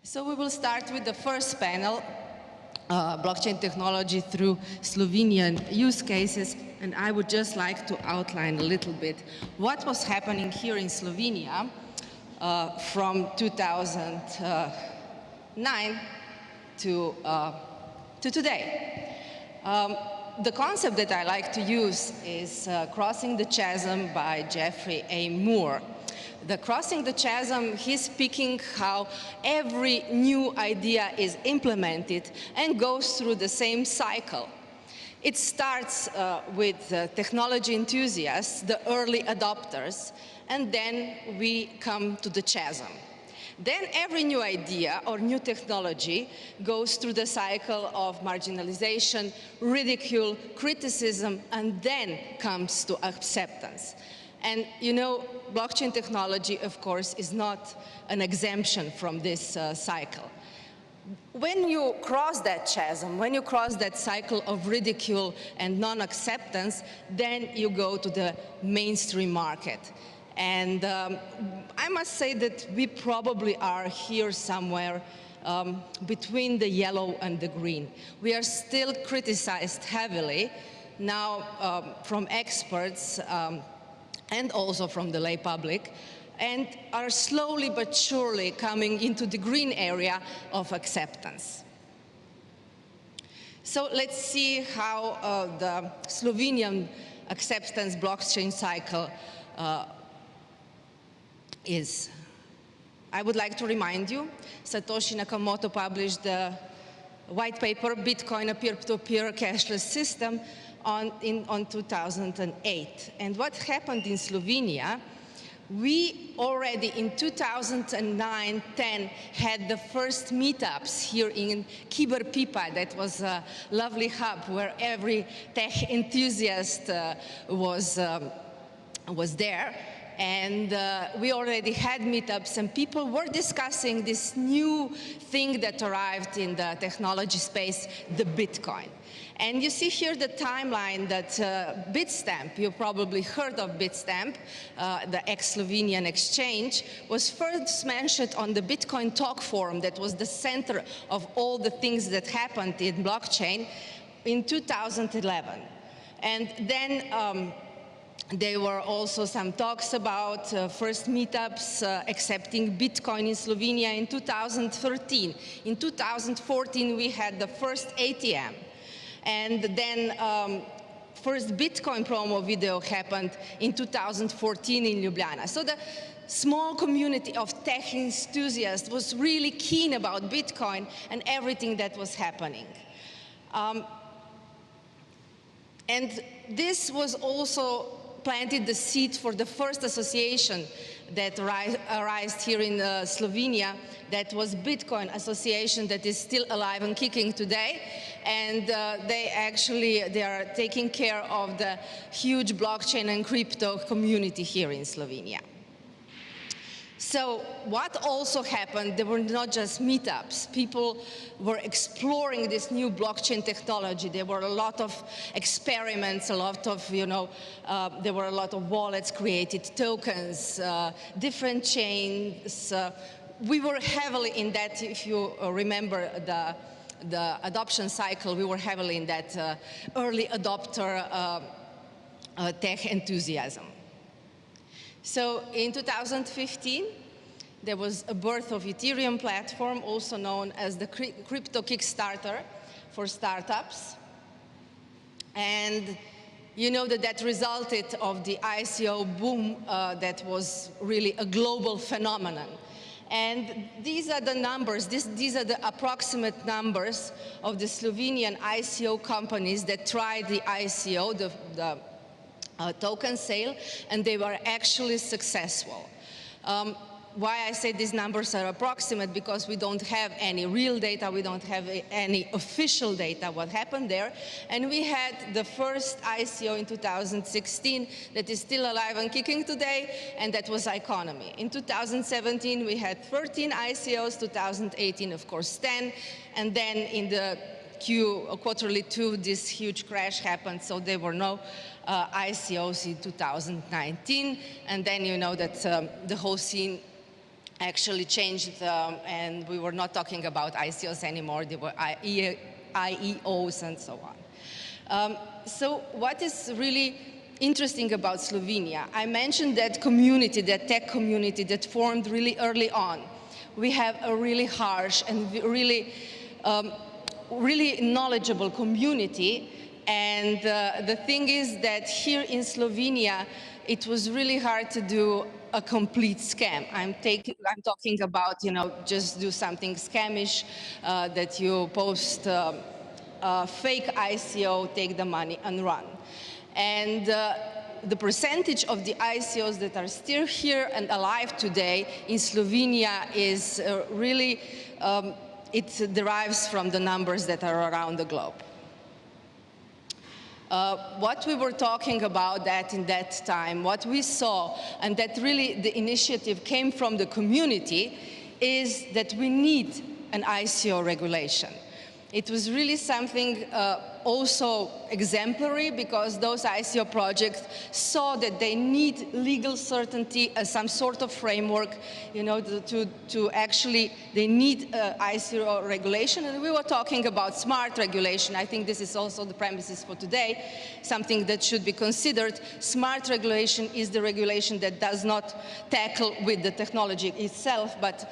So we will start with the first panel, blockchain technology through Slovenian use cases, and I would just like to outline a little bit what was happening here in Slovenia from 2009 to today. The concept that I like to use is Crossing the Chasm by Jeffrey A. Moore. The Crossing the Chasm, he's speaking how every new idea is implemented and goes through the same cycle. It starts with technology enthusiasts, the early adopters, and then we come to the chasm. Then every new idea or new technology goes through the cycle of marginalization, ridicule, criticism, and then comes to acceptance. And you know, blockchain technology, of course, is not an exemption from this cycle. When you cross that chasm, when you cross that cycle of ridicule and non-acceptance, then you go to the mainstream market. And I must say that we probably are here somewhere between the yellow and the green. We are still criticized heavily now from experts and also from the lay public, and are slowly but surely coming into the green area of acceptance. So let's see how the Slovenian acceptance blockchain cycle is. I would like to remind you, Satoshi Nakamoto published the white paper, Bitcoin, a peer-to-peer cashless system, on 2008. And what happened in Slovenia, we already in 2009-10 had the first meetups here in Kiberpipa. That was a lovely hub where every tech enthusiast was there. And we already had meetups, and people were discussing this new thing that arrived in the technology space, the Bitcoin. And you see here the timeline that Bitstamp, you probably heard of Bitstamp, the ex-Slovenian exchange, was first mentioned on the Bitcoin Talk Forum that was the center of all the things that happened in blockchain in 2011. And then there were also some talks about first meetups accepting Bitcoin in Slovenia in 2013. In 2014, we had the first ATM. And then first Bitcoin promo video happened in 2014 in Ljubljana. So the small community of tech enthusiasts was really keen about Bitcoin and everything that was happening. And this was also planted the seed for the first association that arose here in Slovenia. That was Bitcoin Association, that is still alive and kicking today. And they are taking care of the huge blockchain and crypto community here in Slovenia. So what also happened, there were not just meetups. People were exploring this new blockchain technology. There were a lot of experiments, a lot of, there were a lot of wallets created, tokens, different chains. We were heavily in that, if you remember the adoption cycle, we were heavily in that early adopter tech enthusiasm. So in 2015, there was a birth of Ethereum platform, also known as the Crypto Kickstarter for startups. And you know that resulted of the ICO boom that was really a global phenomenon. And these are the numbers, these are the approximate numbers of the Slovenian ICO companies that tried the ICO, the token sale, and they were actually successful. Why I say these numbers are approximate, because we don't have any real data, we don't have any official data what happened there. And we had the first ICO in 2016 that is still alive and kicking today, and that was Iconomy. In 2017 we had 13 ICOs, 2018 of course 10, and then in the quarterly 2 this huge crash happened, so there were no ICOs in 2019, and then you know that the whole scene actually changed, and we were not talking about ICOs anymore, they were IEOs and so on. So what is really interesting about Slovenia? I mentioned that community, that tech community that formed really early on. We have a really harsh and really, really knowledgeable community. And the thing is that here in Slovenia, it was really hard to do a complete scam. I'm talking about, just do something scamish, that you post a fake ICO, take the money and run. And the percentage of the ICOs that are still here and alive today in Slovenia is really, it derives from the numbers that are around the globe. What we were talking about in that time, what we saw, and that really the initiative came from the community, is that we need an ICO regulation. It was really something also exemplary, because those ICO projects saw that they need legal certainty, some sort of framework, to actually, they need ICO regulation. And we were talking about smart regulation. I think this is also the premises for today, something that should be considered. Smart regulation is the regulation that does not tackle with the technology itself, but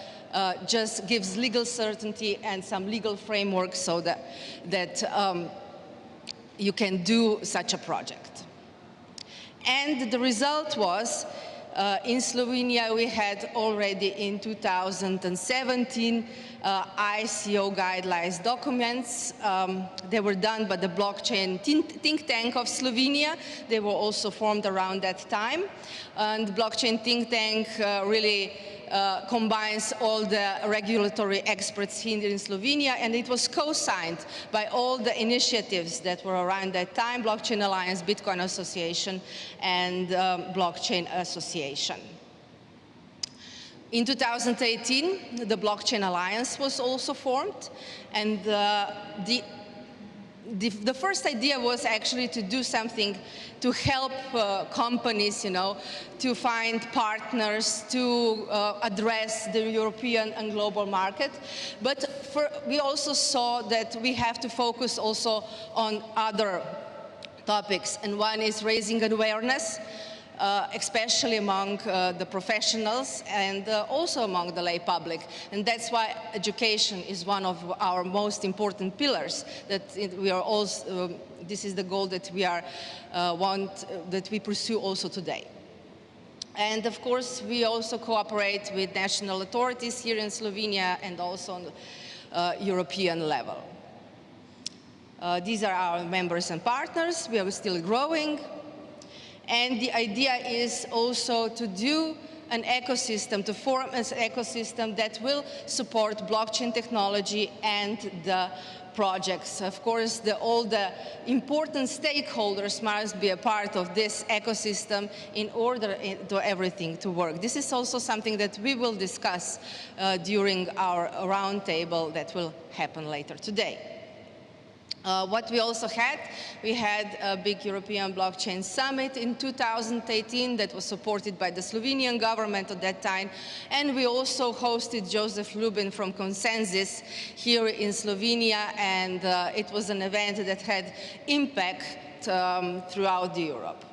just gives legal certainty and some legal framework so that you can do such a project. And the result was, in Slovenia, we had already in 2017 ICO guidelines documents. They were done by the blockchain think tank of Slovenia. They were also formed around that time. And the blockchain think tank really combines all the regulatory experts here in Slovenia, and it was co-signed by all the initiatives that were around that time: Blockchain Alliance, Bitcoin Association, and Blockchain Association. In 2018, the Blockchain Alliance was also formed, and the first idea was actually to do something to help companies, to find partners, to address the European and global market. But we also saw that we have to focus also on other topics, and one is raising awareness, especially among the professionals and also among the lay public. And that's why education is one of our most important pillars, that we are also, this is the goal that we are, that we pursue also today. And of course, we also cooperate with national authorities here in Slovenia and also on the European level. These are our members and partners. We are still growing. And the idea is also to do an ecosystem, to form an ecosystem that will support blockchain technology and the projects. Of course, all the important stakeholders must be a part of this ecosystem in order for everything to work. This is also something that we will discuss during our roundtable that will happen later today. What we also had, we had a big European blockchain summit in 2018 that was supported by the Slovenian government at that time. And we also hosted Joseph Lubin from Consensus here in Slovenia. And it was an event that had impact throughout Europe.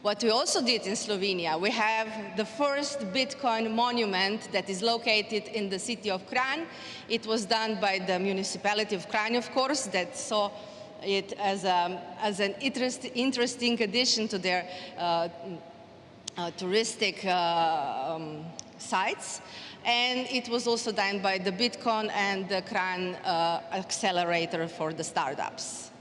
What we also did in Slovenia, we have the first Bitcoin monument that is located in the city of Kranj. It was done by the municipality of Kranj, of course, that saw it as an interesting addition to their touristic sites. And it was also done by the Bitcoin and the Kranj accelerator for the startups.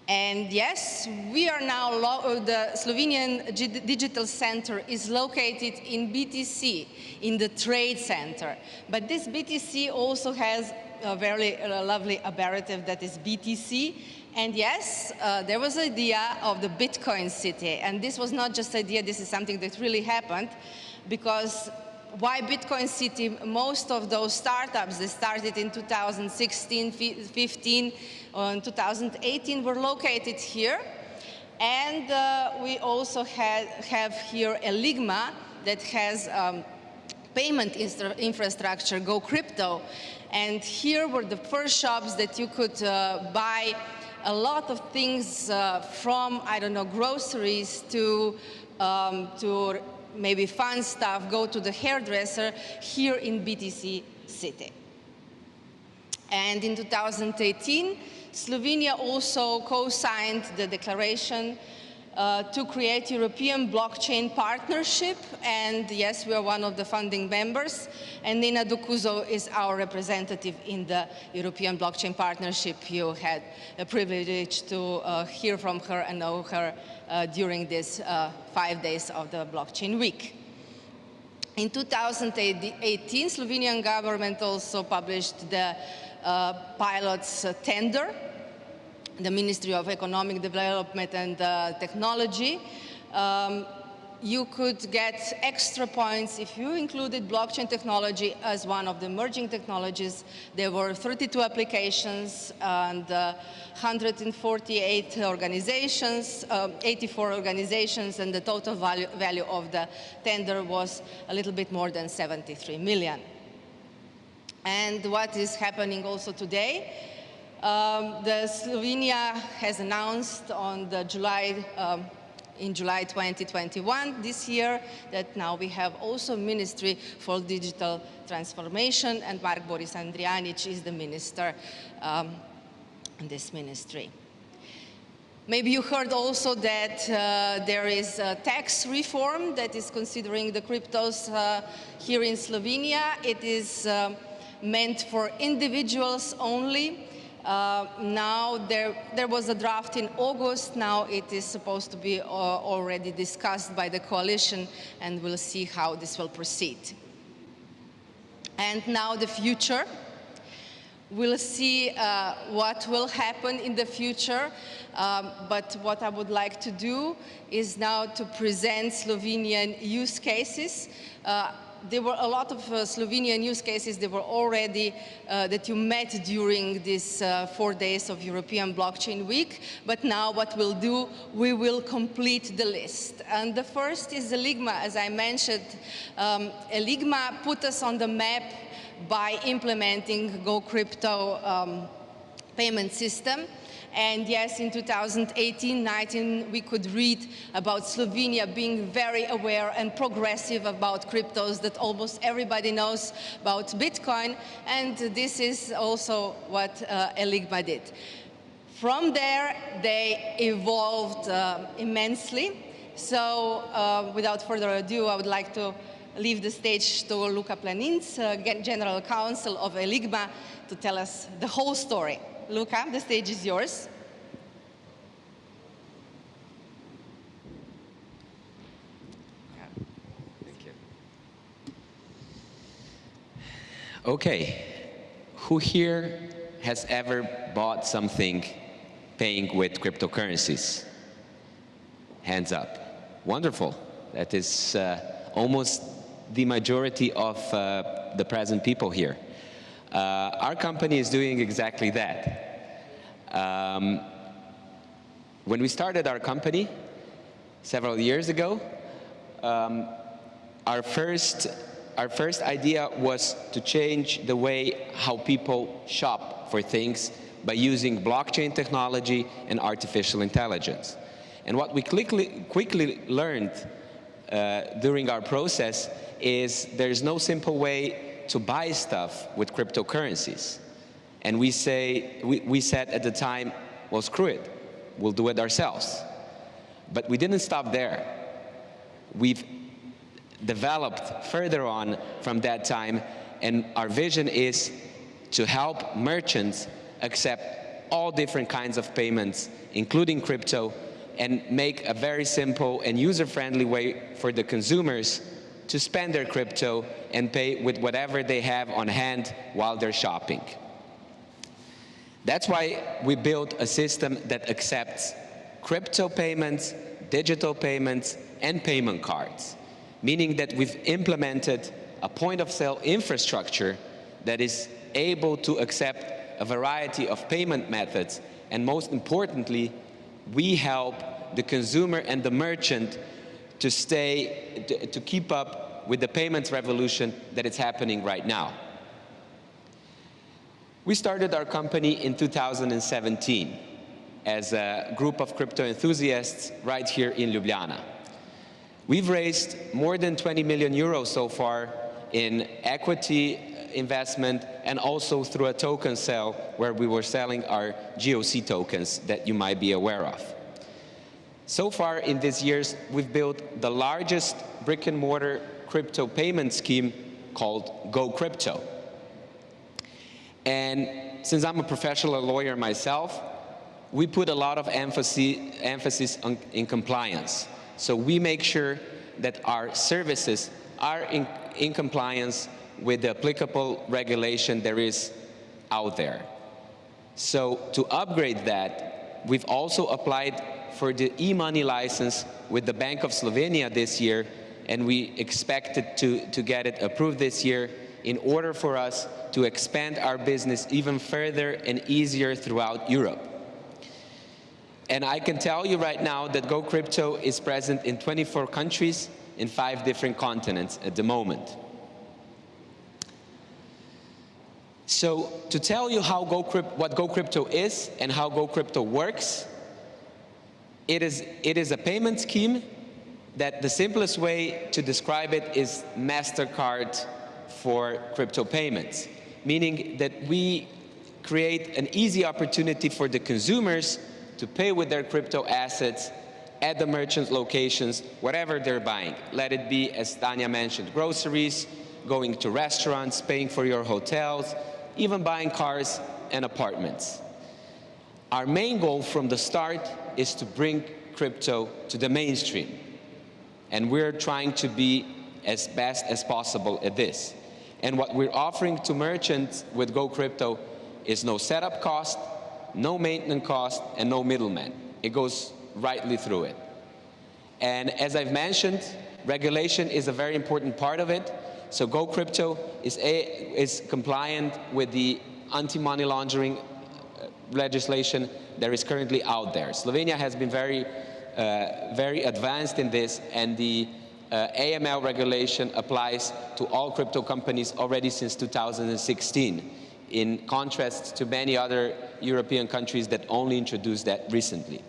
And yes, we are now, the Slovenian Digital Center is located in BTC, in the Trade Center. But this BTC also has a very lovely abbreviative that is BTC. And yes, there was an idea of the Bitcoin city. And this was not just an idea, this is something that really happened. Because why Bitcoin City? Most of those startups that started in 2016, 15, and 2018 were located here. And we also have here a Ligma that has payment infrastructure, Go Crypto. And here were the first shops that you could buy a lot of things from, I don't know, groceries to maybe fun stuff, go to the hairdresser here in BTC City. And in 2018, Slovenia also co-signed the declaration to create European blockchain partnership, and yes, we are one of the founding members, and Nina Dukuzo is our representative in the European blockchain partnership. You had a privilege to hear from her and know her during these 5 days of the blockchain week. In 2018, Slovenian government also published the pilot's tender. The Ministry of Economic Development and Technology. You could get extra points if you included blockchain technology as one of the emerging technologies. There were 32 applications and 148 organizations, 84 organizations, and the total value of the tender was a little bit more than 73 million. And what is happening also today? The Slovenia has announced on the in July 2021 this year that now we have also Ministry for Digital Transformation, and Mark Boris Andrijanic is the minister in this ministry. Maybe you heard also that there is a tax reform that is considering the cryptos here in Slovenia. It is meant for individuals only. Now there was a draft in August. Now it is supposed to be already discussed by the coalition, and we'll see how this will proceed. And now the future. We'll see what will happen in the future, but what I would like to do is now to present Slovenian use cases. There were a lot of Slovenian use cases that were already, that you met during these 4 days of European Blockchain Week, but now what we'll do, we will complete the list. And the first is Eligma, as I mentioned. Eligma put us on the map by implementing Go Crypto payment system. And yes, in 2018-19, we could read about Slovenia being very aware and progressive about cryptos, that almost everybody knows about Bitcoin. And this is also what Eligma did. From there, they evolved immensely. So without further ado, I would like to leave the stage to Luka Planinc, General Counsel of Eligma, to tell us the whole story. Luka, the stage is yours. Thank you. Okay, who here has ever bought something paying with cryptocurrencies? Hands up. Wonderful. That is almost the majority of the present people here. Our company is doing exactly that. When we started our company several years ago, our first idea was to change the way how people shop for things by using blockchain technology and artificial intelligence. And what we quickly learned during our process is there's no simple way to buy stuff with cryptocurrencies. And we said at the time, well, screw it, we'll do it ourselves. But we didn't stop there. We've developed further on from that time, and our vision is to help merchants accept all different kinds of payments, including crypto, and make a very simple and user-friendly way for the consumers to spend their crypto and pay with whatever they have on hand while they're shopping. That's why we built a system that accepts crypto payments, digital payments, and payment cards, meaning that we've implemented a point-of-sale infrastructure that is able to accept a variety of payment methods, and most importantly, we help the consumer and the merchant to keep up with the payments revolution that is happening right now. We started our company in 2017 as a group of crypto enthusiasts right here in Ljubljana. We've raised more than 20 million euros so far in equity investment and also through a token sale where we were selling our GOC tokens that you might be aware of. So far in these years, we've built the largest brick and mortar crypto payment scheme called Go Crypto. And since I'm a professional lawyer myself, we put a lot of emphasis in compliance. So we make sure that our services are in compliance with the applicable regulation there is out there. So to upgrade that, we've also applied for the e-money license with the Bank of Slovenia this year, and we expected to get it approved this year in order for us to expand our business even further and easier throughout Europe. And I can tell you right now that Go Crypto is present in 24 countries in 5 different continents at the moment. So to tell you what Go Crypto is and how Go Crypto works, it is a payment scheme that the simplest way to describe it is MasterCard for crypto payments, meaning that we create an easy opportunity for the consumers to pay with their crypto assets at the merchant locations, whatever they're buying. Let it be, as Tanya mentioned, groceries, going to restaurants, paying for your hotels, even buying cars and apartments. Our main goal from the start is to bring crypto to the mainstream. And we're trying to be as best as possible at this. And what we're offering to merchants with Go Crypto is no setup cost, no maintenance cost, and no middleman. It goes rightly through it. And as I've mentioned, regulation is a very important part of it. So Go Crypto is compliant with the anti-money laundering legislation that is currently out there. Slovenia has been very advanced in this, and the AML regulation applies to all crypto companies already since 2016, in contrast to many other European countries that only introduced that recently.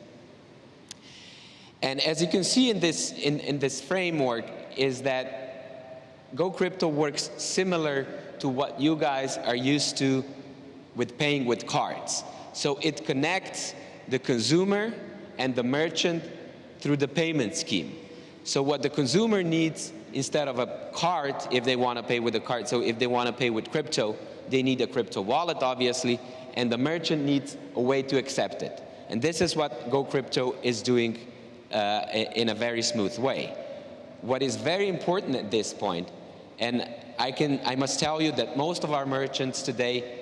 And as you can see in this framework is that Go Crypto works similar to what you guys are used to with paying with cards. So it connects the consumer and the merchant through the payment scheme. So what the consumer needs instead of a card, if they want to pay with a card, so if they want to pay with crypto, they need a crypto wallet, obviously, and the merchant needs a way to accept it. And this is what Go Crypto is doing in a very smooth way. What is very important at this point, and I must tell you that most of our merchants today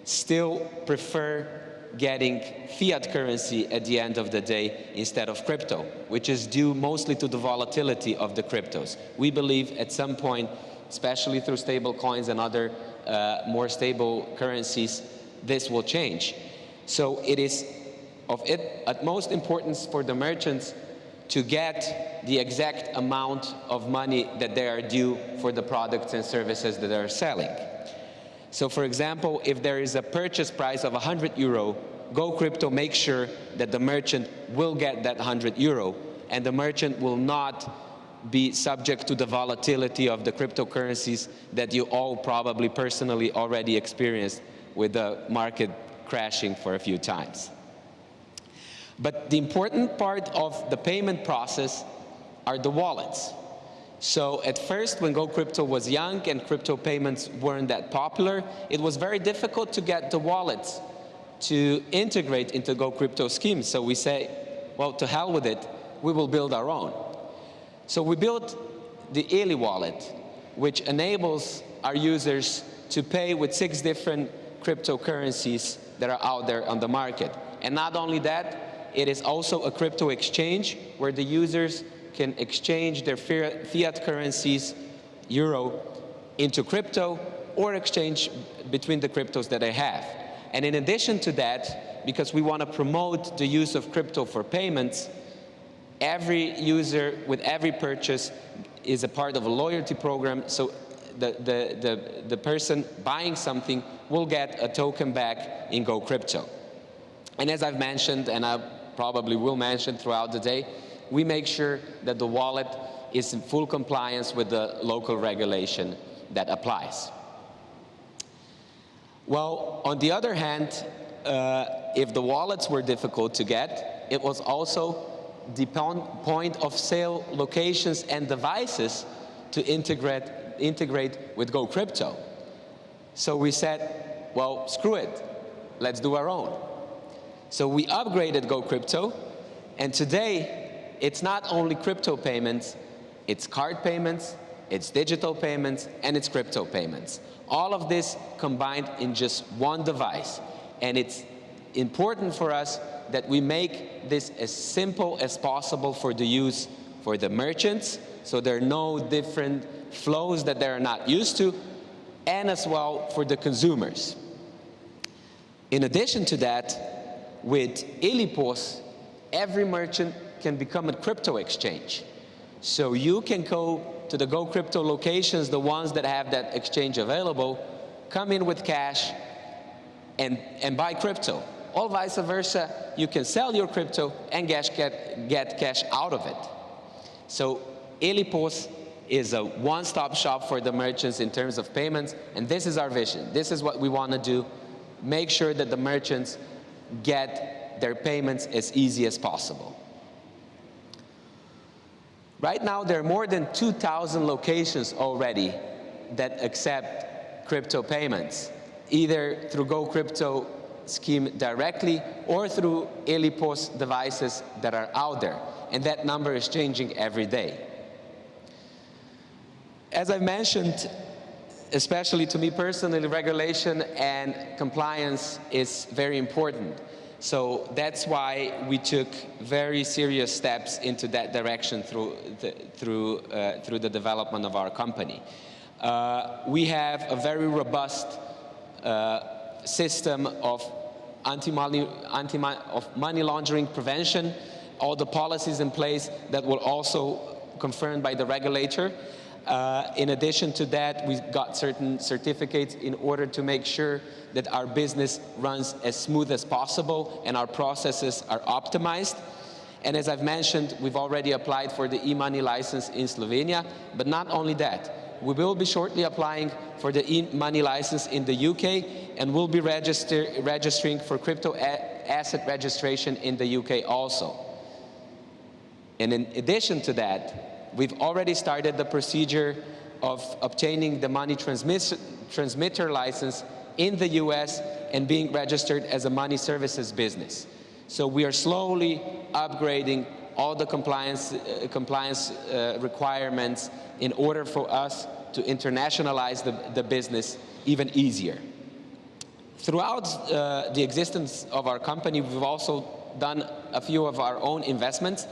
still prefer getting fiat currency at the end of the day instead of crypto, which is due mostly to the volatility of the cryptos. We believe at some point, especially through stable coins and other more stable currencies, this will change. So it is of utmost importance for the merchants to get the exact amount of money that they are due for the products and services that they are selling. So for example, if there is a purchase price of 100 euro, Go Crypto makes sure that the merchant will get that 100 euro, and the merchant will not be subject to the volatility of the cryptocurrencies that you all probably personally already experienced with the market crashing for a few times. But the important part of the payment process are the wallets. So at first, when Go Crypto was young and crypto payments weren't that popular, it was very difficult to get the wallets to integrate into Go Crypto schemes. So we say, well, to hell with it, we will build our own. So we built the Eli wallet, which enables our users to pay with 6 different cryptocurrencies that are out there on the market. And not only that, it is also a crypto exchange where the users can exchange their fiat currencies, euro, into crypto, or exchange between the cryptos that they have. And in addition to that, because we want to promote the use of crypto for payments, Every user with every purchase is a part of a loyalty program, so the person buying something will get a token back in Go Crypto. And as I've mentioned, and I probably will mention throughout the day, we make sure that the wallet is in full compliance with the local regulation that applies. Well, on the other hand, if the wallets were difficult to get, it was also the point of sale locations and devices to integrate with Go Crypto. So we said, well, screw it, let's do our own. So we upgraded Go Crypto, and today it's not only crypto payments, it's card payments, it's digital payments, and it's crypto payments. All of this combined in just one device. And it's important for us that we make this as simple as possible for the use for the merchants, so there are no different flows that they're not used to, and as well for the consumers. In addition to that, with Ilipos, every merchant can become a crypto exchange. So you can go to the Go Crypto locations, the ones that have that exchange available, come in with cash and buy crypto. Or vice versa, you can sell your crypto and get cash out of it. So Ilipos is a one-stop shop for the merchants in terms of payments, and this is our vision. This is what we want to do. Make sure that the merchants get their payments as easy as possible. Right now, there are more than 2,000 locations already that accept crypto payments, either through Go Crypto scheme directly or through Ilipos devices that are out there. And that number is changing every day. As I mentioned, especially to me personally, regulation and compliance is very important. So that's why we took very serious steps into that direction through the development of our company. We have a very robust system of money laundering prevention, all the policies in place that were also confirmed by the regulator. In addition to that, we've got certain certificates in order to make sure that our business runs as smooth as possible and our processes are optimized. And as I've mentioned, we've already applied for the e-money license in Slovenia, but not only that. We will be shortly applying for the e-money license in the UK, and we'll be registering for crypto asset registration in the UK also. And in addition to that, we've already started the procedure of obtaining the money transmitter license in the US and being registered as a money services business. So we are slowly upgrading all the compliance requirements in order for us to internationalize the business even easier. Throughout the existence of our company, we've also done a few of our own investments.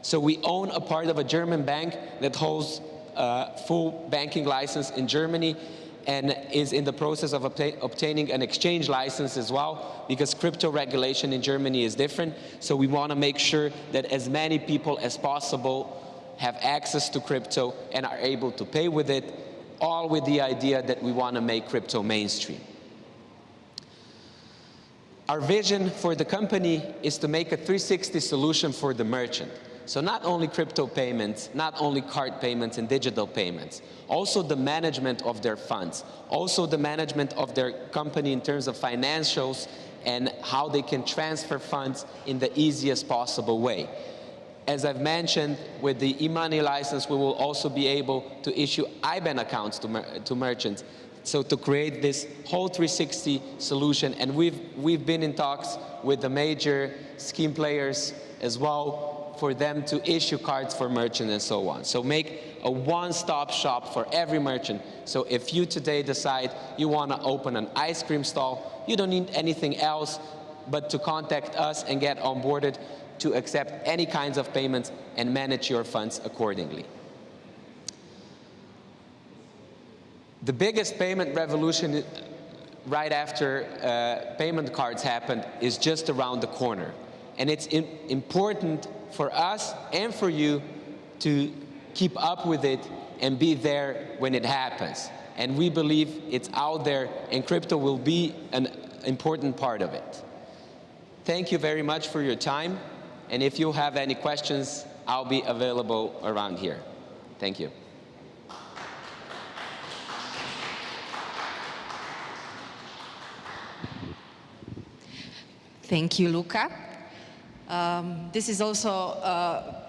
So we own a part of a German bank that holds a full banking license in Germany and is in the process of obtaining an exchange license as well, because crypto regulation in Germany is different. So we want to make sure that as many people as possible have access to crypto and are able to pay with it, all with the idea that we want to make crypto mainstream. Our vision for the company is to make a 360 solution for the merchant. So not only crypto payments, not only card payments and digital payments, also the management of their funds, also the management of their company in terms of financials and how they can transfer funds in the easiest possible way. As I've mentioned, with the e-money license, we will also be able to issue IBAN accounts to merchants. So to create this whole 360 solution, and we've been in talks with the major scheme players as well for them to issue cards for merchants and so on. So make a one-stop shop for every merchant. So if you today decide you want to open an ice cream stall, you don't need anything else but to contact us and get onboarded to accept any kinds of payments and manage your funds accordingly. The biggest payment revolution right after payment cards happened is just around the corner. And it's important for us and for you to keep up with it and be there when it happens. And we believe it's out there, and crypto will be an important part of it. Thank you very much for your time, and if you have any questions, I'll be available around here. Thank you. Thank you, Luca. This is also a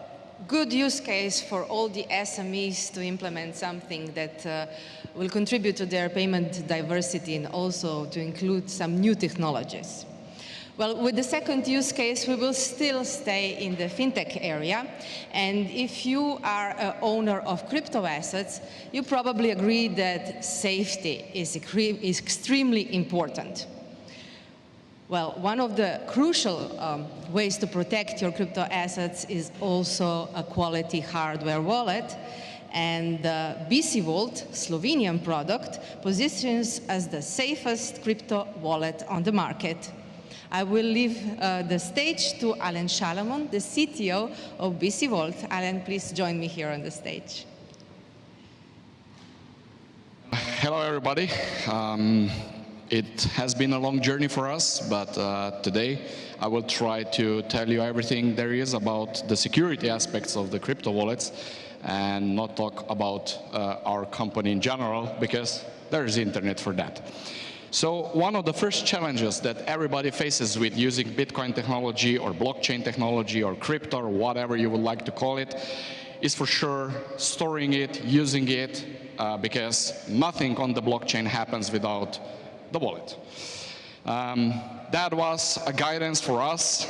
good use case for all the SMEs to implement something that will contribute to their payment diversity and also to include some new technologies. Well, with the second use case, we will still stay in the fintech area. And if you are an owner of crypto assets, you probably agree that safety is extremely important. Well, one of the crucial ways to protect your crypto assets is also a quality hardware wallet. And the BC Vault, Slovenian product, positions as the safest crypto wallet on the market. I will leave the stage to Alan Shalamon, the CTO of BC Vault. Alan, please join me here on the stage. Hello, everybody. It has been a long journey for us, but today I will try to tell you everything there is about the security aspects of the crypto wallets and not talk about our company in general, because there is internet for that. So one of the first challenges that everybody faces with using Bitcoin technology or blockchain technology or crypto or whatever you would like to call it is for sure storing it, using it, because nothing on the blockchain happens without the wallet. That was a guidance for us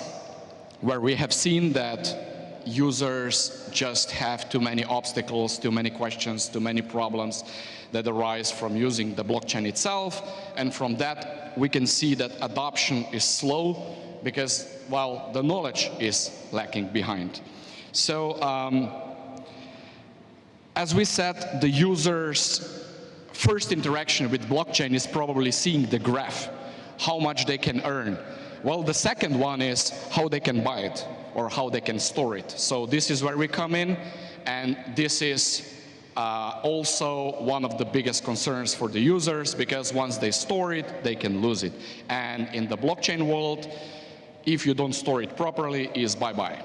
where we have seen that users just have too many obstacles, too many questions, too many problems that arise from using the blockchain itself. And from that, we can see that adoption is slow because, well, the knowledge is lacking behind. So, as we said, the user's first interaction with blockchain is probably seeing the graph, how much they can earn. Well, the second one is how they can buy it or how they can store it. So this is where we come in, and this is also one of the biggest concerns for the users, because once they store it, they can lose it. And in the blockchain world, if you don't store it properly, is bye-bye.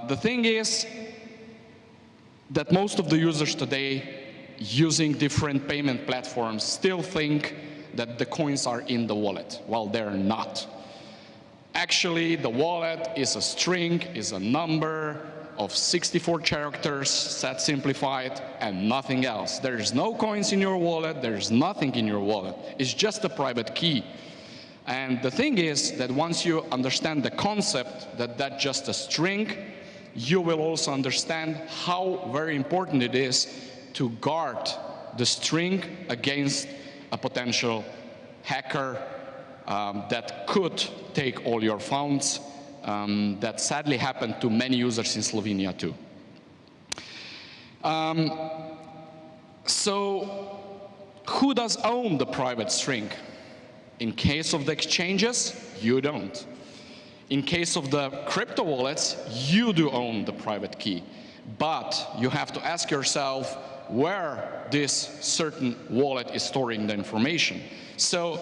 The thing is that most of the users today using different payment platforms still think that the coins are in the wallet. Well, they're not. Actually, the wallet is a string, is a number of 64 characters, set simplified, and nothing else. There's no coins in your wallet, there's nothing in your wallet. It's just a private key. And the thing is that once you understand the concept that that's just a string, you will also understand how very important it is to guard the string against a potential hacker that could take all your funds. That sadly happened to many users in Slovenia too. So who does own the private string? In case of the exchanges, you don't. In case of the crypto wallets, you do own the private key. But you have to ask yourself where this certain wallet is storing the information. So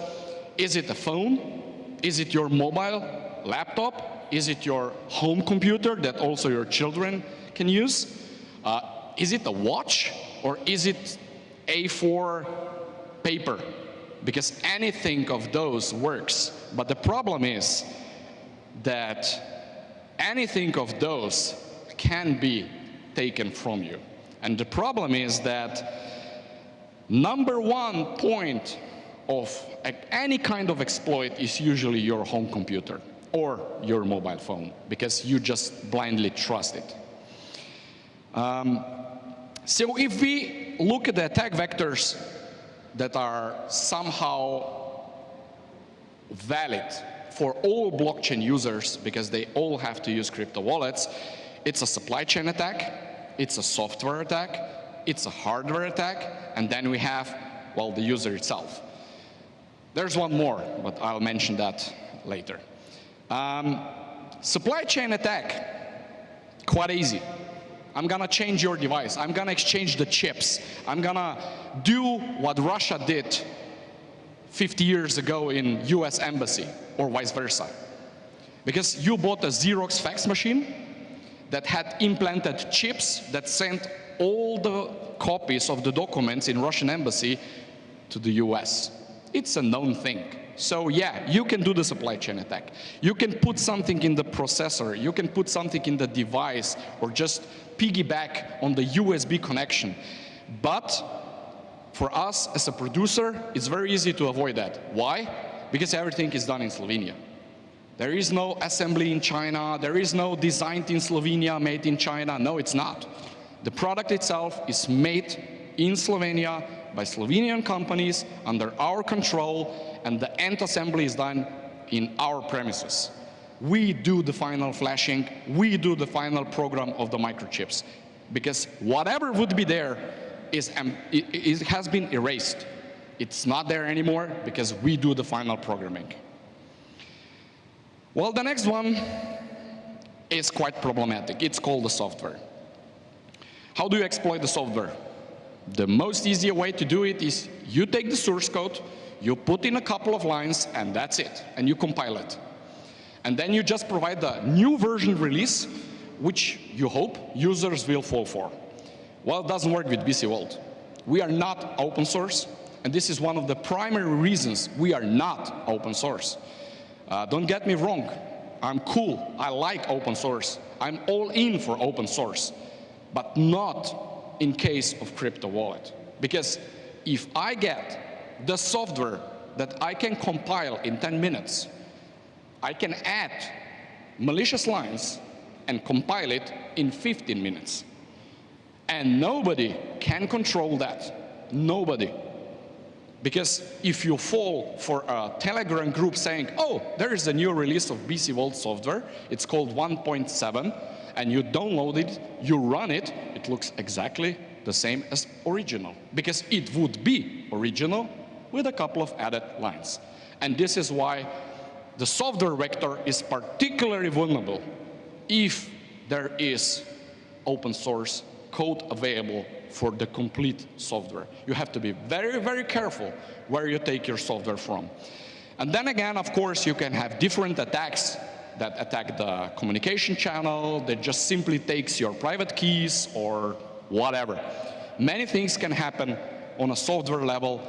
is it a phone? Is it your mobile laptop? Is it your home computer that also your children can use? Is it a watch, or is it A4 paper? Because anything of those works. But the problem is that anything of those can be taken from you. And the problem is that number one point of any kind of exploit is usually your home computer or your mobile phone, because you just blindly trust it. So if we look at the attack vectors that are somehow valid for all blockchain users, because they all have to use crypto wallets, it's a supply chain attack, it's a software attack, it's a hardware attack, and then we have, well, the user itself. There's one more, but I'll mention that later. Supply chain attack. Quite easy. I'm gonna change your device. I'm gonna exchange the chips. I'm gonna do what Russia did 50 years ago in US embassy, or vice versa. Because you bought a Xerox fax machine that had implanted chips that sent all the copies of the documents in Russian embassy to the US. It's a known thing. So yeah, you can do the supply chain attack. You can put something in the processor, you can put something in the device, or just piggyback on the USB connection. But for us as a producer, it's very easy to avoid that. Why? Because everything is done in Slovenia. There is no assembly in China, there is no designed in Slovenia, made in China. No, it's not. The product itself is made in Slovenia by Slovenian companies under our control, and the end assembly is done in our premises. We do the final flashing, we do the final program of the microchips, because whatever would be there it has been erased. It's not there anymore because we do the final programming. Well, the next one is quite problematic. It's called the software. How do you exploit the software? The most easy way to do it is you take the source code, you put in a couple of lines, and that's it, and you compile it. And then you just provide the new version release, which you hope users will fall for. Well, it doesn't work with BC Vault. We are not open source, and this is one of the primary reasons we are not open source. Don't get me wrong, I'm cool, I like open source, I'm all in for open source, but not in case of crypto wallet. Because if I get the software that I can compile in 10 minutes, I can add malicious lines and compile it in 15 minutes. And nobody can control that. Nobody. Because if you fall for a Telegram group saying, oh, there is a new release of BC Vault software, it's called 1.7, and you download it, you run it, it looks exactly the same as original. Because it would be original with a couple of added lines. And this is why the software vector is particularly vulnerable if there is open source code available for the complete software. You have to be very, very careful where you take your software from. And then again, of course, you can have different attacks that attack the communication channel, that just simply takes your private keys or whatever. Many things can happen on a software level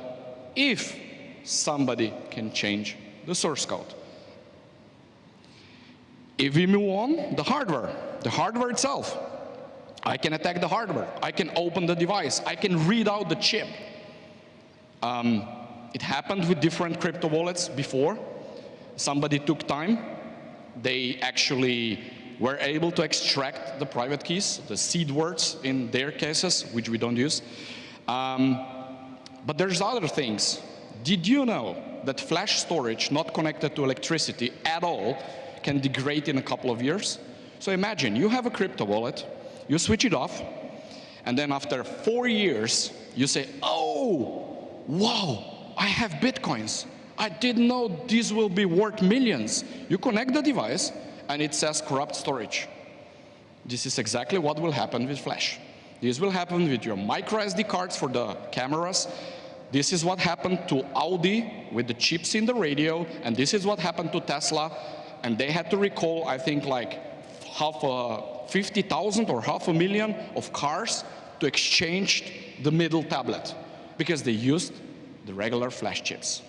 if somebody can change the source code. If we move on, the hardware itself. I can attack the hardware. I can open the device. I can read out the chip. It happened with different crypto wallets before. Somebody took time. They actually were able to extract the private keys, the seed words in their cases, which we don't use. But there's other things. Did you know that flash storage not connected to electricity at all can degrade in a couple of years? So imagine you have a crypto wallet, you switch it off, and then after 4 years, you say, oh, wow, I have Bitcoins. I didn't know these will be worth millions. You connect the device, and it says corrupt storage. This is exactly what will happen with flash. This will happen with your micro SD cards for the cameras. This is what happened to Audi with the chips in the radio, and this is what happened to Tesla, and they had to recall, I think, like 50,000 or 500,000 of cars to exchange the middle tablet because they used the regular flash chips.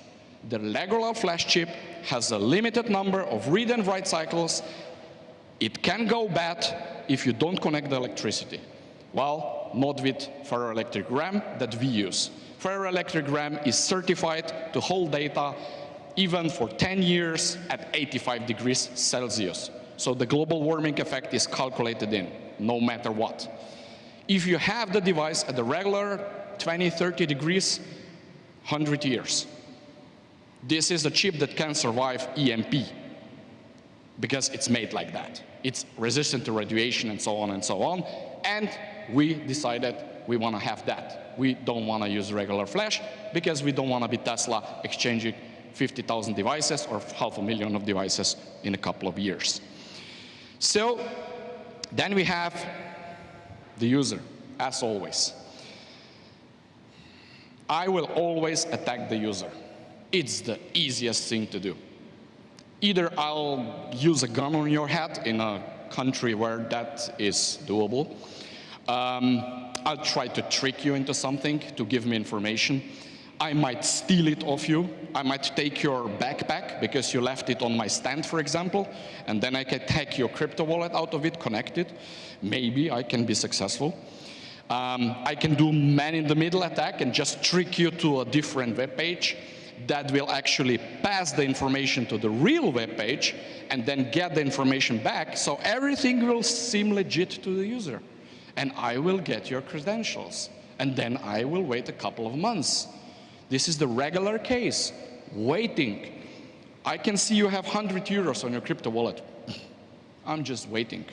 The regular flash chip has a limited number of read and write cycles. It can go bad if you don't connect the electricity. Well, not with ferroelectric RAM that we use. Ferroelectric RAM is certified to hold data even for 10 years at 85 degrees Celsius. So the global warming effect is calculated in, no matter what. If you have the device at the regular 20, 30 degrees, 100 years. This is a chip that can survive EMP because it's made like that. It's resistant to radiation and so on and so on. And we decided we want to have that. We don't want to use regular flash because we don't want to be Tesla exchanging 50,000 devices or 500,000 of devices in a couple of years. So Then we have the user, as always. I will always attack the user. It's the easiest thing to do. Either I'll use a gun on your head in a country where that is doable. I'll try to trick you into something to give me information. I might steal it off you. I might take your backpack because you left it on my stand, for example, and then I can take your crypto wallet out of it, connect it. Maybe I can be successful. I can do man-in-the-middle attack and just trick you to a different web page that will actually pass the information to the real web page and then get the information back, so everything will seem legit to the user. And I will get your credentials. And then I will wait a couple of months. This is the regular case, waiting. I can see you have 100 euros on your crypto wallet. I'm just waiting.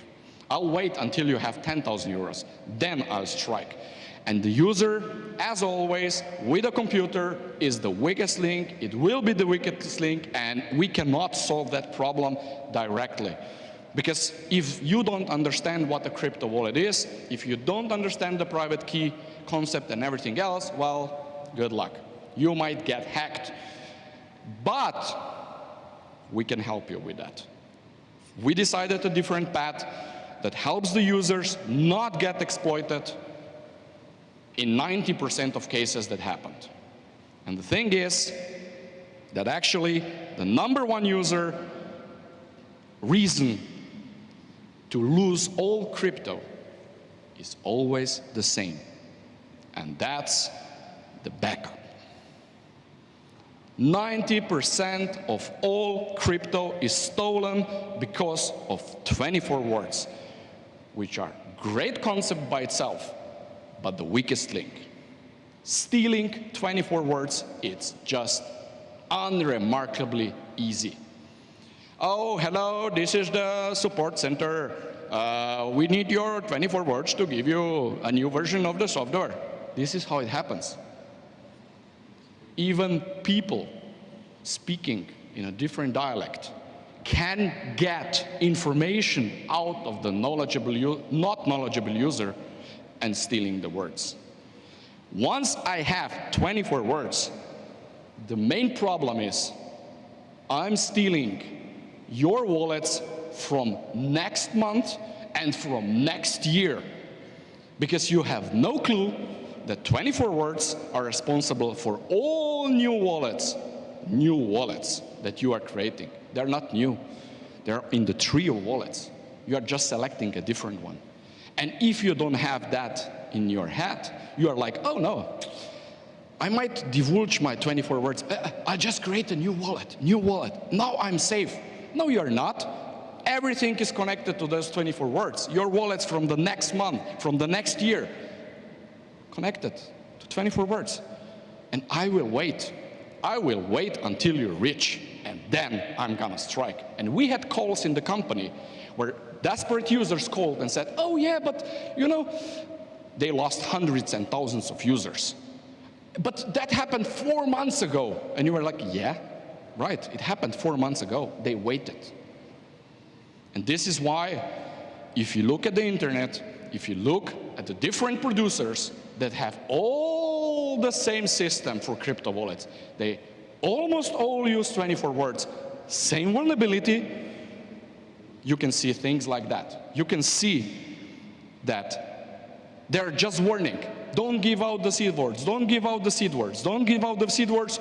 I'll wait until you have 10,000 euros. Then I'll strike. And the user, as always, with a computer, is the weakest link. It will be the weakest link, and we cannot solve that problem directly. Because if you don't understand what a crypto wallet is, if you don't understand the private key concept and everything else, well, good luck. You might get hacked. But we can help you with that. We decided a different path that helps the users not get exploited in 90% of cases that happened. And the thing is that actually the #1 user reason to lose all crypto is always the same. And that's the backup. 90% of all crypto is stolen because of 24 words, which are a great concept by itself, but the weakest link. Stealing 24 words, it's just unremarkably easy. Oh, hello, this is the support center. We need your 24 words to give you a new version of the software. This is how it happens. Even people speaking in a different dialect can get information out of the not knowledgeable user and stealing the words. Once I have 24 words, the main problem is I'm stealing your wallets from next month and from next year, because you have no clue that 24 words are responsible for all new wallets that you are creating. They're not new. They're in the tree of wallets. You are just selecting a different one. And if you don't have that in your head, you are like, oh no, I might divulge my 24 words. I just create a new wallet. Now I'm safe. No, you're not. Everything is connected to those 24 words. Your wallets from the next month, from the next year, connected to 24 words. And I will wait. I will wait until you're rich, and then I'm gonna strike. And we had calls in the company where desperate users called and said, oh yeah, but you know, they lost hundreds and thousands of users. But that happened 4 months ago. And you were like, yeah, right, it happened 4 months ago. They waited. And this is why, if you look at the internet, if you look at the different producers that have all the same system for crypto wallets, they almost all use 24 words, same vulnerability, you can see things like that. You can see that they're just warning. Don't give out the seed words. Don't give out the seed words. Don't give out the seed words.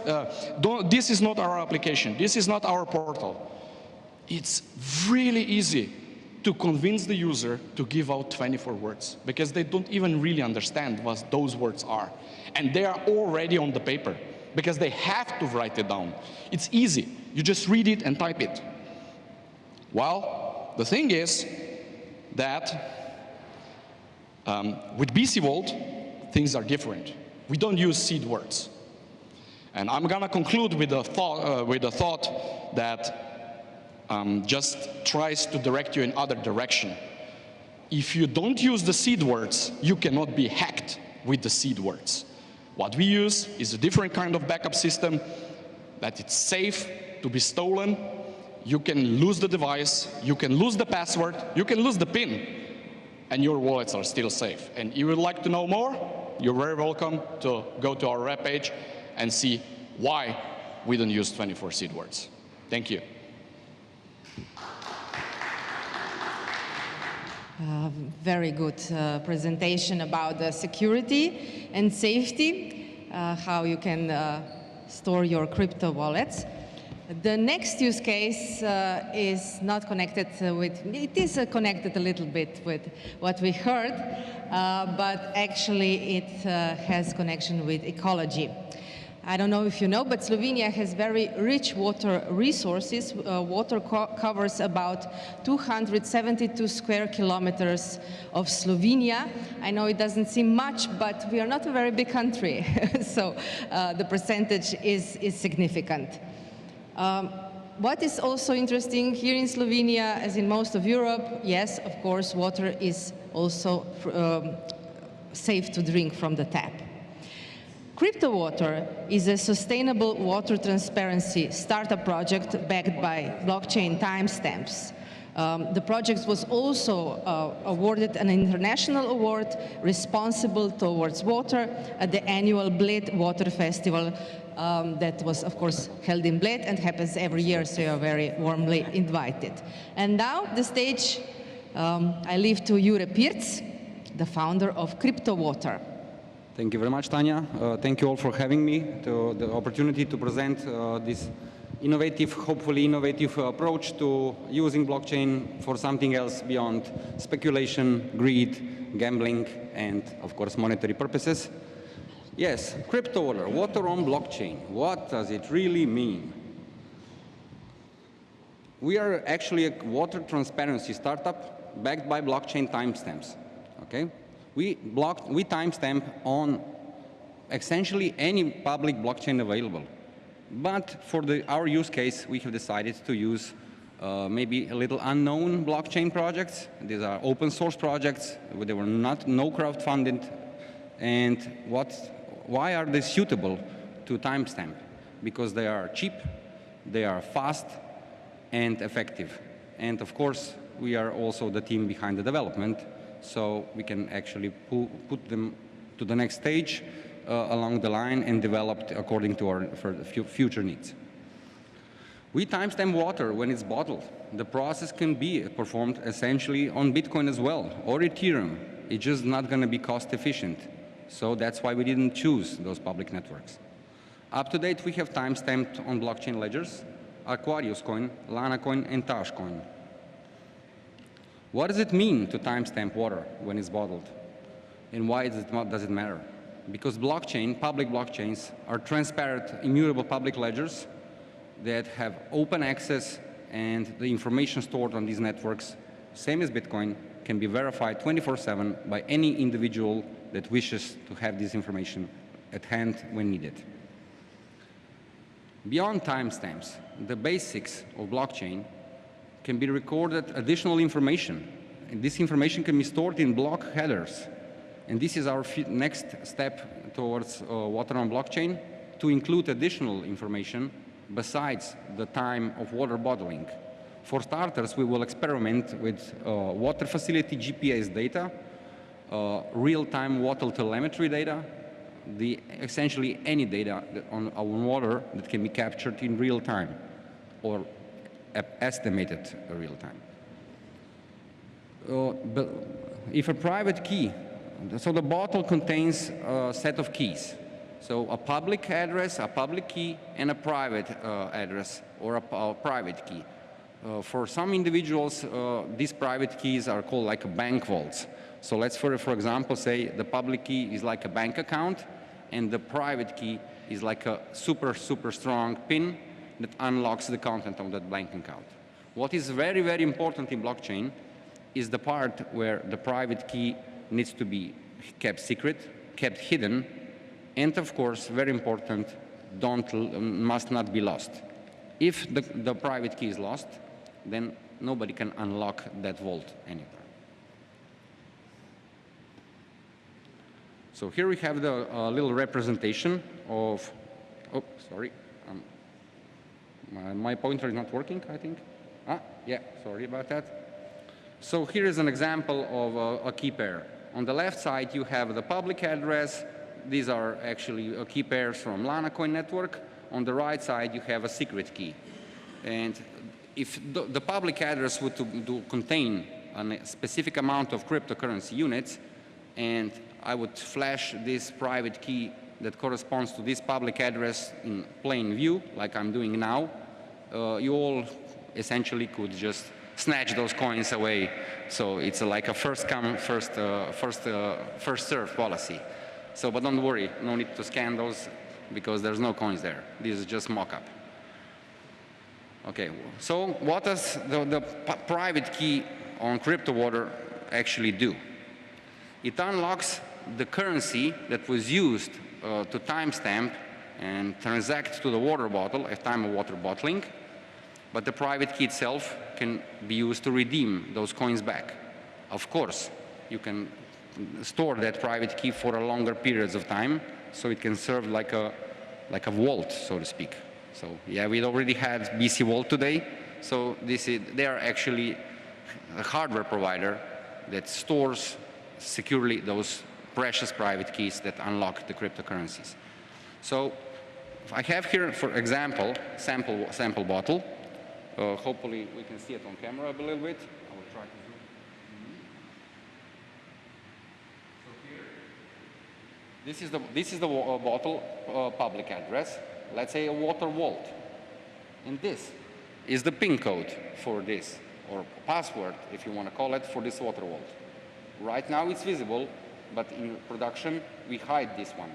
This is not our application. This is not our portal. It's really easy to convince the user to give out 24 words, because they don't even really understand what those words are. And they are already on the paper, because they have to write it down. It's easy. You just read it and type it. Well, the thing is that with BC Vault, things are different. We don't use seed words. And I'm gonna conclude with a thought that just tries to direct you in other direction. If you don't use the seed words, you cannot be hacked with the seed words. What we use is a different kind of backup system that it's safe to be stolen. You can lose the device, you can lose the password, you can lose the PIN, and your wallets are still safe. And you would like to know more? You're very welcome to go to our webpage and see why we don't use 24 seed words. Thank you. Very good presentation about the security and safety, how you can store your crypto wallets. The next use case is not connected with, it is connected a little bit with what we heard, but actually it has connection with ecology. I don't know if you know, but Slovenia has very rich water resources. Water covers about 272 square kilometers of Slovenia. I know it doesn't seem much, but we are not a very big country, so the percentage is significant. What is also interesting here in Slovenia, as in most of Europe, yes, of course, water is also safe to drink from the tap. Crypto Water is a sustainable water transparency startup project backed by blockchain timestamps. The project was also awarded an international award responsible towards water at the annual Bled Water Festival that was, of course, held in Bled and happens every year, so you are very warmly invited. And now the stage I leave to Jure Pirc, the founder of Crypto Water. Thank you very much, Tanya. Thank you all for having me, the opportunity to present this innovative, hopefully innovative approach to using blockchain for something else beyond speculation, greed, gambling, and of course monetary purposes. Yes, crypto water, water on blockchain. What does it really mean? We are actually a water transparency startup backed by blockchain timestamps. Okay? We timestamp on essentially any public blockchain available. But for our use case, we have decided to use maybe a little unknown blockchain projects. These are open source projects. They were no crowdfunded. And why are they suitable to timestamp? Because they are cheap, they are fast, and effective. And of course, we are also the team behind the development, so we can actually put them to the next stage along the line and developed according to our future needs. We timestamp water when it's bottled. The process can be performed essentially on Bitcoin as well, or Ethereum. It's just not going to be cost efficient. So that's why we didn't choose those public networks. Up to date, we have timestamped on blockchain ledgers, Aquarius Coin, Lana Coin, and Tash Coin. What does it mean to timestamp water when it's bottled? And why does it matter? Because public blockchains are transparent, immutable public ledgers that have open access, and the information stored on these networks, same as Bitcoin, can be verified 24/7 by any individual that wishes to have this information at hand when needed. Beyond timestamps, the basics of blockchain can be recorded additional information. And this information can be stored in block headers. And this is our next step towards water on blockchain, to include additional information besides the time of water bottling. For starters, we will experiment with water facility GPS data, real-time water telemetry data, essentially any data on water that can be captured in real time or estimated real time. But if a private key, so the bottle contains a set of keys. So a public address, a public key, and a private address or a private key. For some individuals, these private keys are called like bank vaults. So let's, for example, say the public key is like a bank account, and the private key is like a super strong PIN that unlocks the content of that bank account. What is very, very important in blockchain is the part where the private key needs to be kept secret, kept hidden, and of course, very important, must not be lost. If the private key is lost, then nobody can unlock that vault anytime. So here we have the little representation of, oh, sorry, my pointer is not working, I think. Yeah, sorry about that. So here is an example of a key pair. On the left side, you have the public address. These are actually key pairs from Lanacoin network. On the right side, you have a secret key. And if the public address would to contain a specific amount of cryptocurrency units, and I would flash this private key that corresponds to this public address in plain view, like I'm doing now, you all essentially could just snatch those coins away. So it's like a first come, first serve policy. So, but don't worry, no need to scan those because there's no coins there. This is just mock-up. Okay, so what does the private key on CryptoWater actually do? It unlocks the currency that was used to timestamp and transact to the water bottle at time of water bottling, but the private key itself can be used to redeem those coins back. Of course, you can store that private key for a longer periods of time, so it can serve like a vault, so to speak. So yeah, we already had BC Vault today, so they are actually a hardware provider that stores securely those precious private keys that unlock the cryptocurrencies. So I have here, for example, sample bottle. Hopefully we can see it on camera a little bit. I will try to zoom. So here, this is the bottle public address. Let's say a water vault. And this is the PIN code for this, or password, if you want to call it, for this water vault. Right now it's visible, but in production we hide this one.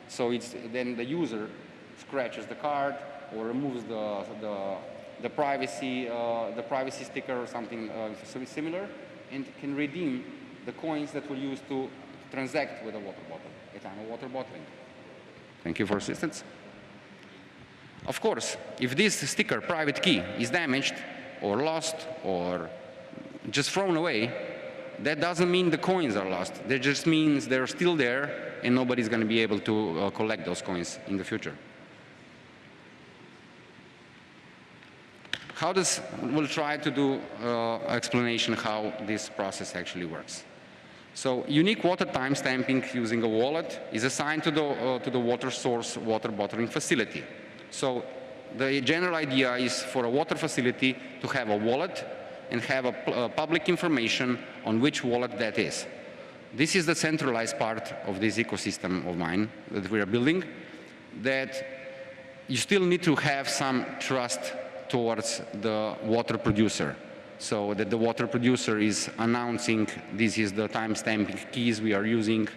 So then the user scratches the card or removes the privacy sticker or something similar, and can redeem the coins that were used to transact with a water bottle at time of water bottling. Thank you for assistance. Of course, if this sticker, private key, is damaged or lost or just thrown away, that doesn't mean the coins are lost. That just means they're still there and nobody's going to be able to collect those coins in the future. We'll try to do explanation how this process actually works. So unique water timestamping using a wallet is assigned to the water source water bottling facility. So the general idea is for a water facility to have a wallet and have a public information on which wallet that is. This is the centralized part of this ecosystem of mine that we are building, that you still need to have some trust towards the water producer, so that the water producer is announcing this is the timestamping keys we are using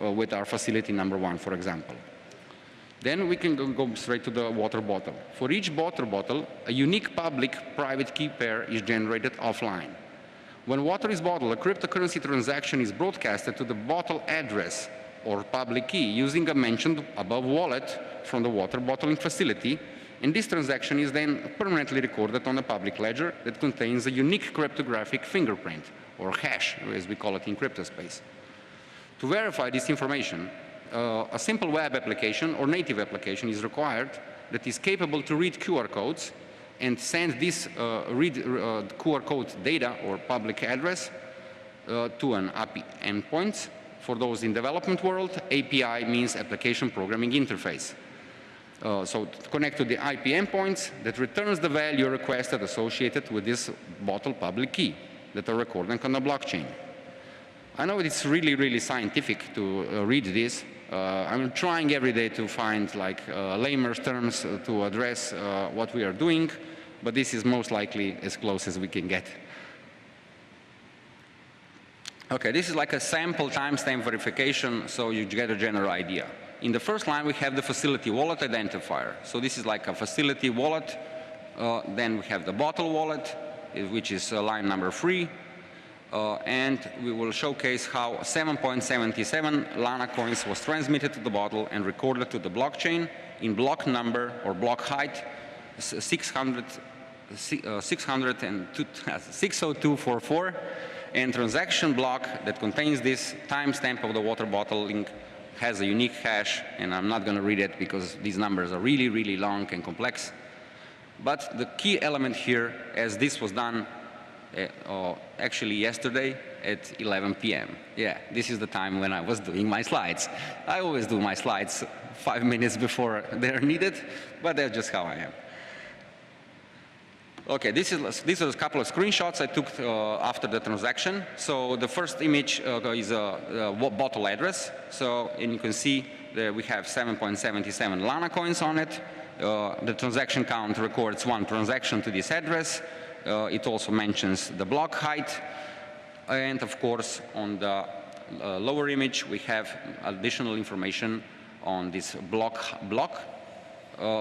with our facility number 1, for example. Then we can go straight to the water bottle. For each water bottle, a unique public-private key pair is generated offline. When water is bottled, a cryptocurrency transaction is broadcasted to the bottle address or public key using a mentioned above wallet from the water bottling facility, and this transaction is then permanently recorded on a public ledger that contains a unique cryptographic fingerprint, or hash, as we call it in crypto space. To verify this information, a simple web application or native application is required that is capable to read QR codes and send this QR code data or public address to an API endpoint. For those in development world, API means Application Programming Interface. So to connect to the IP endpoints that returns the value requested associated with this bottle public key that are recorded on the blockchain. I know it's really, really scientific to read this. I'm trying every day to find like layman's terms to address what we are doing, but this is most likely as close as we can get. Okay, this is like a sample timestamp verification, so you get a general idea. In the first line, we have the facility wallet identifier. So this is like a facility wallet. Then we have the bottle wallet, which is line number 3. And we will showcase how 7.77 Lana coins was transmitted to the bottle and recorded to the blockchain in block number or block height 60244, and transaction block that contains this timestamp of the water bottling has a unique hash, and I'm not going to read it because these numbers are really, really long and complex. But the key element here, as this was done actually yesterday at 11 p.m. Yeah, this is the time when I was doing my slides. I always do my slides 5 minutes before they're needed, but that's just how I am. Okay, these are a couple of screenshots I took after the transaction. So the first image is a bottle address. So, and you can see that we have 7.77 Lana coins on it. The transaction count records one transaction to this address. It also mentions the block height. And of course, on the lower image, we have additional information on this block,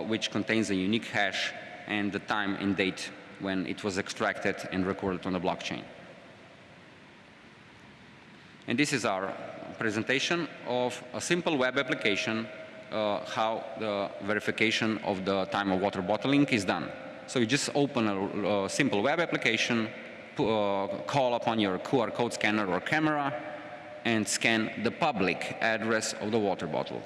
which contains a unique hash and the time and date when it was extracted and recorded on the blockchain. And this is our presentation of a simple web application, how the verification of the time of water bottling is done. So you just open a simple web application, call upon your QR code scanner or camera, and scan the public address of the water bottle.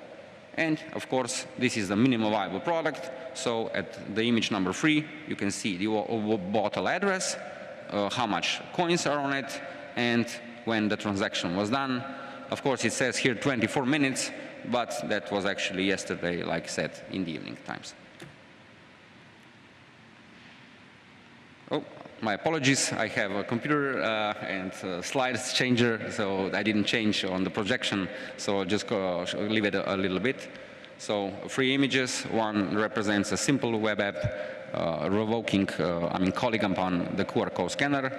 And of course, this is the minimum viable product. So at the image number 3, you can see the bottle address, how much coins are on it, and when the transaction was done. Of course, it says here 24 minutes, but that was actually yesterday, like I said, in the evening times. Oh, my apologies. I have a computer and a slides changer, so I didn't change on the projection, so I'll just leave it a little bit. So 3 images. One represents a simple web app calling upon the QR code scanner,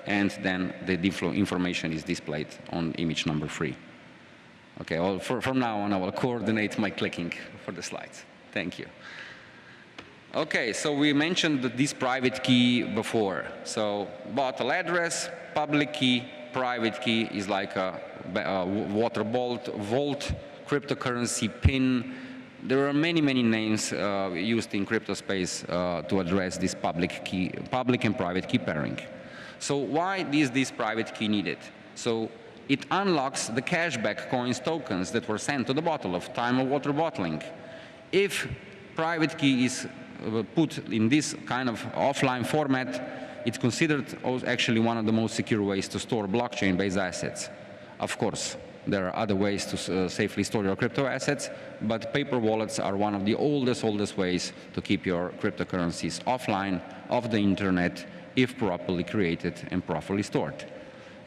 and then the information is displayed on image number 3. Okay, well, from now on, I will coordinate my clicking for the slides. Thank you. Okay, so we mentioned this private key before. So bottle address, public key, private key is like a water vault, cryptocurrency PIN. There are many, many names used in crypto space to address this public and private key pairing. So why is this private key needed? So it unlocks the cashback coins tokens that were sent to the bottle of time of water bottling. If private key is put in this kind of offline format, it's considered actually one of the most secure ways to store blockchain-based assets. Of course, there are other ways to safely store your crypto assets, but paper wallets are one of the oldest ways to keep your cryptocurrencies offline, off the internet, if properly created and properly stored.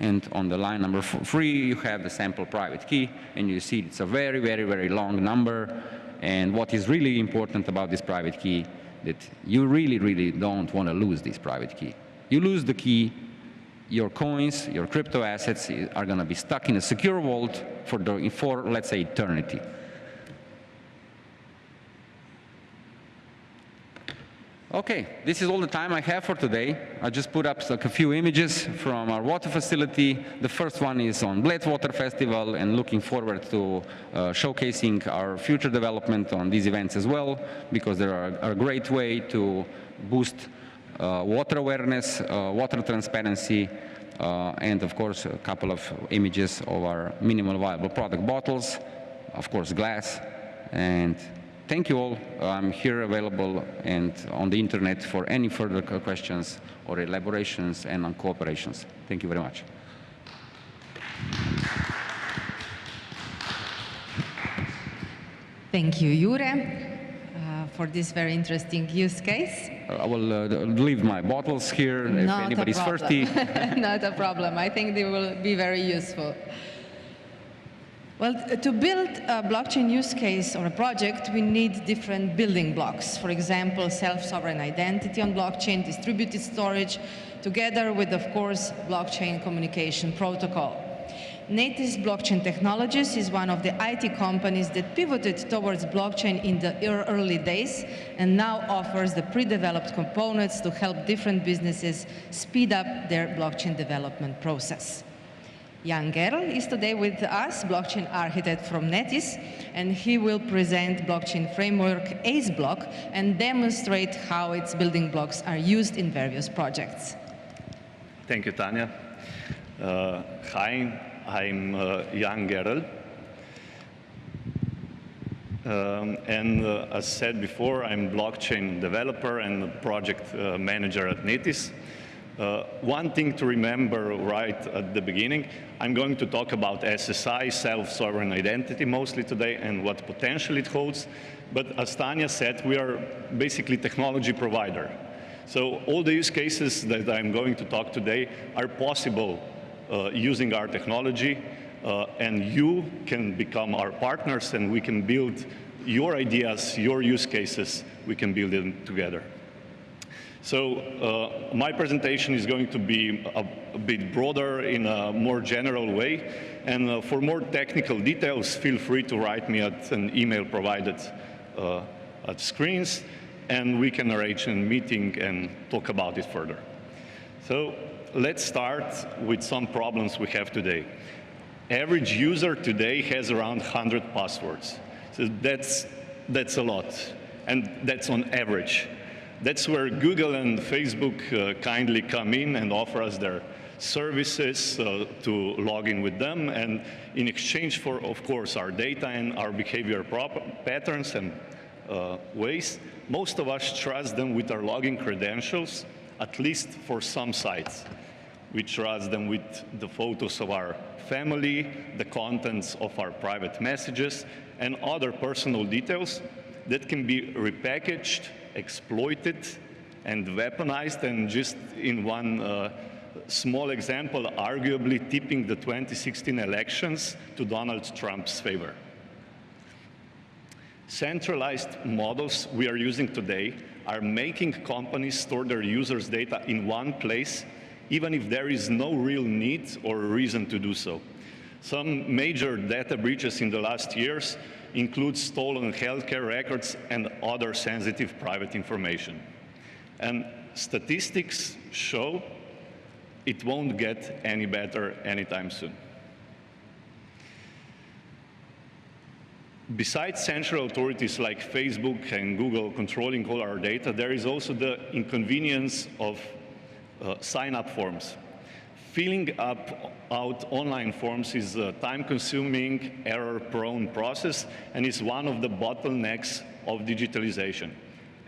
And on the line number 3, you have the sample private key, and you see it's a very, very, very long number. And what is really important about this private key, that you really, really don't want to lose this private key. You lose the key, your coins, your crypto assets are going to be stuck in a secure vault for, let's say, eternity. Okay, this is all the time I have for today. I just put up a few images from our water facility. The first one is on Bled Water Festival, and looking forward to showcasing our future development on these events as well, because they are a great way to boost water awareness, water transparency, and of course a couple of images of our minimal viable product bottles, of course glass, and thank you all. I'm here available and on the internet for any further questions or elaborations and on cooperations. Thank you very much. Thank you, Jure, for this very interesting use case. I will leave my bottles here if anybody's thirsty. Not a problem. I think they will be very useful. Well, to build a blockchain use case or a project, we need different building blocks. For example, self-sovereign identity on blockchain, distributed storage, together with, of course, blockchain communication protocol. Natis Blockchain Technologies is one of the IT companies that pivoted towards blockchain in the early days and now offers the pre-developed components to help different businesses speed up their blockchain development process. Jan Gerl is today with us, blockchain architect from Netis, and he will present blockchain framework AceBlock and demonstrate how its building blocks are used in various projects. Thank you, Tanya. Hi, I'm Jan Gerl. As said before, I'm blockchain developer and project manager at Netis. One thing to remember right at the beginning, I'm going to talk about SSI, self-sovereign identity, mostly today, and what potential it holds. But as Tanya said, we are basically technology provider. So all the use cases that I'm going to talk today are possible using our technology, and you can become our partners, and we can build your ideas, your use cases, we can build them together. So my presentation is going to be a bit broader in a more general way. And for more technical details, feel free to write me at an email provided at screens, and we can arrange a meeting and talk about it further. So let's start with some problems we have today. Average user today has around 100 passwords. So that's a lot, and that's on average. That's where Google and Facebook kindly come in and offer us their services to log in with them. And in exchange for, of course, our data and our behavior patterns and ways, most of us trust them with our login credentials, at least for some sites. We trust them with the photos of our family, the contents of our private messages, and other personal details that can be repackaged, exploited, and weaponized, and just in one small example, arguably tipping the 2016 elections to Donald Trump's favor. Centralized models we are using today are making companies store their users' data in one place, even if there is no real need or reason to do so. Some major data breaches in the last years include stolen healthcare records and other sensitive private information. And statistics show it won't get any better anytime soon. Besides central authorities like Facebook and Google controlling all our data, there is also the inconvenience of sign-up forms. Filling out online forms is a time-consuming, error-prone process, and is one of the bottlenecks of digitalization.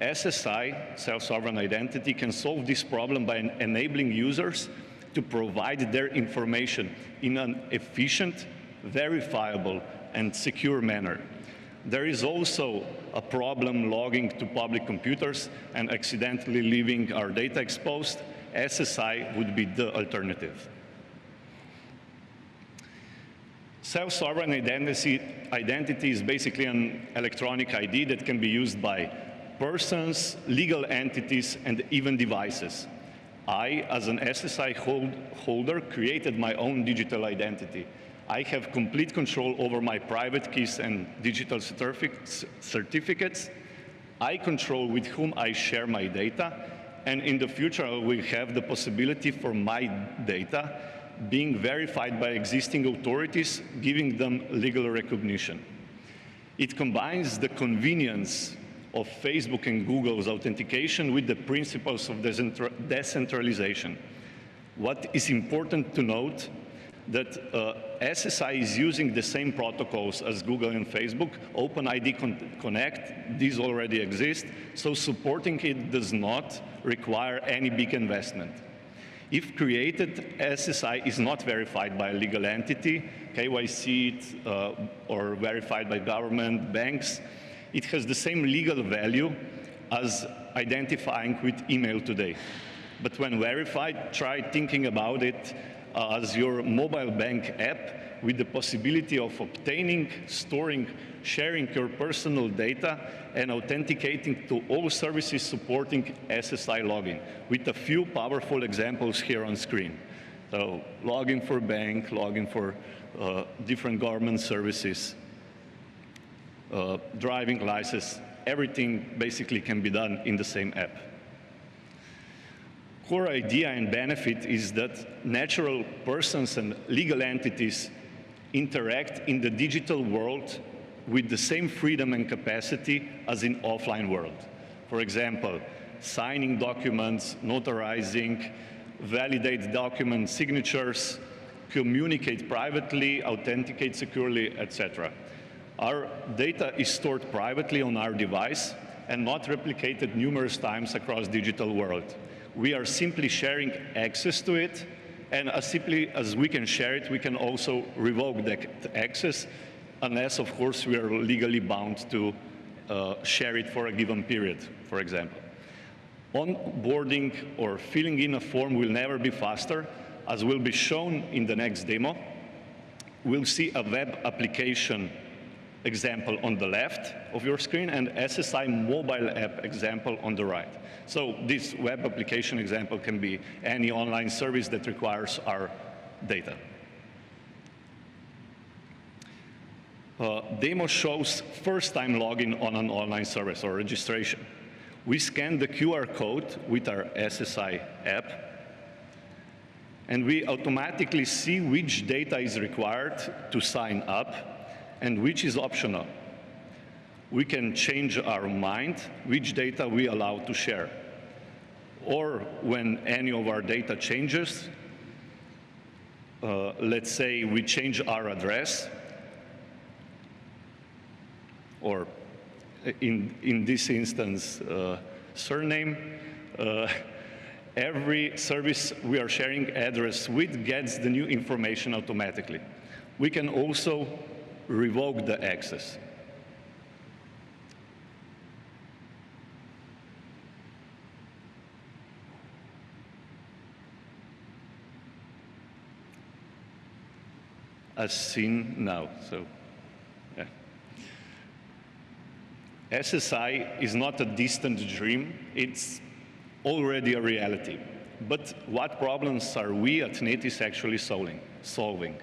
SSI, self-sovereign identity, can solve this problem by enabling users to provide their information in an efficient, verifiable, and secure manner. There is also a problem logging to public computers and accidentally leaving our data exposed. SSI would be the alternative. Self-sovereign identity is basically an electronic ID that can be used by persons, legal entities, and even devices. I, as an SSI holder, created my own digital identity. I have complete control over my private keys and digital certificates. I control with whom I share my data, and in the future I will have the possibility for my data being verified by existing authorities, giving them legal recognition. It combines the convenience of Facebook and Google's authentication with the principles of decentralization. What is important to note that SSI is using the same protocols as Google and Facebook. OpenID Connect, these already exist, so supporting it does not require any big investment. If created, SSI is not verified by a legal entity, KYC or verified by government, banks. It has the same legal value as identifying with email today. But when verified, try thinking about it as your mobile bank app with the possibility of obtaining, storing, sharing your personal data, and authenticating to all services supporting SSI login, with a few powerful examples here on screen. So login for bank, login for different government services, driving license, everything basically can be done in the same app. Core idea and benefit is that natural persons and legal entities interact in the digital world with the same freedom and capacity as in offline world. For example, signing documents, notarizing, validate document signatures, communicate privately, authenticate securely, etc. Our data is stored privately on our device and not replicated numerous times across digital world. We are simply sharing access to it, and as simply as we can share it, we can also revoke that access, unless, of course, we are legally bound to share it for a given period, for example. Onboarding or filling in a form will never be faster, as will be shown in the next demo. We'll see a web application example on the left of your screen and SSI mobile app example on the right. So this web application example can be any online service that requires our data. Demo shows first-time login on an online service or registration. We scan the QR code with our SSI app, and we automatically see which data is required to sign up and which is optional. We can change our mind which data we allow to share. Or when any of our data changes, let's say we change our address, or in this instance, surname, every service we are sharing address with gets the new information automatically. We can also revoke the access. As seen now, so yeah. SSI is not a distant dream, it's already a reality. But what problems are we at NETIS actually solving?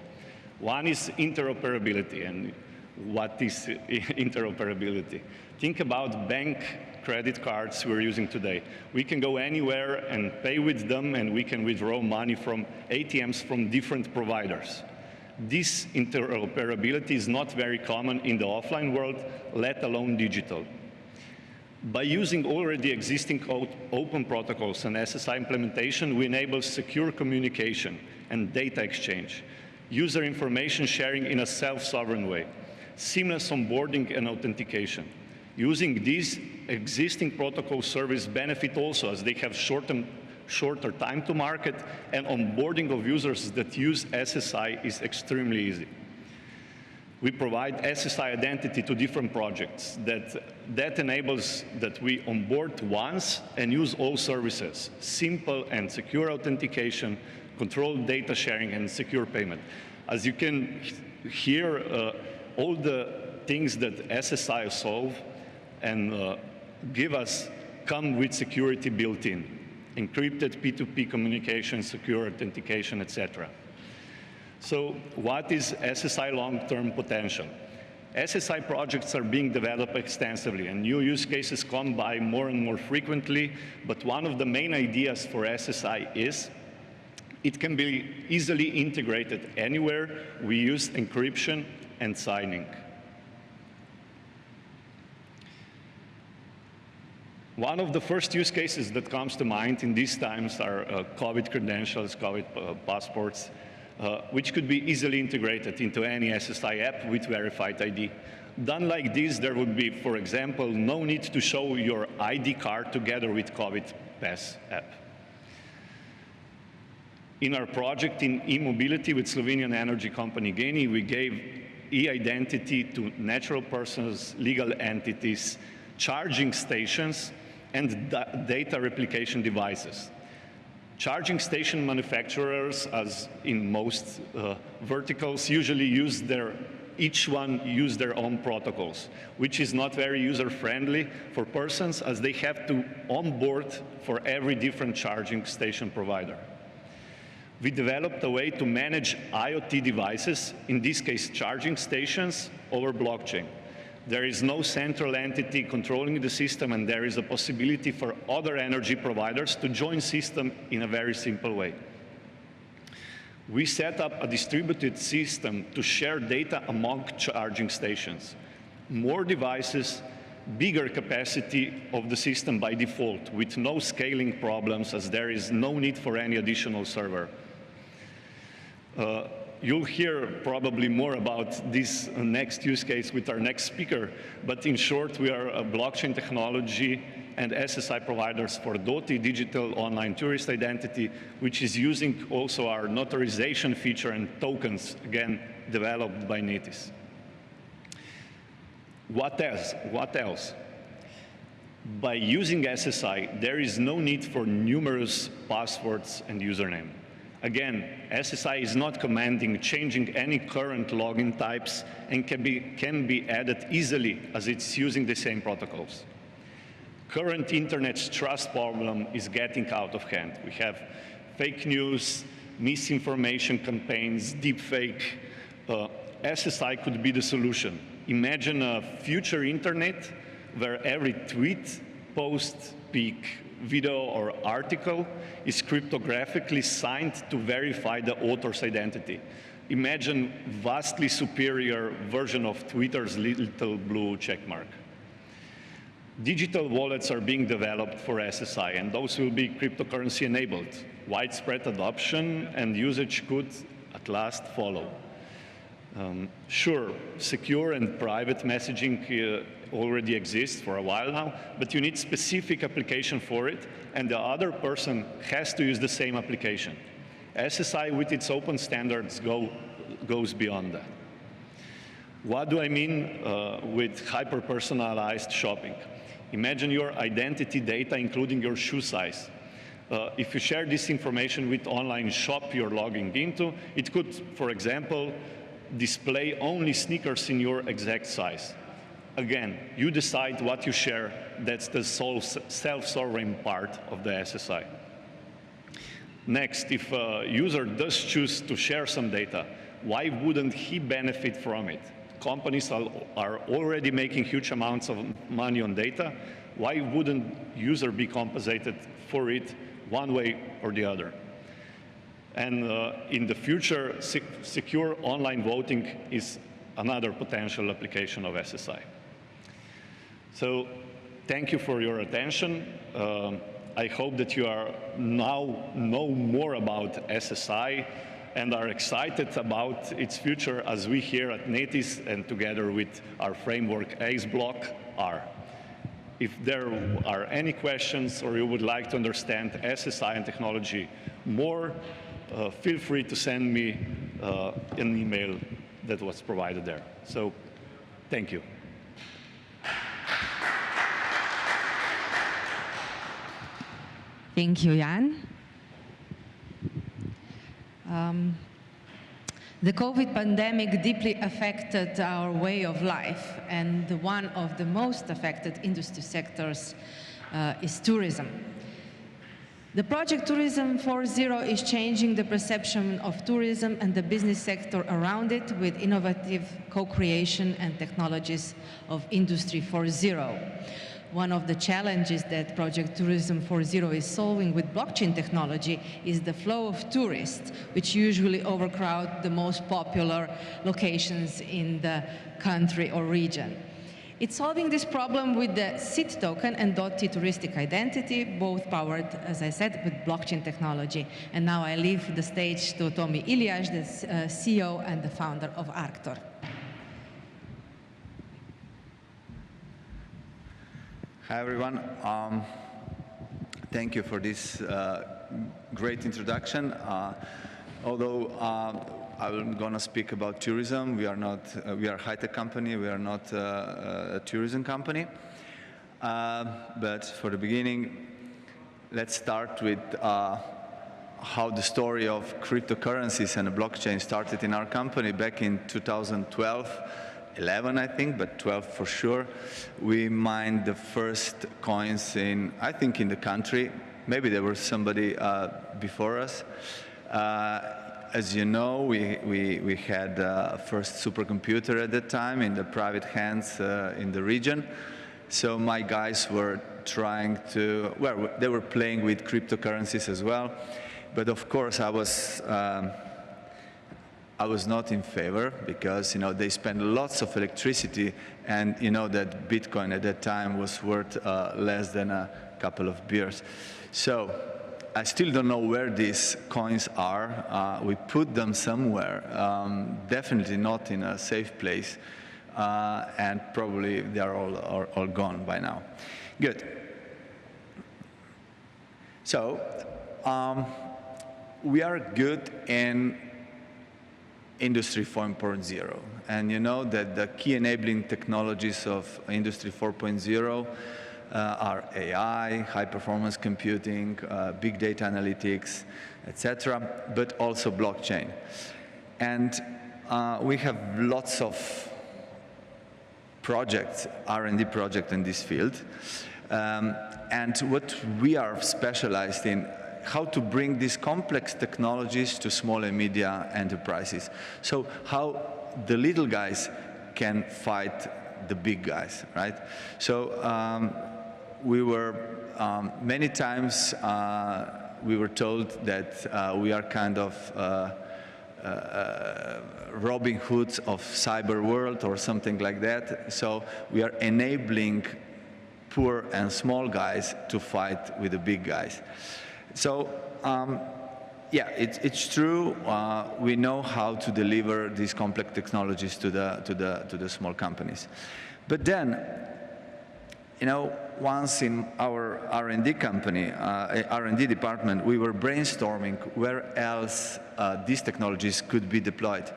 One is interoperability, and what is interoperability? Think about bank credit cards we're using today. We can go anywhere and pay with them, and we can withdraw money from ATMs from different providers. This interoperability is not very common in the offline world, let alone digital. By using already existing open protocols and SSI implementation, we enable secure communication and data exchange, user information sharing in a self-sovereign way, seamless onboarding and authentication. Using these existing protocol service benefit also as they have shorter time to market, and onboarding of users that use SSI is extremely easy. We provide SSI identity to different projects. That enables that we onboard once and use all services, simple and secure authentication, controlled data sharing, and secure payment. As you can hear, all the things that SSI solve and give us come with security built in. Encrypted P2P communication, secure authentication, etc. So what is SSI long-term potential? SSI projects are being developed extensively, and new use cases come by more and more frequently, but one of the main ideas for SSI is it can be easily integrated anywhere. We use encryption and signing. One of the first use cases that comes to mind in these times are COVID credentials, COVID passports, which could be easily integrated into any SSI app with verified ID. Done like this, there would be, for example, no need to show your ID card together with COVID Pass app. In our project in e-mobility with Slovenian energy company Geni, we gave e-identity to natural persons, legal entities, charging stations, and data replication devices. Charging station manufacturers, as in most verticals, usually each one use their own protocols, which is not very user-friendly for persons, as they have to onboard for every different charging station provider. We developed a way to manage IoT devices, in this case charging stations, over blockchain. There is no central entity controlling the system, and there is a possibility for other energy providers to join system in a very simple way. We set up a distributed system to share data among charging stations. More devices, bigger capacity of the system by default, with no scaling problems, as there is no need for any additional server. You'll hear probably more about this next use case with our next speaker, but in short, we are a blockchain technology and SSI providers for DOTI, Digital Online Tourist Identity, which is using also our notarization feature and tokens, again, developed by Netis. What else? What else? By using SSI, there is no need for numerous passwords and username. Again, SSI is not commanding changing any current login types and can be added easily as it's using the same protocols. Current internet's trust problem is getting out of hand. We have fake news, misinformation campaigns, deepfake. SSI could be the solution. Imagine a future internet where every tweet, post, peak, video, or article is cryptographically signed to verify the author's identity. Imagine vastly superior version of Twitter's little blue checkmark. Digital wallets are being developed for SSI, and those will be cryptocurrency enabled. Widespread adoption and usage could at last follow. Sure, secure and private messaging already exists for a while now, but you need specific application for it, and the other person has to use the same application. SSI, with its open standards, goes beyond that. What do I mean with hyper-personalized shopping? Imagine your identity data, including your shoe size. If you share this information with online shop you're logging into, it could, for example, display only sneakers in your exact size. Again, you decide what you share. That's the self-sovereign part of the SSI. Next, if a user does choose to share some data, why wouldn't he benefit from it? Companies are already making huge amounts of money on data. Why wouldn't user be compensated for it one way or the other? And in the future, secure online voting is another potential application of SSI. So thank you for your attention. I hope that you are now know more about SSI and are excited about its future as we here at Netis and together with our framework AceBlock are. If there are any questions or you would like to understand SSI and technology more, feel free to send me an email that was provided there. So thank you. Thank you, Jan. The COVID pandemic deeply affected our way of life, and one of the most affected industry sectors is tourism. The project Tourism 4.0 is changing the perception of tourism and the business sector around it with innovative co-creation and technologies of Industry 4.0. One of the challenges that Project Tourism 4.0 is solving with blockchain technology is the flow of tourists, which usually overcrowd the most popular locations in the country or region. It's solving this problem with the SIT token and DOTI touristic identity, both powered, as I said, with blockchain technology. And now I leave the stage to Tomi Iljaš, the CEO and the founder of Arctor. Hi, everyone. Thank you for this great introduction. Although I'm going to speak about tourism, we are a high-tech company. We are not a tourism company. But for the beginning, let's start with how the story of cryptocurrencies and the blockchain started in our company back in 2012. 11, I think, but 12 for sure. We mined the first coins I think in the country. Maybe there was somebody before us. As you know, we had first supercomputer at that time in the private hands in the region. So my guys were trying to, well, they were playing with cryptocurrencies as well. But of course, I was not in favor because, they spend lots of electricity, and that Bitcoin at that time was worth less than a couple of beers. So I still don't know where these coins are. We put them somewhere, definitely not in a safe place, and probably they are all gone by now. Good. So, we are good in Industry 4.0, and you know that the key enabling technologies of Industry 4.0 are AI, high-performance computing, big data analytics, etc., but also blockchain. And we have lots of projects, R&D projects in this field. And what we are specialized in, how to bring these complex technologies to small and medium enterprises. So how the little guys can fight the big guys, right? So we were, many times, we were told that we are kind of Robin Hoods of cyber world or something like that. So we are enabling poor and small guys to fight with the big guys. So yeah, it's true. We know how to deliver these complex technologies to the small companies. But then, you know, once in our R&D company, R&D department, we were brainstorming where else these technologies could be deployed.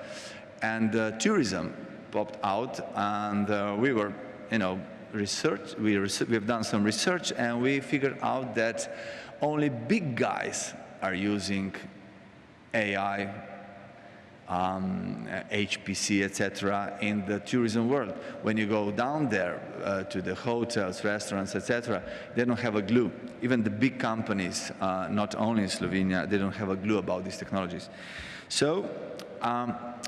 And tourism popped out, and we were, you know, we've done some research, and we figured out that only big guys are using AI, HPC, etc., in the tourism world. When you go down there to the hotels, restaurants, etc., they don't have a clue. Even the big companies, not only in Slovenia, they don't have a clue about these technologies. So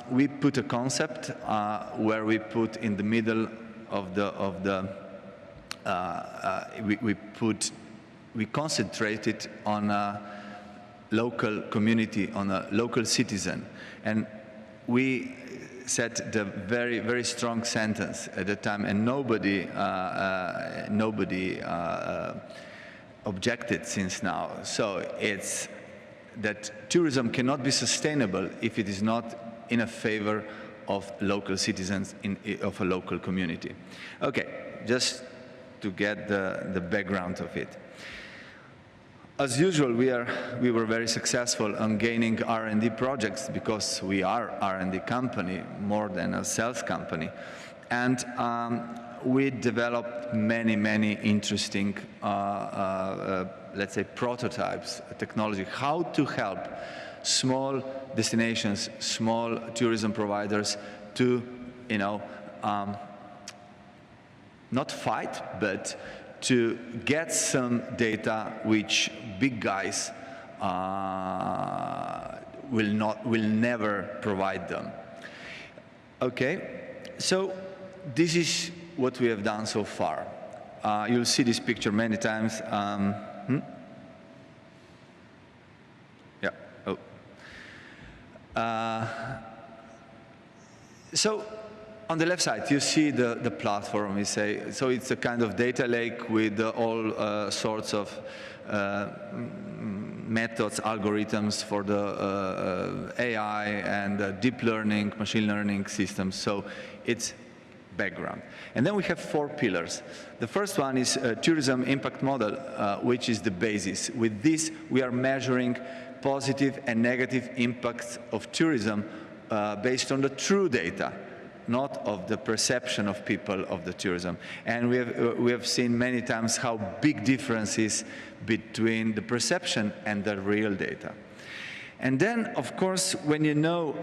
we put a concept where we put in the middle of we concentrated on a local community, on a local citizen. And we said the very, very strong sentence at the time, and nobody objected since now. So it's that tourism cannot be sustainable if it is not in a favor of local citizens of a local community. Okay, just to get the background of it. As usual, we were very successful on gaining R&D projects because we are R&D company more than a sales company. And we developed many interesting, let's say, prototypes, technology, how to help small destinations, small tourism providers to, you know, not fight, but to get some data which big guys will never provide them. Okay, so this is what we have done so far. You'll see this picture many times. Yeah. Oh. So on the left side, you see the platform, we say. So it's a kind of data lake with all sorts of methods, algorithms for the AI and deep learning, machine learning systems. So it's background. And then we have 4 pillars. The first one is a tourism impact model, which is the basis. With this, we are measuring positive and negative impacts of tourism based on the true data, not of the perception of people of the tourism. And we have seen many times how big differences between the perception and the real data. And then, of course, when you know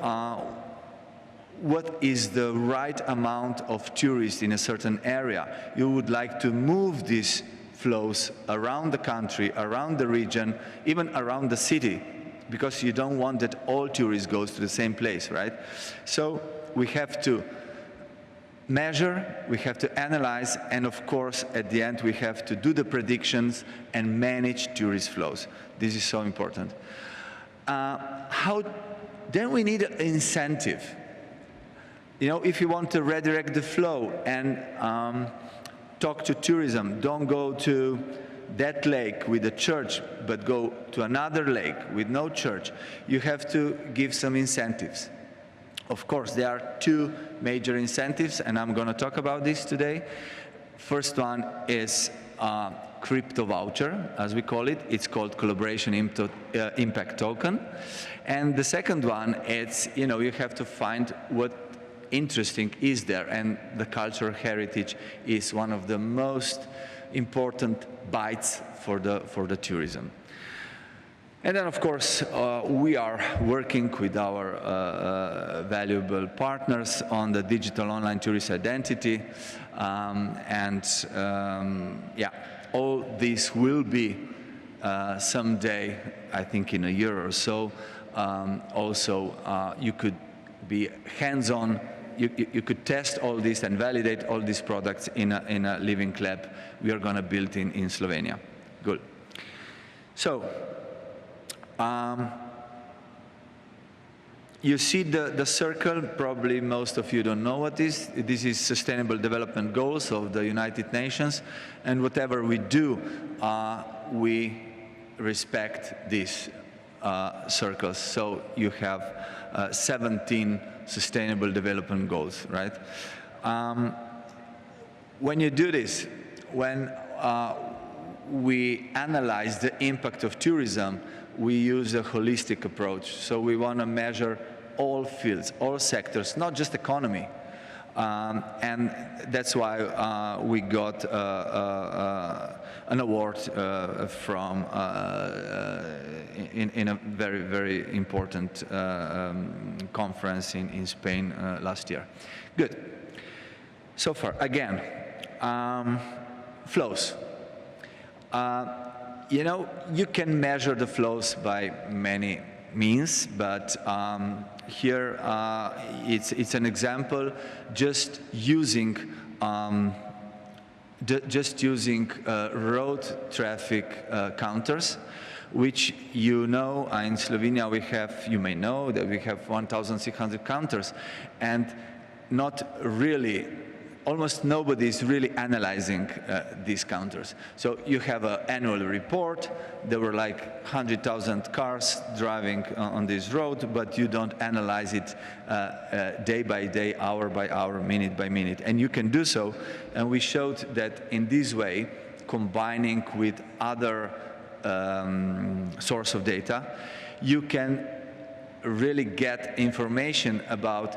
what is the right amount of tourists in a certain area, you would like to move these flows around the country, around the region, even around the city, because you don't want that all tourists go to the same place, right? So we have to measure, we have to analyze, and of course, at the end, we have to do the predictions and manage tourist flows. This is so important. Then we need an incentive. You know, if you want to redirect the flow and talk to tourism, don't go to that lake with a church, but go to another lake with no church, you have to give some incentives. Of course, there are two major incentives, and I'm going to talk about this today. First one is crypto voucher, as we call it. It's called Collaboration Impact Token. And the second one, it's, you have to find what interesting is there, and the cultural heritage is one of the most important bites for the tourism. And then, of course, we are working with our valuable partners on the digital online tourist identity. Yeah, all this will be someday, I think in a year or so. Also, you could be hands-on. You could test all this and validate all these products in a living lab we are going to build in Slovenia. Good. So, you see the circle. Probably most of you don't know what this is. This is Sustainable Development Goals of the United Nations. And whatever we do, we respect these circles. So you have 17 Sustainable Development Goals, right? When you do this, when we analyze the impact of tourism, we use a holistic approach. So we want to measure all fields, all sectors, not just economy. And that's why we got an award from in a very, very important conference in Spain last year. Good. So far, again, flows. You can measure the flows by many means, but here it's an example just using road traffic counters, which in Slovenia we have, you may know that we have 1,600 counters, and not really, almost nobody is really analyzing these counters. So you have an annual report. There were like 100,000 cars driving on this road, but you don't analyze it day by day, hour by hour, minute by minute. And you can do so. And we showed that in this way, combining with other source of data, you can really get information about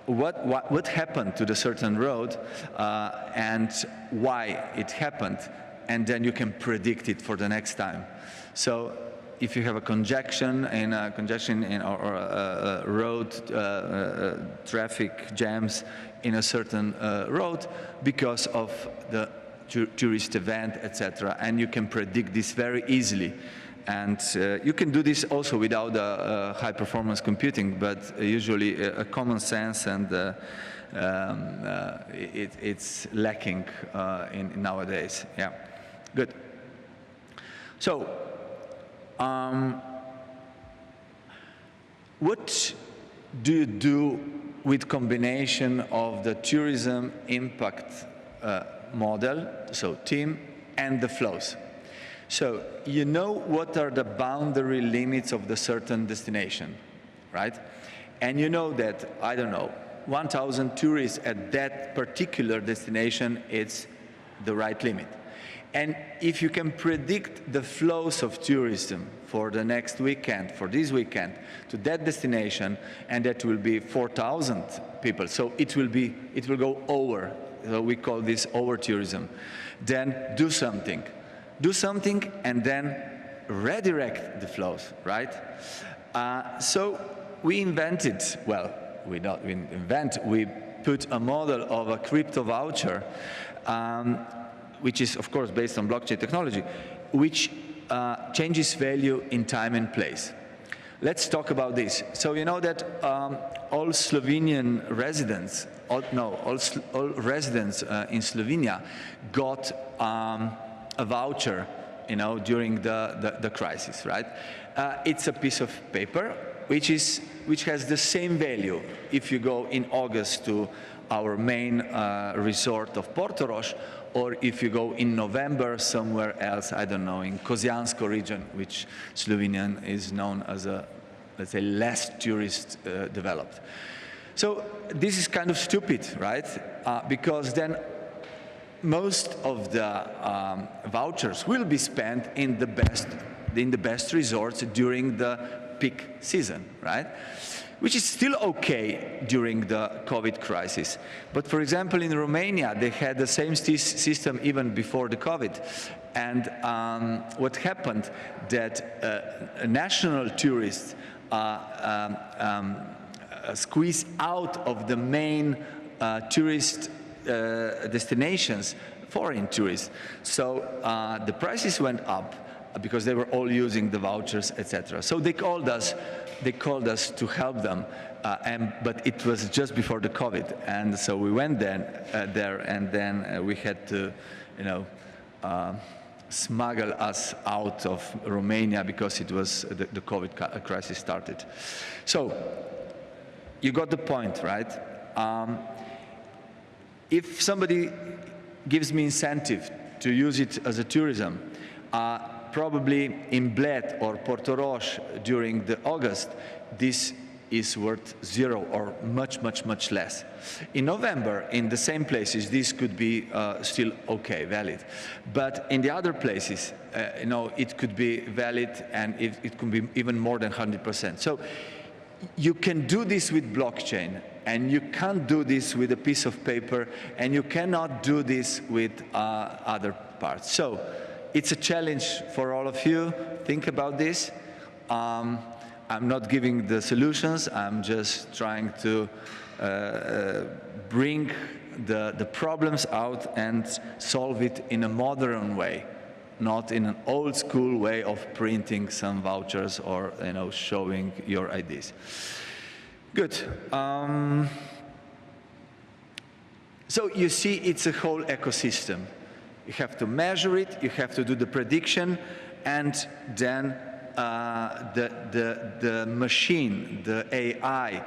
what happened to the certain road and why it happened, and then you can predict it for the next time. So if you have a congestion or road traffic jams in a certain road because of the tourist event, etc., and you can predict this very easily. And you can do this also without high-performance computing, but usually common sense, and it's lacking in nowadays. Yeah, good. So, what do you do with combination of the tourism impact model, so team, and the flows? So you know what are the boundary limits of the certain destination, right? And you know that, I don't know, 1,000 tourists at that particular destination, it's the right limit. And if you can predict the flows of tourism for the next weekend, for this weekend, to that destination, and that will be 4,000 people, so it will go over. So we call this over tourism. Then do something. Do something and then redirect the flows, right? So we invented, well, we put a model of a crypto voucher, which is, of course, based on blockchain technology, which changes value in time and place. Let's talk about this. So you know that all Slovenian residents, all residents in Slovenia got a voucher, during the crisis, right? It's a piece of paper which has the same value if you go in August to our main resort of Portorož, or if you go in November somewhere else, I don't know, in Kozjansko region, which Slovenian is known as a, let's say, less tourist developed. So this is kind of stupid, right? Because then most of the vouchers will be spent in the best resorts during the peak season, right? Which is still okay during the COVID crisis. But for example, in Romania, they had the same system even before the COVID. And what happened that national tourists squeeze out of the main tourist destinations, foreign tourists. So the prices went up because they were all using the vouchers, etc. So they called us to help them, but it was just before the COVID, and so we went there, and then we had to, you know, smuggle us out of Romania because it was the COVID crisis started. So you got the point, right? If somebody gives me incentive to use it as a tourism, probably in Bled or Portorož during the August, this is worth zero or much, much, much less. In November, in the same places, this could be still okay, valid. But in the other places, you know, it could be valid, and it could be even more than 100%. So you can do this with blockchain, and you can't do this with a piece of paper, and you cannot do this with other parts. So it's a challenge for all of you. Think about this. I'm not giving the solutions. I'm just trying to bring the problems out and solve it in a modern way, not in an old school way of printing some vouchers or, you know, showing your IDs. Good. So you see, it's a whole ecosystem. You have to measure it, you have to do the prediction, and then the machine, the AI,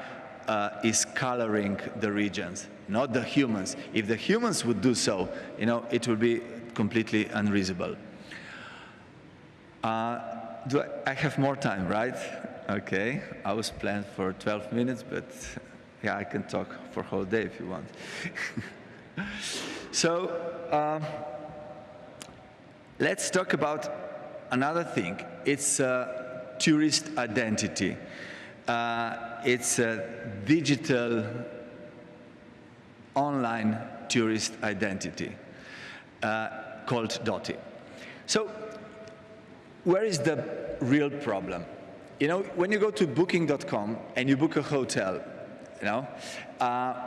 is coloring the regions, not the humans. If the humans would do so, you know, it would be completely unreasonable. I have more time, right? Okay, I was planned for 12 minutes, but yeah, I can talk for a whole day if you want. So, let's talk about another thing. It's tourist identity. It's a digital online tourist identity called DOTI. So where is the real problem? You know, when you go to booking.com and you book a hotel, you know,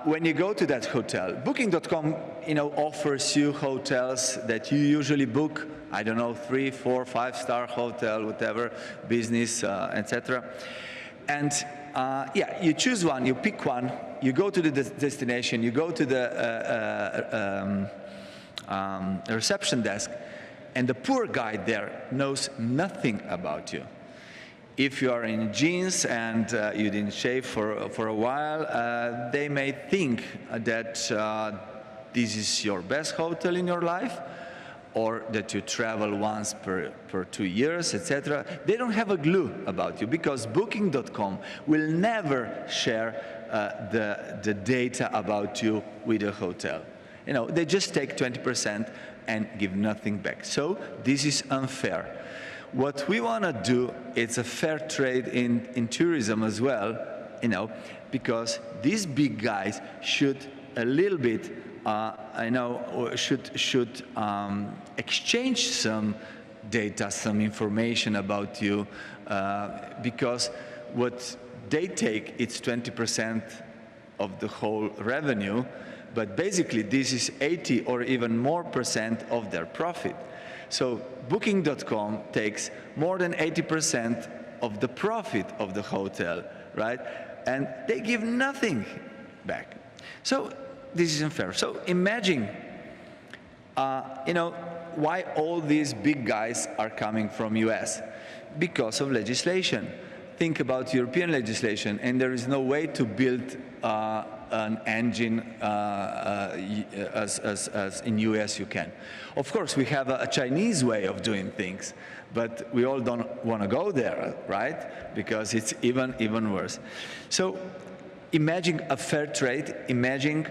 when you go to that hotel, booking.com, you know, offers you hotels that you usually book, I don't know, 3, 4, 5-star hotel, whatever, business, etc. And yeah, you choose one, you pick one, you go to the destination, you go to the reception desk, and the poor guy there knows nothing about you. If you are in jeans and you didn't shave for a while, they may think that this is your best hotel in your life, or that you travel once per 2 years, etc. They don't have a clue about you, because Booking.com will never share the data about you with a hotel. You know, they just take 20% and give nothing back. So this is unfair. What we want to do, it's a fair trade in tourism as well, you know, because these big guys should a little bit, you know, should exchange some data, some information about you, because what they take, it's 20% of the whole revenue, but basically this is 80 or even more % of their profit. So Booking.com takes more than 80% of the profit of the hotel, right? And they give nothing back. So this is unfair. So imagine, you know, why all these big guys are coming from US? Because of legislation. Think about European legislation, and there is no way to build an engine as in US you can. Of course, we have a Chinese way of doing things, but we all don't want to go there, right? Because it's even worse. So imagine a fair trade. Imagine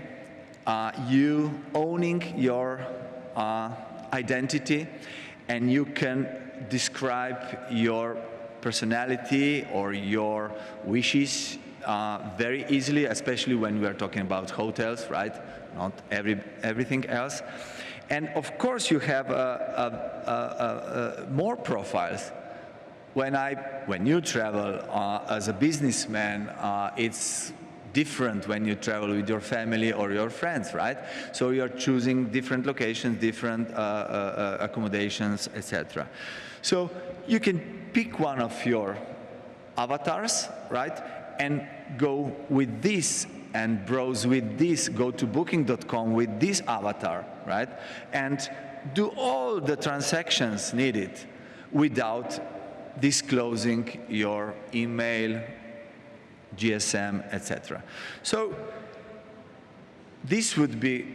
you owning your identity, and you can describe your personality or your wishes very easily, especially when we are talking about hotels, right? Not everything else. And of course, you have more profiles. When you travel as a businessman, it's different when you travel with your family or your friends, right? So you're choosing different locations, different accommodations, etc. So you can pick one of your avatars, right? And go with this and browse with this, go to booking.com with this avatar, right? And do all the transactions needed without disclosing your email, GSM, etc. So this would be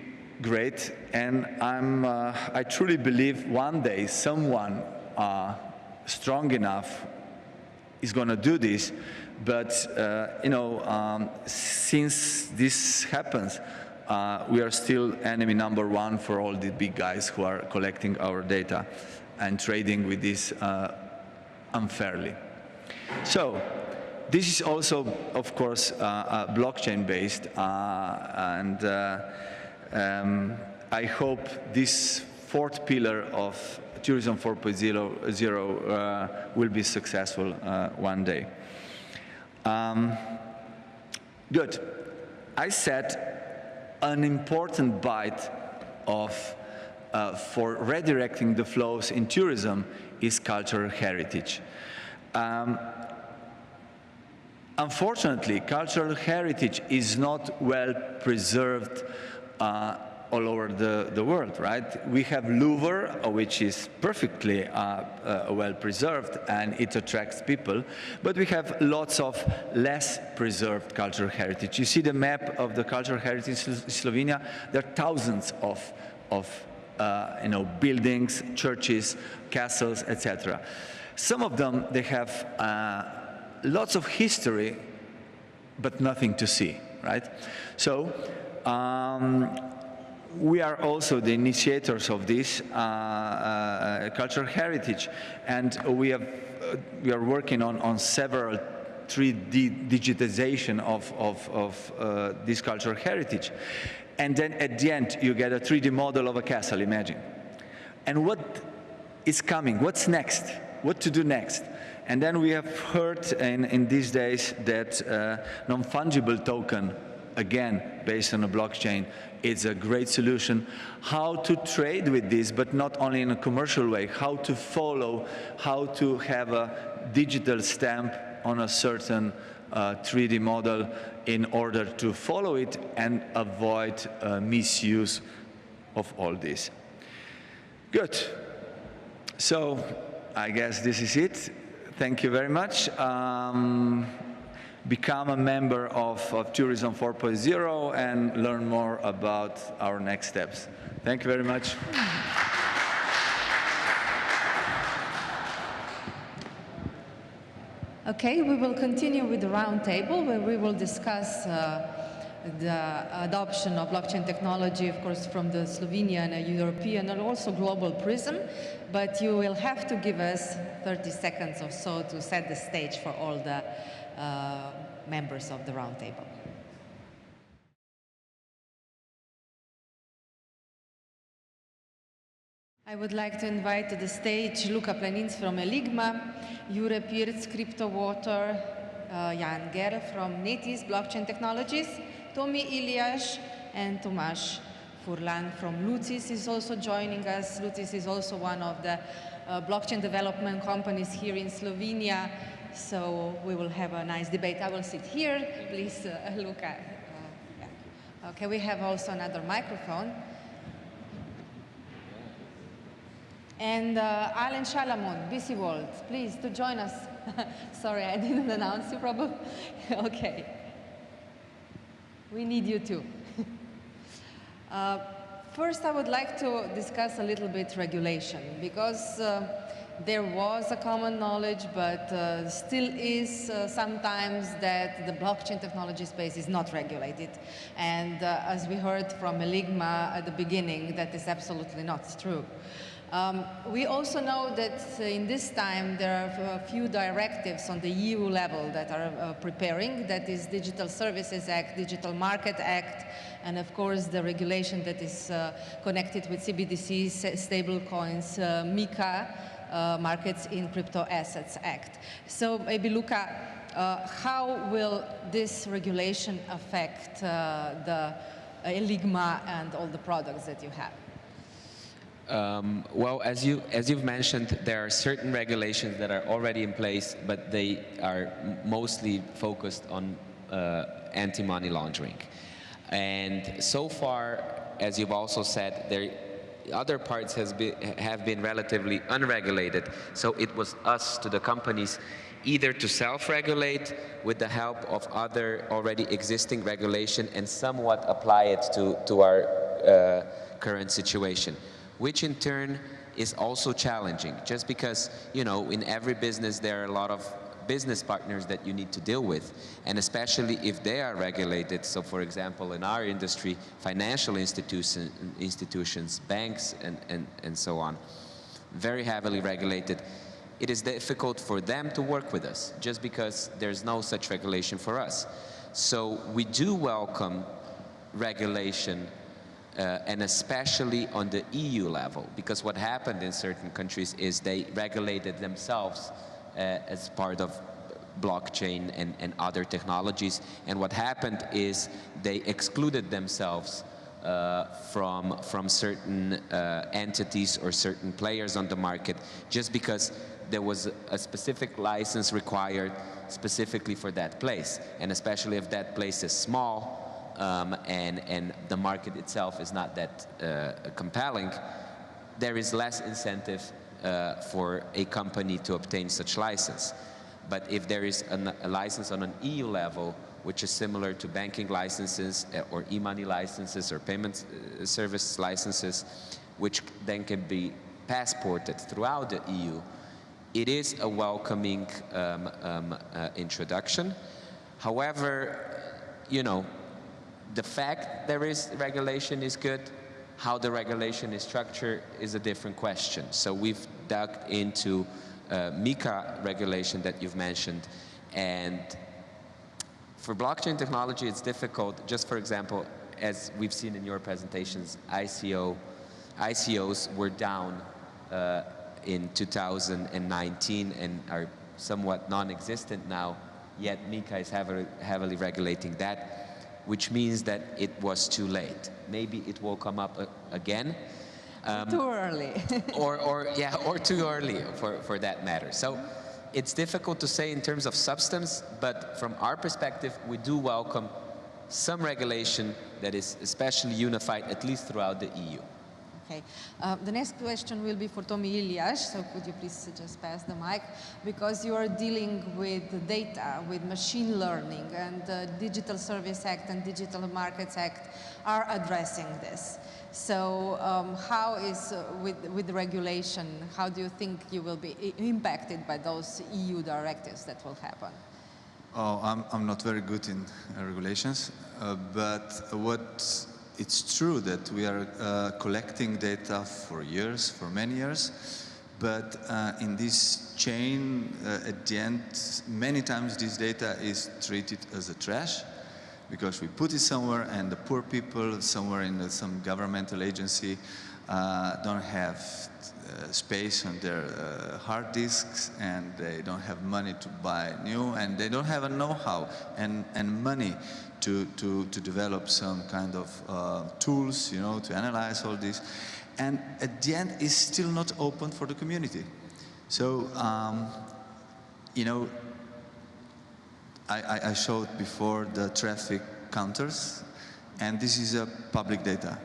great, and I truly believe one day someone strong enough is going to do this. But since this happens, we are still enemy number one for all the big guys who are collecting our data and trading with this unfairly. So this is also, of course, blockchain-based, and I hope this fourth pillar of Tourism 4.0 will be successful one day. Good. I said an important bite for redirecting the flows in tourism is cultural heritage. Unfortunately, cultural heritage is not well preserved all over the world, right? We have Louvre, which is perfectly well preserved, and it attracts people, but we have lots of less preserved cultural heritage. You see the map of the cultural heritage in Slovenia. There are thousands of buildings, churches, castles, etc. Some of them, they have lots of history, but nothing to see, right? So we are also the initiators of this cultural heritage, and we are working on several 3D digitization of this cultural heritage. And then at the end, you get a 3D model of a castle, imagine. And what is coming? What's next? What to do next? And then we have heard in these days that non-fungible token, again, based on a blockchain, is a great solution. How to trade with this, but not only in a commercial way, how to follow, how to have a digital stamp on a certain 3D model in order to follow it and avoid misuse of all this. Good. So I guess this is it. Thank you very much. Become a member of Tourism 4.0 and learn more about our next steps. Thank you very much. Okay, we will continue with the roundtable where we will discuss the adoption of blockchain technology, of course, from the Slovenian, European, and also global prism. But you will have to give us 30 seconds or so to set the stage for all the members of the roundtable. I would like to invite to the stage Luka Planins from Eligma, Jure Pirc, Crypto Water, Jan Gerl from Netis Blockchain Technologies, Tomi Ilyash and Tomasz Furlan from Lucis is also joining us. Lucis is also one of the blockchain development companies here in Slovenia. So we will have a nice debate. I will sit here. Please, Luka. Yeah. Okay, we have also another microphone. And Alan Shalamon, BC World, please to join us. Sorry, I didn't announce you probably. Okay. We need you too. First, I would like to discuss a little bit regulation, because there was a common knowledge, but still is sometimes that the blockchain technology space is not regulated. And as we heard from Eligma at the beginning, that is absolutely not true. We also know that in this time there are a few directives on the EU level that are preparing. That is Digital Services Act, Digital Market Act, and of course the regulation that is connected with CBDCs, stable coins, MiCA, Markets in Crypto Assets Act. So maybe Luca, how will this regulation affect the Eligma and all the products that you have? Well, as you've mentioned, there are certain regulations that are already in place, but they are mostly focused on anti-money laundering. And so far, as you've also said, other parts have been relatively unregulated. So it was us to the companies either to self-regulate with the help of other already existing regulation and somewhat apply it to our current situation, which in turn is also challenging, just because, you know, in every business there are a lot of business partners that you need to deal with, and especially if they are regulated. So for example, in our industry, financial institutions, banks, and so on, very heavily regulated. It is difficult for them to work with us, just because there's no such regulation for us. So we do welcome regulation, and especially on the EU level, because what happened in certain countries is they regulated themselves as part of blockchain and other technologies, and what happened is they excluded themselves from certain entities or certain players on the market, just because there was a specific license required specifically for that place, and especially if that place is small, and the market itself is not that compelling, there is less incentive for a company to obtain such license. But if there is a license on an EU level, which is similar to banking licenses or e-money licenses or payment service licenses, which then can be passported throughout the EU, it is a welcoming introduction. However, you know, the fact there is regulation is good. How the regulation is structured is a different question. So we've dug into MiCA regulation that you've mentioned, and for blockchain technology it's difficult. Just for example, as we've seen in your presentations, ICOs were down in 2019 and are somewhat non-existent now, yet MiCA is heavily regulating that, which means that it was too late. Maybe it will come up again. Too early. or too early for that matter. So it's difficult to say in terms of substance, but from our perspective, we do welcome some regulation that is especially unified, at least throughout the EU. Okay. The next question will be for Tomi Ilyash, so could you please just pass the mic, because you are dealing with data, with machine learning, and the Digital Service Act and Digital Markets Act are addressing this. So how is, with the regulation, how do you think you will be impacted by those EU directives that will happen? Oh, I'm not very good in regulations, but it's true that we are collecting data for years, for many years, but in this chain, at the end, many times this data is treated as a trash, because we put it somewhere and the poor people somewhere in some governmental agency don't have space on their hard disks, and they don't have money to buy new, and they don't have a know-how and money to develop some kind of tools, you know, to analyze all this. And at the end, it's still not open for the community. So, you know, I showed before the traffic counters, and this is a public data.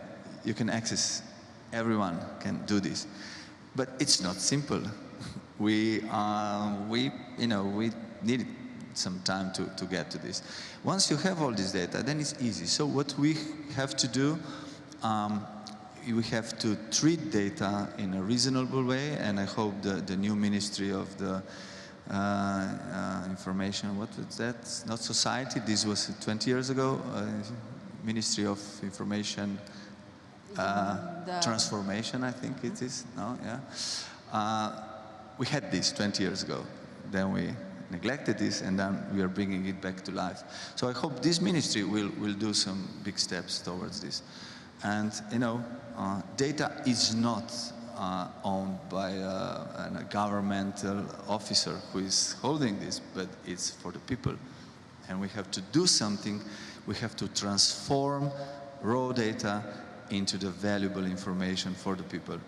You can access, everyone can do this. But it's not simple. We need some time to get to this. Once you have all this data, then it's easy. So what we have to do, we have to treat data in a reasonable way, and I hope the new Ministry of the Information, what was that? Not Society, this was 20 years ago, Ministry of Information Transformation, I think it is, no, yeah. We had this 20 years ago, then we neglected this, and then we are bringing it back to life. So I hope this ministry will do some big steps towards this. And, you know, data is not owned by a governmental officer who is holding this, but it's for the people. And we have to do something. We have to transform raw data into the valuable information for the people.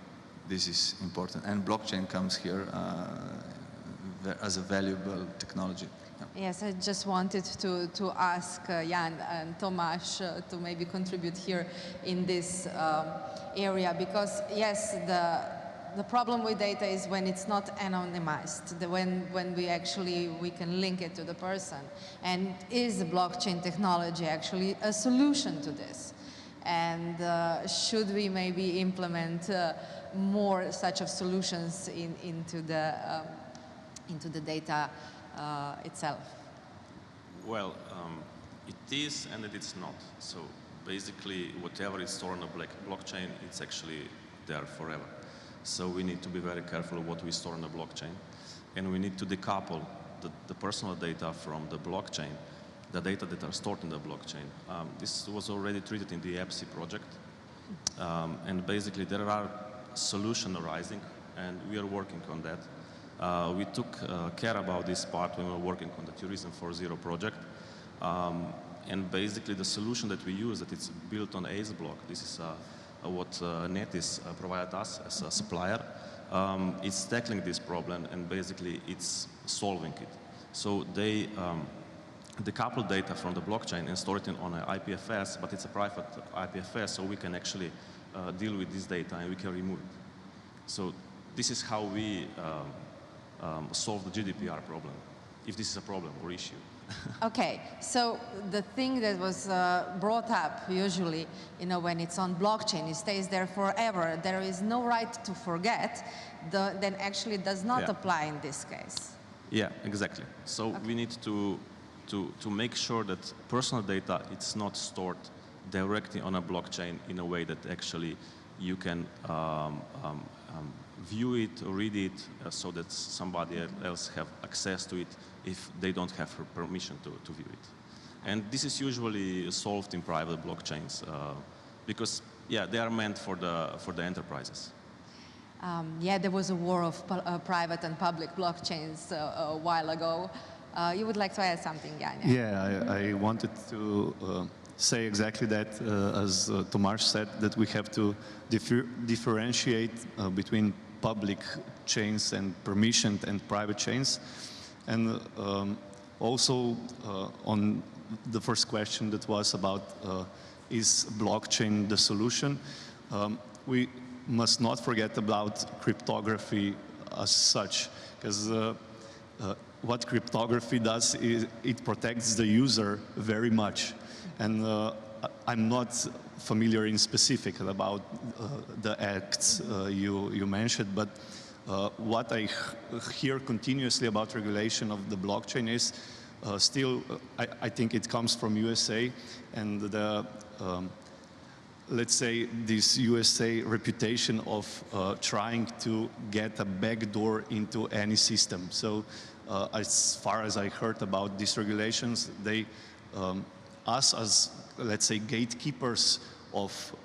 This is important. And blockchain comes here as a valuable technology. Yeah. Yes, I just wanted to ask Jan and Tomasz to maybe contribute here in this area, because yes, the problem with data is when it's not anonymized, when we can link it to the person. And is the blockchain technology actually a solution to this? And should we maybe implement more such of solutions into the data itself? Well, it is and it is not. So basically, whatever is stored on a blockchain, it's actually there forever. So we need to be very careful of what we store on the blockchain, and we need to decouple the personal data from the blockchain, the data that are stored in the blockchain. This was already treated in the EPSI project, and basically there are solutions arising, and we are working on that. We took care about this part when we were working on the Tourism 4.0 project. And basically the solution that we use, that it's built on ACE block, this is what Netis provided us as a supplier. It's tackling this problem, and basically it's solving it. So they decouple data from the blockchain and store it on an IPFS, but it's a private IPFS, so we can actually deal with this data and we can remove it. So this is how we solve the GDPR problem, if this is a problem or issue. Okay, so the thing that was brought up usually, you know, when it's on blockchain, it stays there forever. There is no right to forget. Then actually does not apply in this case. Yeah, exactly. So we need to make sure that personal data it's not stored directly on a blockchain in a way that actually you can view it or read it so that somebody else have access to it if they don't have permission to view it. And this is usually solved in private blockchains because, yeah, they are meant for the enterprises. Yeah, there was a war of private and public blockchains a while ago. You would like to add something, Jan? Yeah, I wanted to say exactly that, as Tomasz said, that we have to differentiate between public chains and permissioned and private chains. And also on the first question that was about is blockchain the solution, we must not forget about cryptography as such, because what cryptography does is it protects the user very much. And I'm not familiar in specific about the acts you mentioned, but what I hear continuously about regulation of the blockchain is still, I think it comes from USA, and the, let's say, this USA reputation of trying to get a backdoor into any system. So as far as I heard about these regulations, they, us as, let's say, gatekeepers of,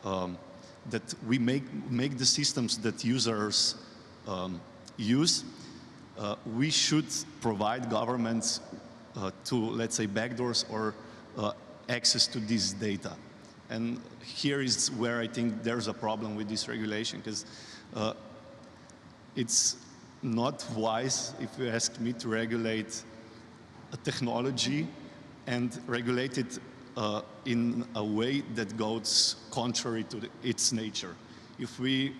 that we make the systems that users use, we should provide governments to, let's say, backdoors or access to this data. And here is where I think there's a problem with this regulation, because it's not wise, if you ask me, to regulate a technology and regulate it in a way that goes contrary to its nature. If we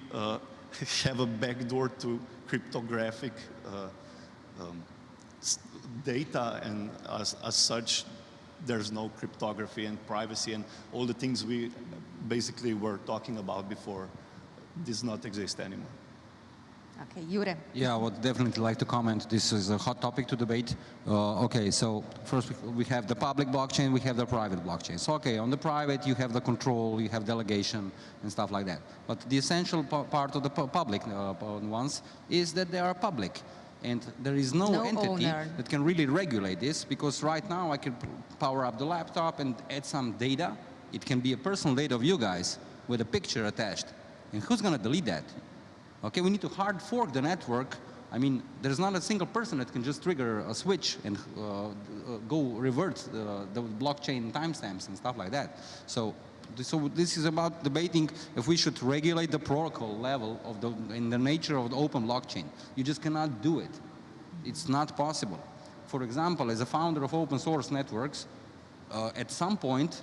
have a backdoor to cryptographic data, and as such, there's no cryptography and privacy and all the things we basically were talking about before does not exist anymore. Okay, Jure. Yeah, I would definitely like to comment. This is a hot topic to debate. Okay, so first we have the public blockchain, we have the private blockchain. So okay, on the private you have the control, you have delegation and stuff like that. But the essential part of the public ones is that they are public. And there is no entity owner that can really regulate this, because right now I can power up the laptop and add some data. It can be a personal data of you guys with a picture attached. And who's going to delete that? Okay, we need to hard fork the network. I mean, there's not a single person that can just trigger a switch and go revert the blockchain timestamps and stuff like that. So this is about debating if we should regulate the protocol level of in the nature of the open blockchain. You just cannot do it. It's not possible. For example, as a founder of open source networks, at some point,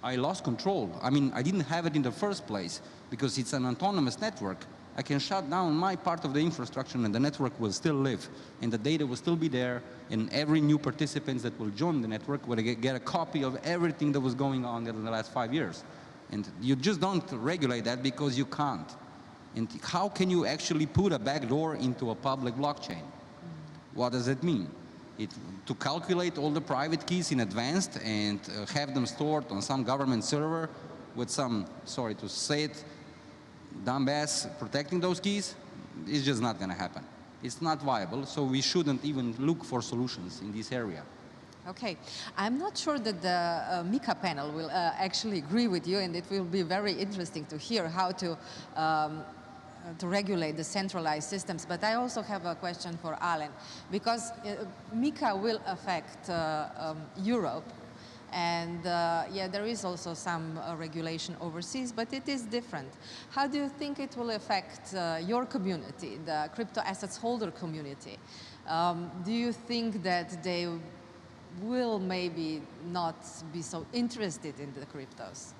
I lost control. I mean, I didn't have it in the first place because it's an autonomous network. I can shut down my part of the infrastructure and the network will still live. And the data will still be there, and every new participant that will join the network will get a copy of everything that was going on in the last 5 years. And you just don't regulate that because you can't. And how can you actually put a backdoor into a public blockchain? What does it mean? To calculate all the private keys in advance and have them stored on some government server with some, sorry to say it, dumbass protecting those keys, is just not going to happen. It's not viable, so we shouldn't even look for solutions in this area. Okay, I'm not sure that the MiCA panel will actually agree with you, and it will be very interesting to hear how to regulate the centralized systems. But I also have a question for Alan, because MiCA will affect Europe. And yeah, there is also some regulation overseas, but it is different. How do you think it will affect your community, the crypto assets holder community? Do you think that they will maybe not be so interested in the cryptos?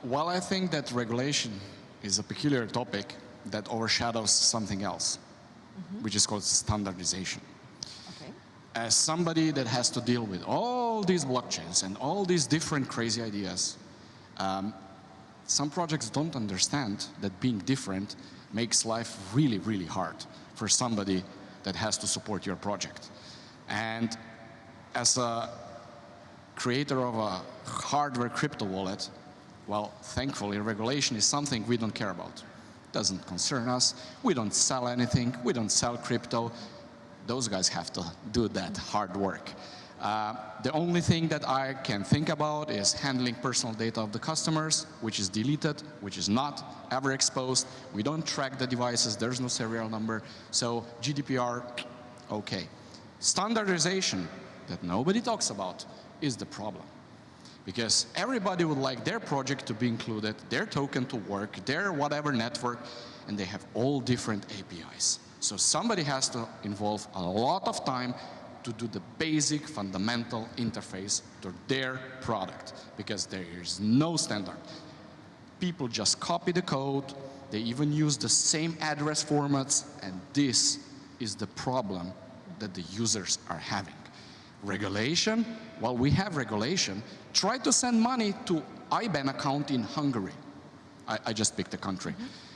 Well, I think that regulation is a peculiar topic that overshadows something else, which is called standardization. As somebody that has to deal with all these blockchains and all these different crazy ideas, some projects don't understand that being different makes life really, really hard for somebody that has to support your project. And as a creator of a hardware crypto wallet, well, thankfully, regulation is something we don't care about. It doesn't concern us. We don't sell anything. We don't sell crypto. Those guys have to do that hard work. The only thing that I can think about is handling personal data of the customers, which is deleted, which is not ever exposed. We don't track the devices. There's no serial number. So GDPR, okay. Standardization that nobody talks about is the problem. Because everybody would like their project to be included, their token to work, their whatever network, and they have all different APIs. So somebody has to involve a lot of time to do the basic fundamental interface to their product, because there is no standard. People just copy the code, they even use the same address formats, and this is the problem that the users are having. Regulation, well, we have regulation. Try to send money to IBAN account in Hungary. I just picked a country.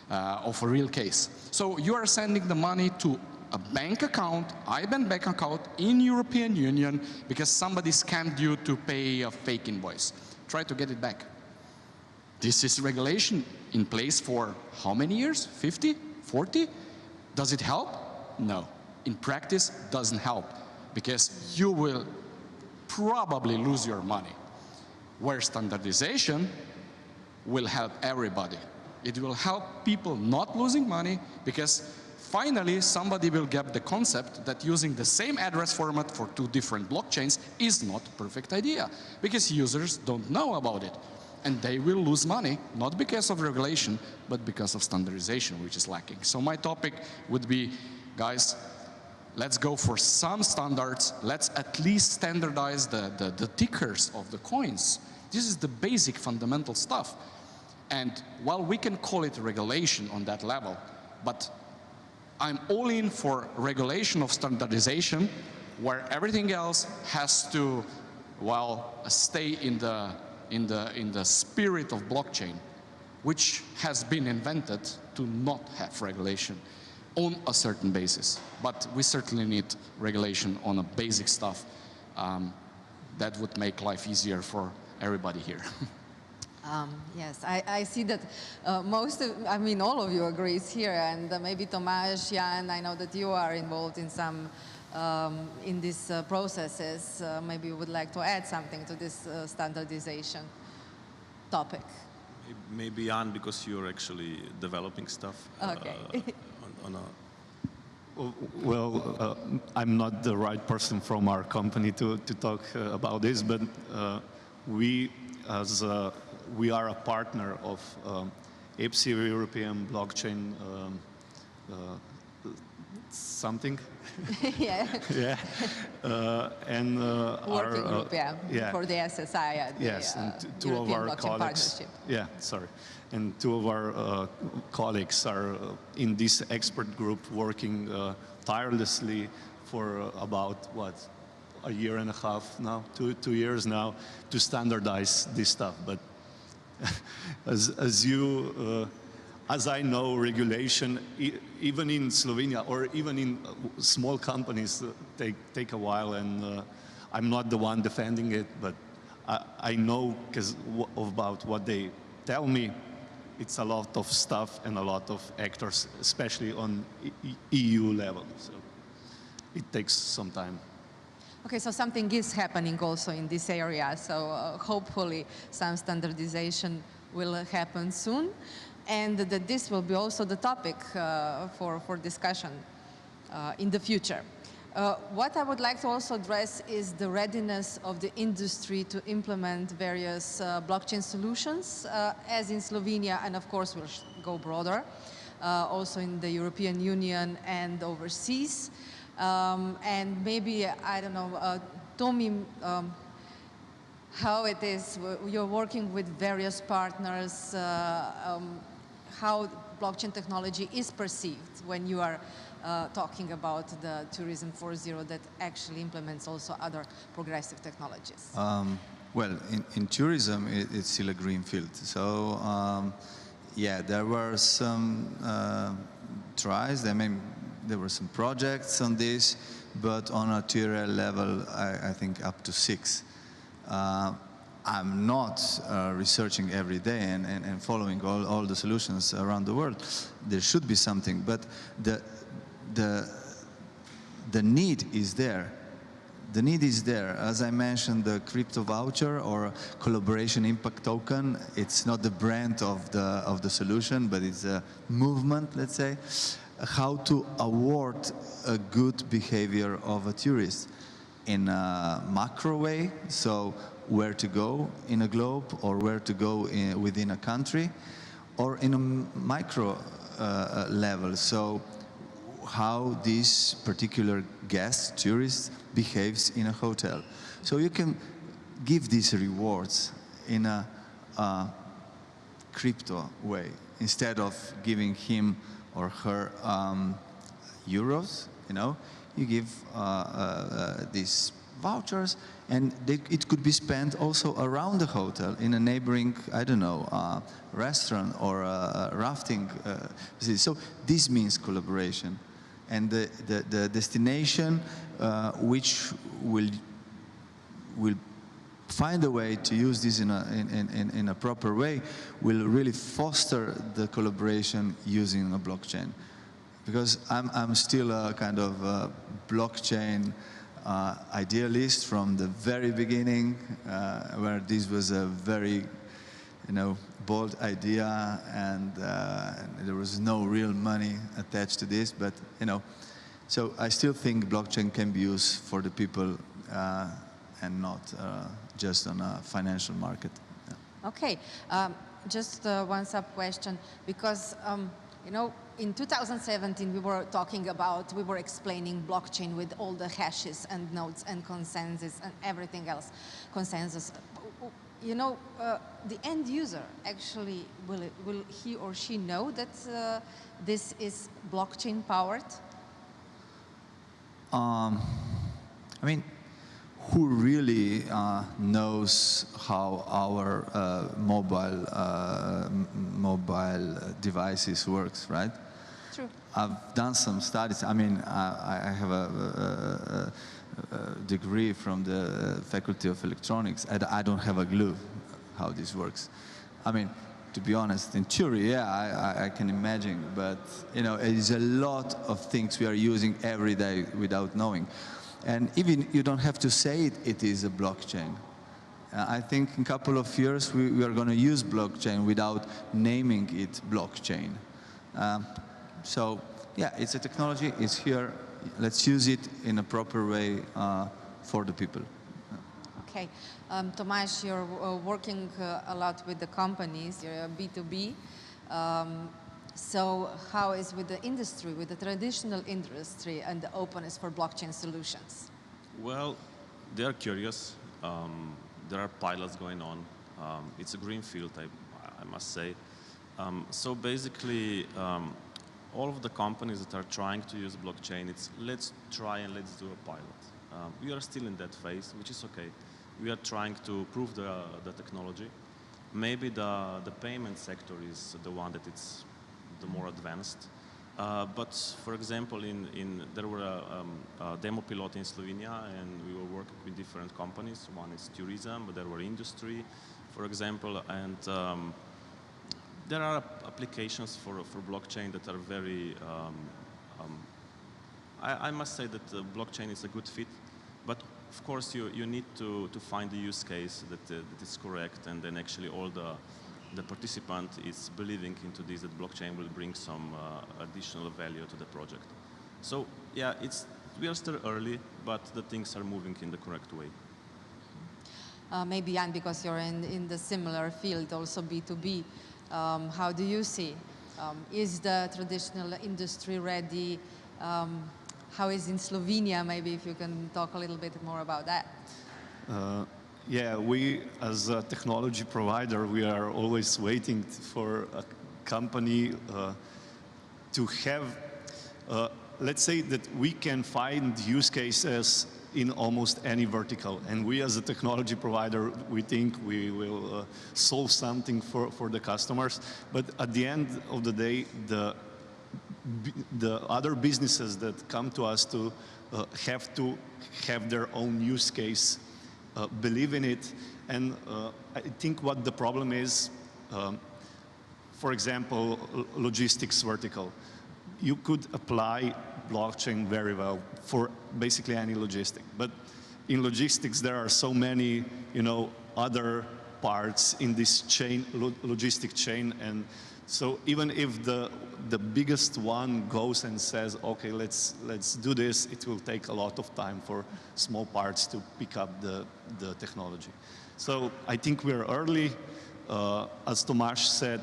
Of a real case. So you are sending the money to a bank account, IBAN bank account in European Union because somebody scammed you to pay a fake invoice. Try to get it back. This is regulation in place for how many years? 50? 40? Does it help? No. In practice, doesn't help because you will probably lose your money. Where standardization will help everybody. It will help people not losing money because finally somebody will get the concept that using the same address format for two different blockchains is not a perfect idea because users don't know about it. And they will lose money, not because of regulation, but because of standardization, which is lacking. So my topic would be, guys, let's go for some standards. Let's at least standardize the tickers of the coins. This is the basic fundamental stuff. And while we can call it regulation on that level, but I'm all in for regulation of standardization where everything else has to, well, stay in the spirit of blockchain, which has been invented to not have regulation on a certain basis. But we certainly need regulation on a basic stuff that would make life easier for everybody here. Yes, I see that all of you agrees here, and maybe Tomasz, Jan, I know that you are involved in some in these processes. Maybe you would like to add something to this standardization topic. Maybe Jan, because you're actually developing stuff. Okay. Well, I'm not the right person from our company to talk about this, but we are a partner of EPSI, European Blockchain something. Yeah. Yeah. And working group, yeah, for the SSI. Yes, and two of European our Blockchain colleagues. Partnership. Yeah, sorry. And two of our colleagues are in this expert group working tirelessly for about, what, a year and a half now, 2 years now, to standardize this stuff. But as I know, regulation, even in Slovenia or even in small companies, take a while, and I'm not the one defending it, but I know about what they tell me. It's a lot of stuff and a lot of actors, especially on EU level. So it takes some time. Okay, so something is happening also in this area. So hopefully some standardization will happen soon, and that this will be also the topic for discussion in the future. What I would like to also address is the readiness of the industry to implement various blockchain solutions, as in Slovenia, and of course we'll go broader, also in the European Union and overseas. And maybe, I don't know, Tomi, how it is, you're working with various partners, how blockchain technology is perceived when you are talking about the Tourism 4.0 that actually implements also other progressive technologies? Well, in tourism, it's still a green field. So, yeah, there were some tries. There were some projects on this, but on a TRL level, I think up to 6. I'm not researching every day and following all the solutions around the world. There should be something, but the need is there. The need is there. As I mentioned, the crypto voucher or collaboration impact token, it's not the brand of the solution, but it's a movement, let's say, how to award a good behavior of a tourist in a macro way, so where to go in a globe or where to go within a country, or in a micro level, so how this particular guest, tourist, behaves in a hotel. So you can give these rewards in a crypto way, instead of giving him or her euros, you give these vouchers, and it could be spent also around the hotel in a neighboring, I don't know, restaurant or rafting. So this means collaboration. And the destination which will find a way to use this in a proper way will really foster the collaboration using a blockchain. Because I'm still a kind of blockchain idealist from the very beginning, where this was a very bold idea, and there was no real money attached to this, but so I still think blockchain can be used for the people and not just on a financial market. Yeah. Okay, just one sub question, because in 2017 we were explaining blockchain with all the hashes and nodes and consensus and everything else, consensus. The end user actually, will he or she know that this is blockchain powered? I mean, who really knows how our mobile devices works, right? True. I've done some studies. I mean, I have a degree from the Faculty of Electronics, and I don't have a clue how this works. I mean, to be honest, in theory, yeah, I can imagine, but you know, it is a lot of things we are using every day without knowing. And even you don't have to say it, it is a blockchain. I think in a couple of years we are going to use blockchain without naming it blockchain. So yeah, it's a technology, it's here, let's use it in a proper way for the people. Okay. Tomasz, you're working a lot with the companies, you're B2B. So how is with the industry, with the traditional industry and the openness for blockchain solutions? Well, they're curious. There are pilots going on. It's a green field, I must say. So basically, all of the companies that are trying to use blockchain, it's let's try and let's do a pilot. We are still in that phase, which is okay. We are trying to prove the technology. Maybe the payment sector is the one that it's the more advanced. But for example, there were a demo pilot in Slovenia, and we were working with different companies. One is tourism, but there were industry, for example, and there are applications for blockchain that are very. I must say that blockchain is a good fit, but of course you need to find the use case that is correct, and then actually all the participant is believing into this, that blockchain will bring some additional value to the project. So yeah, we are still early, but the things are moving in the correct way. Maybe, Jan, because you're in the similar field, also B2B, how do you see? Is the traditional industry ready? How is in Slovenia? Maybe if you can talk a little bit more about that. Yeah, we as a technology provider, we are always waiting for a company to have, let's say that we can find use cases in almost any vertical. And we as a technology provider, we think we will solve something for the customers. But at the end of the day, the other businesses that come to us to have their own use case, believe in it. And I think what the problem is, for example, logistics vertical. You could apply blockchain very well for basically any logistic. But in logistics, there are so many, other parts in this chain, logistic chain. And so even if the biggest one goes and says, okay, let's do this, it will take a lot of time for small parts to pick up the technology. So I think we're early. As Tomasz said,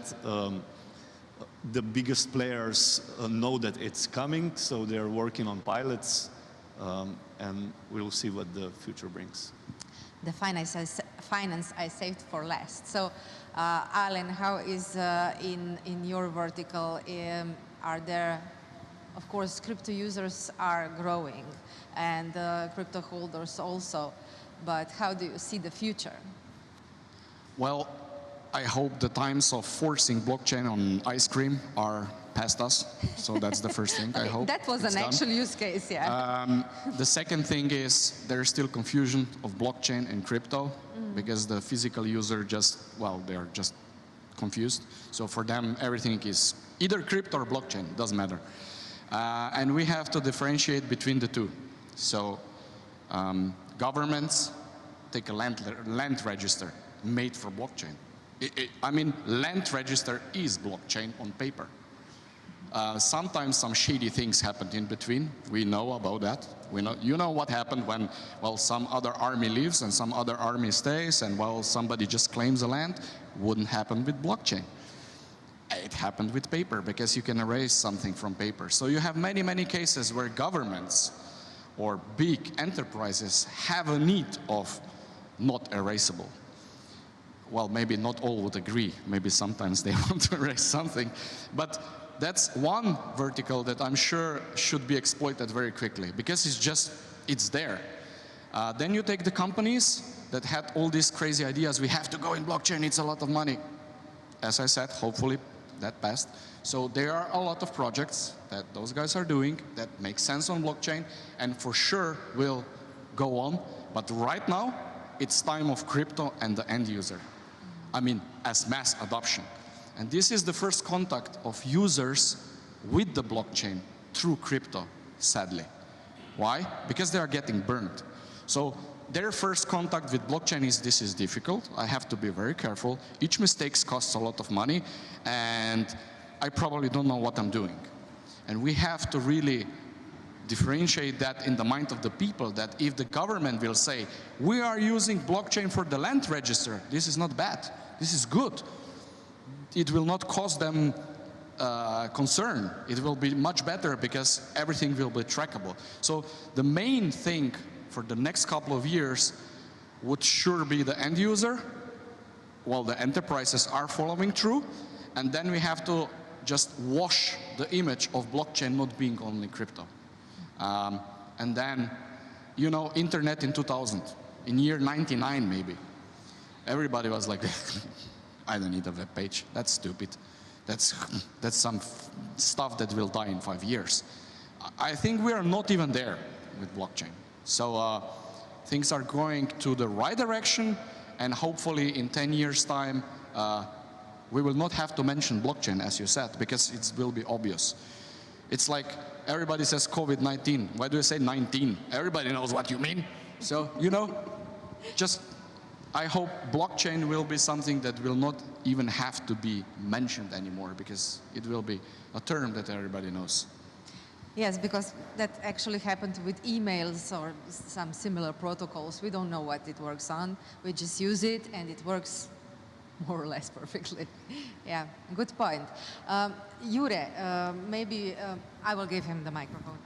the biggest players know that it's coming, so they're working on pilots, and we'll see what the future brings. The finance I saved for last. So, Alan, how is in your vertical? Are there, of course, crypto users are growing, and crypto holders also. But how do you see the future? Well, I hope the times of forcing blockchain on ice cream are past us. So that's the first thing, I hope. That was an actual use case, yeah. The second thing is there's still confusion of blockchain and crypto because the physical user they're just confused. So for them, everything is either crypto or blockchain, doesn't matter. And we have to differentiate between the two. So governments take a land register made for blockchain. I mean, land register is blockchain on paper. Sometimes some shady things happened in between. We know about that. You know what happened when, some other army leaves and some other army stays, and somebody just claims the land. Wouldn't happen with blockchain. It happened with paper because you can erase something from paper. So you have many, many cases where governments or big enterprises have a need of not erasable. Well, maybe not all would agree. Maybe sometimes they want to erase something. But that's one vertical that I'm sure should be exploited very quickly because it's there. Then you take the companies that had all these crazy ideas. We have to go in blockchain, it's a lot of money. As I said, hopefully that passed. So there are a lot of projects that those guys are doing that make sense on blockchain and for sure will go on. But right now, it's time of crypto and the end user. I mean, as mass adoption. And this is the first contact of users with the blockchain through crypto, sadly. Why? Because they are getting burned. So their first contact with blockchain is, this is difficult, I have to be very careful, each mistake costs a lot of money, and I probably don't know what I'm doing. And we have to really differentiate that in the mind of the people, that if the government will say, we are using blockchain for the land register, this is not bad, this is good. It will not cause them concern. It will be much better because everything will be trackable. So the main thing for the next couple of years would sure be the end user, while the enterprises are following through, and then we have to just wash the image of blockchain not being only crypto. And then, you know, internet in 2000, in year 99 maybe, everybody was like, I don't need a web page, that's stupid. That's some stuff that will die in 5 years. I think we are not even there with blockchain. So things are going to the right direction, and hopefully in 10 years' time, we will not have to mention blockchain, as you said, because it will be obvious. It's like everybody says COVID-19. Why do you say 19? Everybody knows what you mean. So, you know, just I hope blockchain will be something that will not even have to be mentioned anymore, because it will be a term that everybody knows. Yes, because that actually happened with emails or some similar protocols. We don't know what it works on. We just use it, and it works more or less perfectly. Yeah, good point. Jure, maybe I will give him the microphone.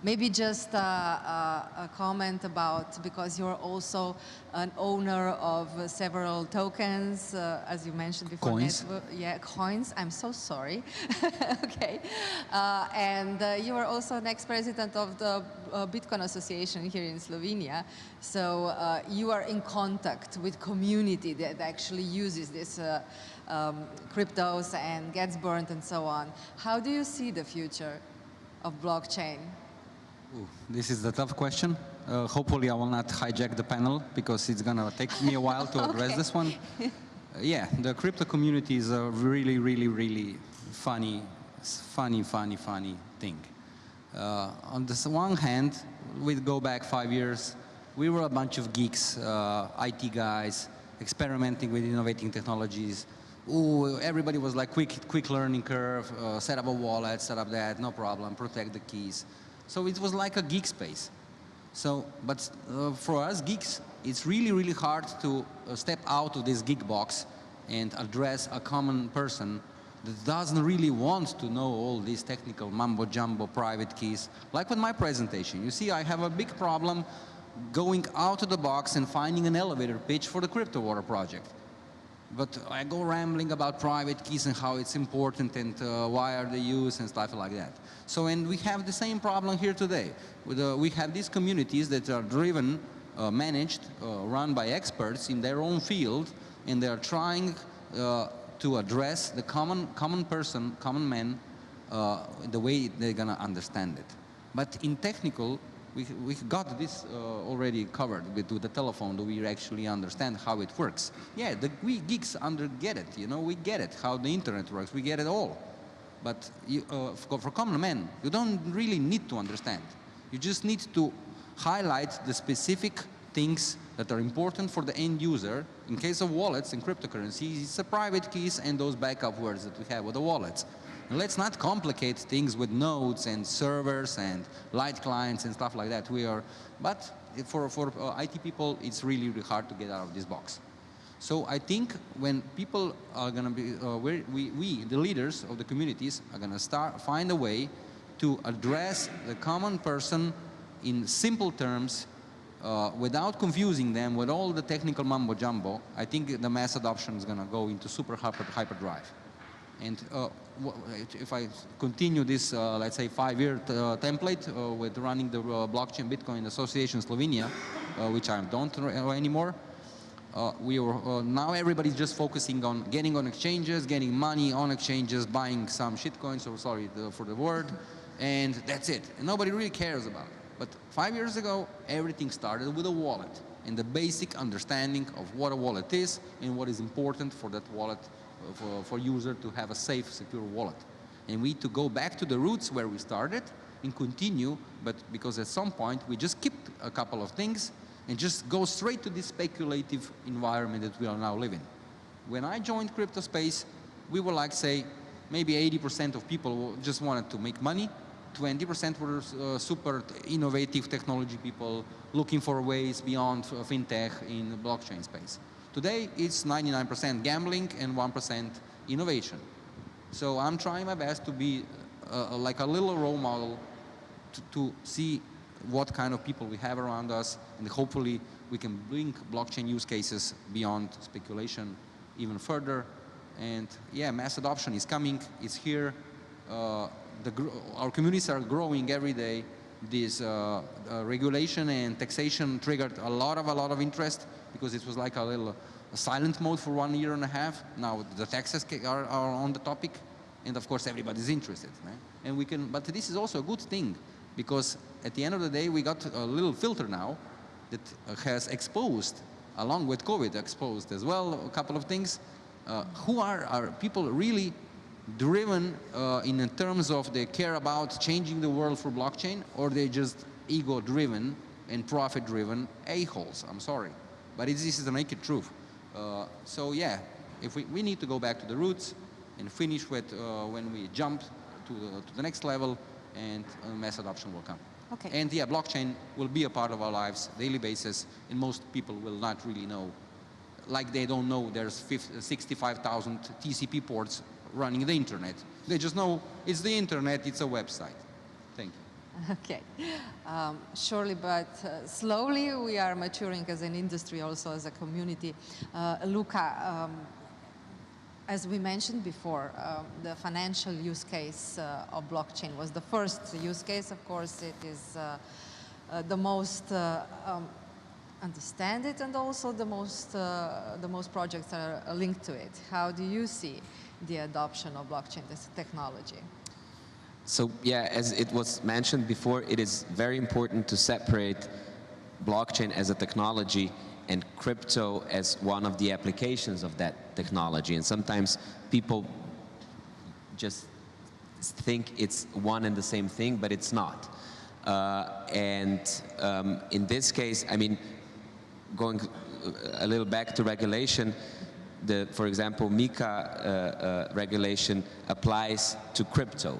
Maybe just a comment about, because you're also an owner of several tokens, as you mentioned before. Coins. Yeah, coins. I'm so sorry. Okay. And you are also an ex-president of the Bitcoin Association here in Slovenia. So you are in contact with community that actually uses this cryptos and gets burned and so on. How do you see the future of blockchain? Ooh, this is the tough question. Hopefully I will not hijack the panel, because it's going to take me a while to address this one. Yeah, the crypto community is a really, really, really funny thing. On the one hand, we go back 5 years, we were a bunch of geeks, IT guys, experimenting with innovating technologies. Ooh, everybody was like quick learning curve, set up a wallet, set up that, no problem, protect the keys. So it was like a geek space. So, but for us geeks, it's really, really hard to step out of this geek box and address a common person that doesn't really want to know all these technical mumbo-jumbo private keys. Like with my presentation, you see I have a big problem going out of the box and finding an elevator pitch for the crypto water project. But I go rambling about private keys and how it's important and why are they used and stuff like that. So, and we have the same problem here today. We have these communities that are driven, managed, run by experts in their own field, and they are trying to address the common person, common man, the way they're going to understand it. But in technical, we got this already covered with the telephone. Do we actually understand how it works? Yeah, we geeks get it. You know, we get it how the internet works. We get it all. But for common men, you don't really need to understand. You just need to highlight the specific things that are important for the end user. In case of wallets and cryptocurrencies, it's the private keys and those backup words that we have with the wallets. And let's not complicate things with nodes and servers and light clients and stuff like that. But for IT people, it's really, really hard to get out of this box. So I think when people are going to be, we, the leaders of the communities, are going to find a way to address the common person in simple terms, without confusing them with all the technical mumbo-jumbo. I think the mass adoption is going to go into super hyperdrive. And if I continue this, let's say 5-year template with running the Blockchain Bitcoin Association Slovenia, which I don't anymore, now everybody's just focusing on getting on exchanges, getting money on exchanges, buying some shitcoins, or sorry for the word, and that's it. And nobody really cares about it. But 5 years ago, everything started with a wallet and the basic understanding of what a wallet is and what is important for that wallet, for user to have a safe, secure wallet. And we need to go back to the roots where we started and continue, but because at some point we just skipped a couple of things and just go straight to this speculative environment that we are now living. When I joined crypto space, we were like, say, maybe 80% of people just wanted to make money, 20% were super innovative technology people looking for ways beyond fintech in the blockchain space. Today, it's 99% gambling and 1% innovation. So I'm trying my best to be like a little role model to see what kind of people we have around us, and hopefully we can bring blockchain use cases beyond speculation even further. And yeah, mass adoption is coming, it's here. Our communities are growing every day. This regulation and taxation triggered a lot of interest because it was like a silent mode for 1.5 years. Now the taxes are on the topic, and of course everybody's interested. Right? And we can, but this is also a good thing because at the end of the day we got a little filter now that has exposed, along with COVID, exposed as well a couple of things. Who are people really driven in terms of they care about changing the world for blockchain, or they just ego-driven and profit-driven a-holes? I'm sorry, but this is the naked truth. So yeah, if we need to go back to the roots and finish with when we jump to the next level, and mass adoption will come. Okay. And yeah, blockchain will be a part of our lives daily basis, and most people will not really know. Like they don't know there's 65,000 TCP ports running the internet. They just know it's the internet, it's a website. Thank you. Okay. Surely, but slowly we are maturing as an industry, also as a community. Luca, as we mentioned before, the financial use case of blockchain was the first use case. Of course, it is the most understand it, and also the most projects are linked to it. How do you see the adoption of blockchain technology? So yeah, as it was mentioned before, it is very important to separate blockchain as a technology and crypto as one of the applications of that technology. And sometimes people just think it's one and the same thing, but it's not. In this case, I mean, going a little back to regulation, for example, MiCA regulation applies to crypto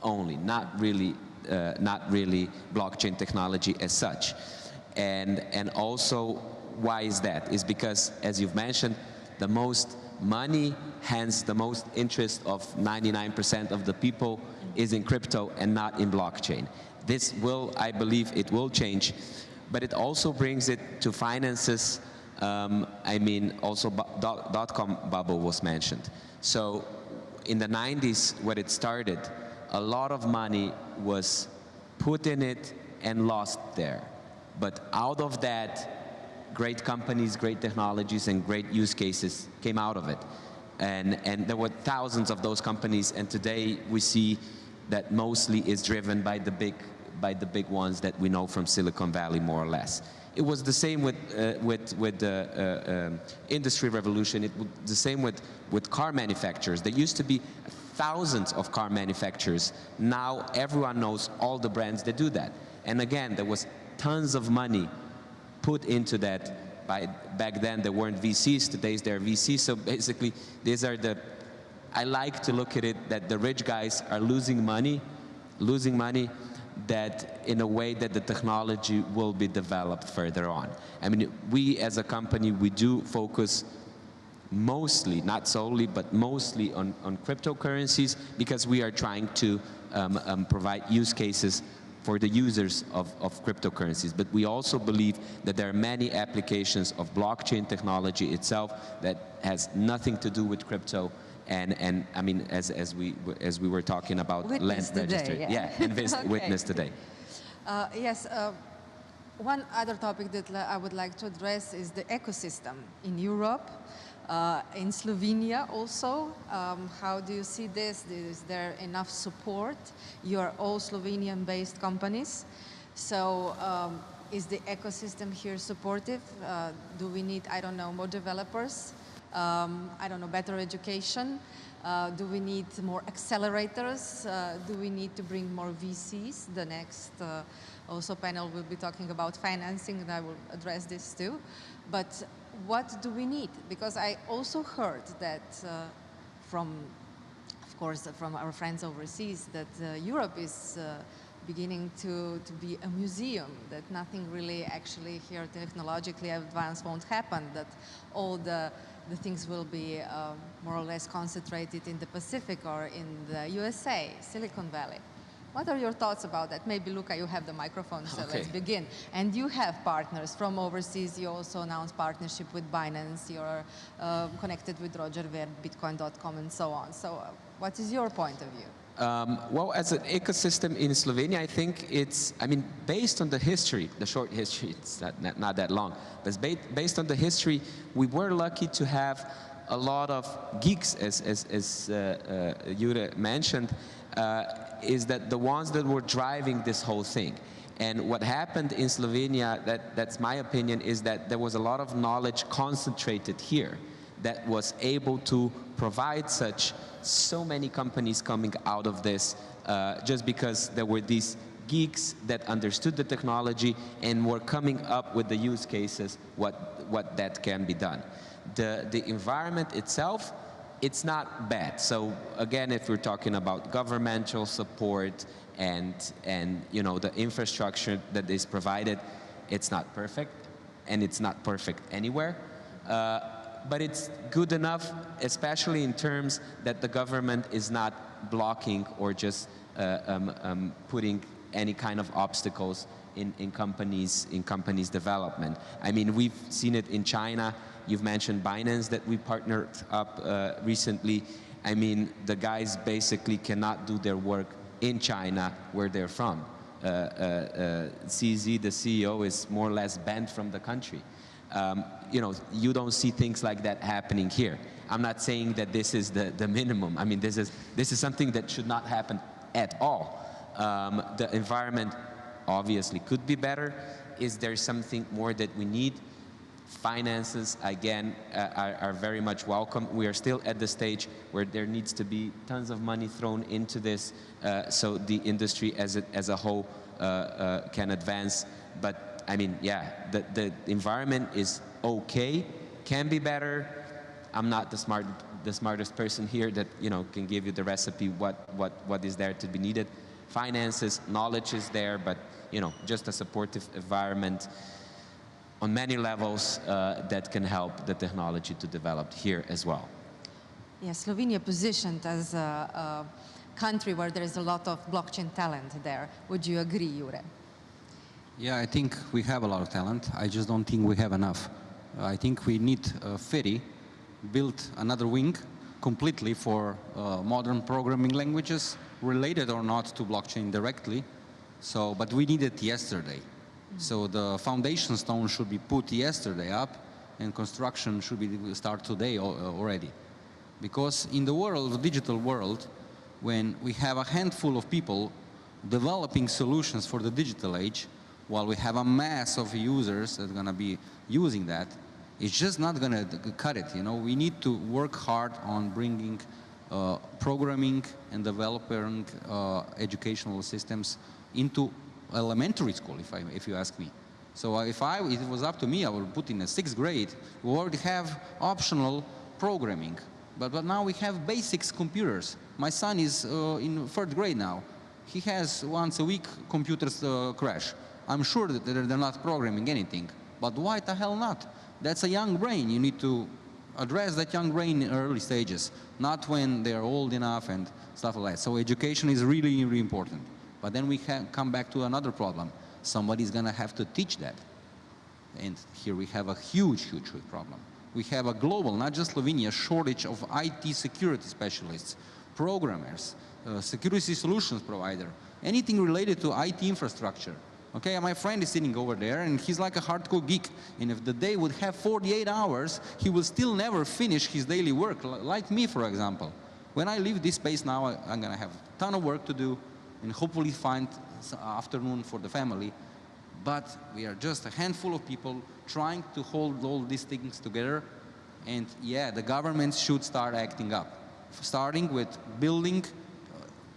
only, not really blockchain technology as such. And also, why is that? Is because, as you've mentioned, the most money, hence the most interest of 99% of the people is in crypto and not in blockchain. This will, I believe, it will change, but it also brings it to finances. I mean, also dot-com bubble was mentioned. So in the 90s, when it started, a lot of money was put in it and lost there. But out of that, great companies, great technologies, and great use cases came out of it. And there were thousands of those companies, and today we see that mostly is driven by the big ones that we know from Silicon Valley, more or less. It was the same with the industry revolution. It was the same with car manufacturers. There used to be thousands of car manufacturers. Now everyone knows all the brands that do that. And again, there was tons of money put into that. Back then there weren't VCs, today there are VCs. So basically, these are I like to look at it that the rich guys are losing money that in a way that the technology will be developed further on. I mean, we as a company, we do focus mostly, not solely, but mostly on cryptocurrencies, because we are trying to provide use cases for the users of cryptocurrencies. But we also believe that there are many applications of blockchain technology itself that has nothing to do with crypto, And I mean, as we were talking about Witness land today, registry, yeah. and Okay. witness today. Yes, one other topic that I would like to address is the ecosystem in Europe, in Slovenia also. How do you see this? Is there enough support? You are all Slovenian-based companies. So is the ecosystem here supportive? Do we need, I don't know, more developers? I don't know, better education? Do we need more accelerators? Do we need to bring more VCs? The next also panel will be talking about financing, and I will address this too. But what do we need? Because I also heard that from, of course, from our friends overseas, that Europe is beginning to be a museum, that nothing really actually here technologically advanced won't happen, that all the things will be more or less concentrated in the Pacific or in the USA, Silicon Valley. What are your thoughts about that? Maybe, Luca, you have the microphone, so Okay. let's begin. And you have partners from overseas. You also announced partnership with Binance. You're connected with Roger Ver, Bitcoin.com, and so on. So what is your point of view? Well, as an ecosystem in Slovenia, I think it's, I mean, based on the history, the short history, it's not that long, but based on the history, we were lucky to have a lot of geeks, as Jure mentioned, is that the ones that were driving this whole thing. And what happened in Slovenia, that's my opinion, is that there was a lot of knowledge concentrated here that was able to provide so many companies coming out of this just because there were these geeks that understood the technology and were coming up with the use cases, what that can be done. The environment itself, it's not bad. So again, if we're talking about governmental support and you know, the infrastructure that is provided, it's not perfect, and it's not perfect anywhere. But it's good enough, especially in terms that the government is not blocking or just putting any kind of obstacles in companies' development. I mean, we've seen it in China. You've mentioned Binance that we partnered up recently. I mean, the guys basically cannot do their work in China where they're from. CZ, the CEO, is more or less banned from the country. You know, you don't see things like that happening here. I'm not saying that this is the minimum. I mean, this is something that should not happen at all. The environment obviously could be better. Is there something more that we need? Finances, again, are very much welcome. We are still at the stage where there needs to be tons of money thrown into this so the industry as a whole can advance. But I mean, yeah, the environment is okay, can be better. I'm not the smartest person here that, you know, can give you the recipe what is there to be needed. Finances, knowledge is there, but, you know, just a supportive environment on many levels that can help the technology to develop here as well. Yeah, Slovenia positioned as a country where there is a lot of blockchain talent there. Would you agree, Jure? Yeah, I think we have a lot of talent. I just don't think we have enough. I think we need FERI build another wing completely for modern programming languages, related or not to blockchain directly. So, but we need it yesterday. So the foundation stone should be put yesterday up, and construction should be start today already. Because in the world, the digital world, when we have a handful of people developing solutions for the digital age, while we have a mass of users that are going to be using that, it's just not going to cut it. You know, we need to work hard on bringing programming and developing educational systems into elementary school, if you ask me. So if it was up to me, I would put in a 6th grade. We already have optional programming, but now we have basics computers. My son is in 3rd grade now. He has once a week computers crash. I'm sure that they're not programming anything, but why the hell not? That's a young brain. You need to address that young brain in early stages, not when they're old enough and stuff like that. So education is really, really important. But then we can come back to another problem. Somebody's going to have to teach that. And here we have a huge, huge problem. We have a global, not just Slovenia, shortage of IT security specialists, programmers, security solutions provider, anything related to IT infrastructure. Okay, my friend is sitting over there and he's like a hardcore geek. And if the day would have 48 hours, he will still never finish his daily work, like me, for example. When I leave this space now, I'm gonna have a ton of work to do and hopefully find some afternoon for the family. But we are just a handful of people trying to hold all these things together. And yeah, the government should start acting up, starting with building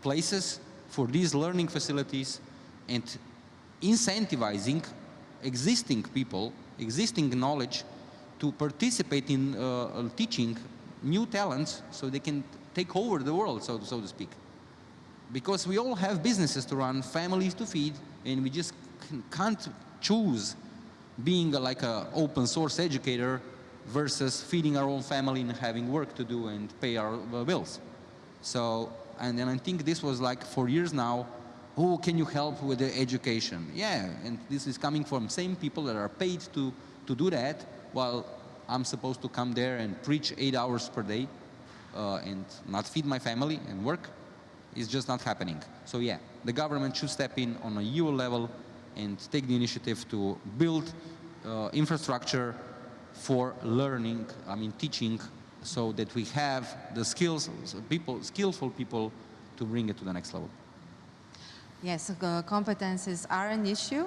places for these learning facilities and incentivizing existing people, existing knowledge to participate in teaching new talents so they can take over the world, so to speak. Because we all have businesses to run, families to feed, and we just can't choose being like an open source educator versus feeding our own family and having work to do and pay our bills. So, and then I think this was like for years now, oh, can you help with the education? Yeah, and this is coming from same people that are paid to do that, while I'm supposed to come there and preach 8 hours per day and not feed my family and work. It's just not happening. So yeah, the government should step in on a EU level and take the initiative to build infrastructure for learning, teaching, so that we have the skills, skillful people to bring it to the next level. Yes, competencies are an issue,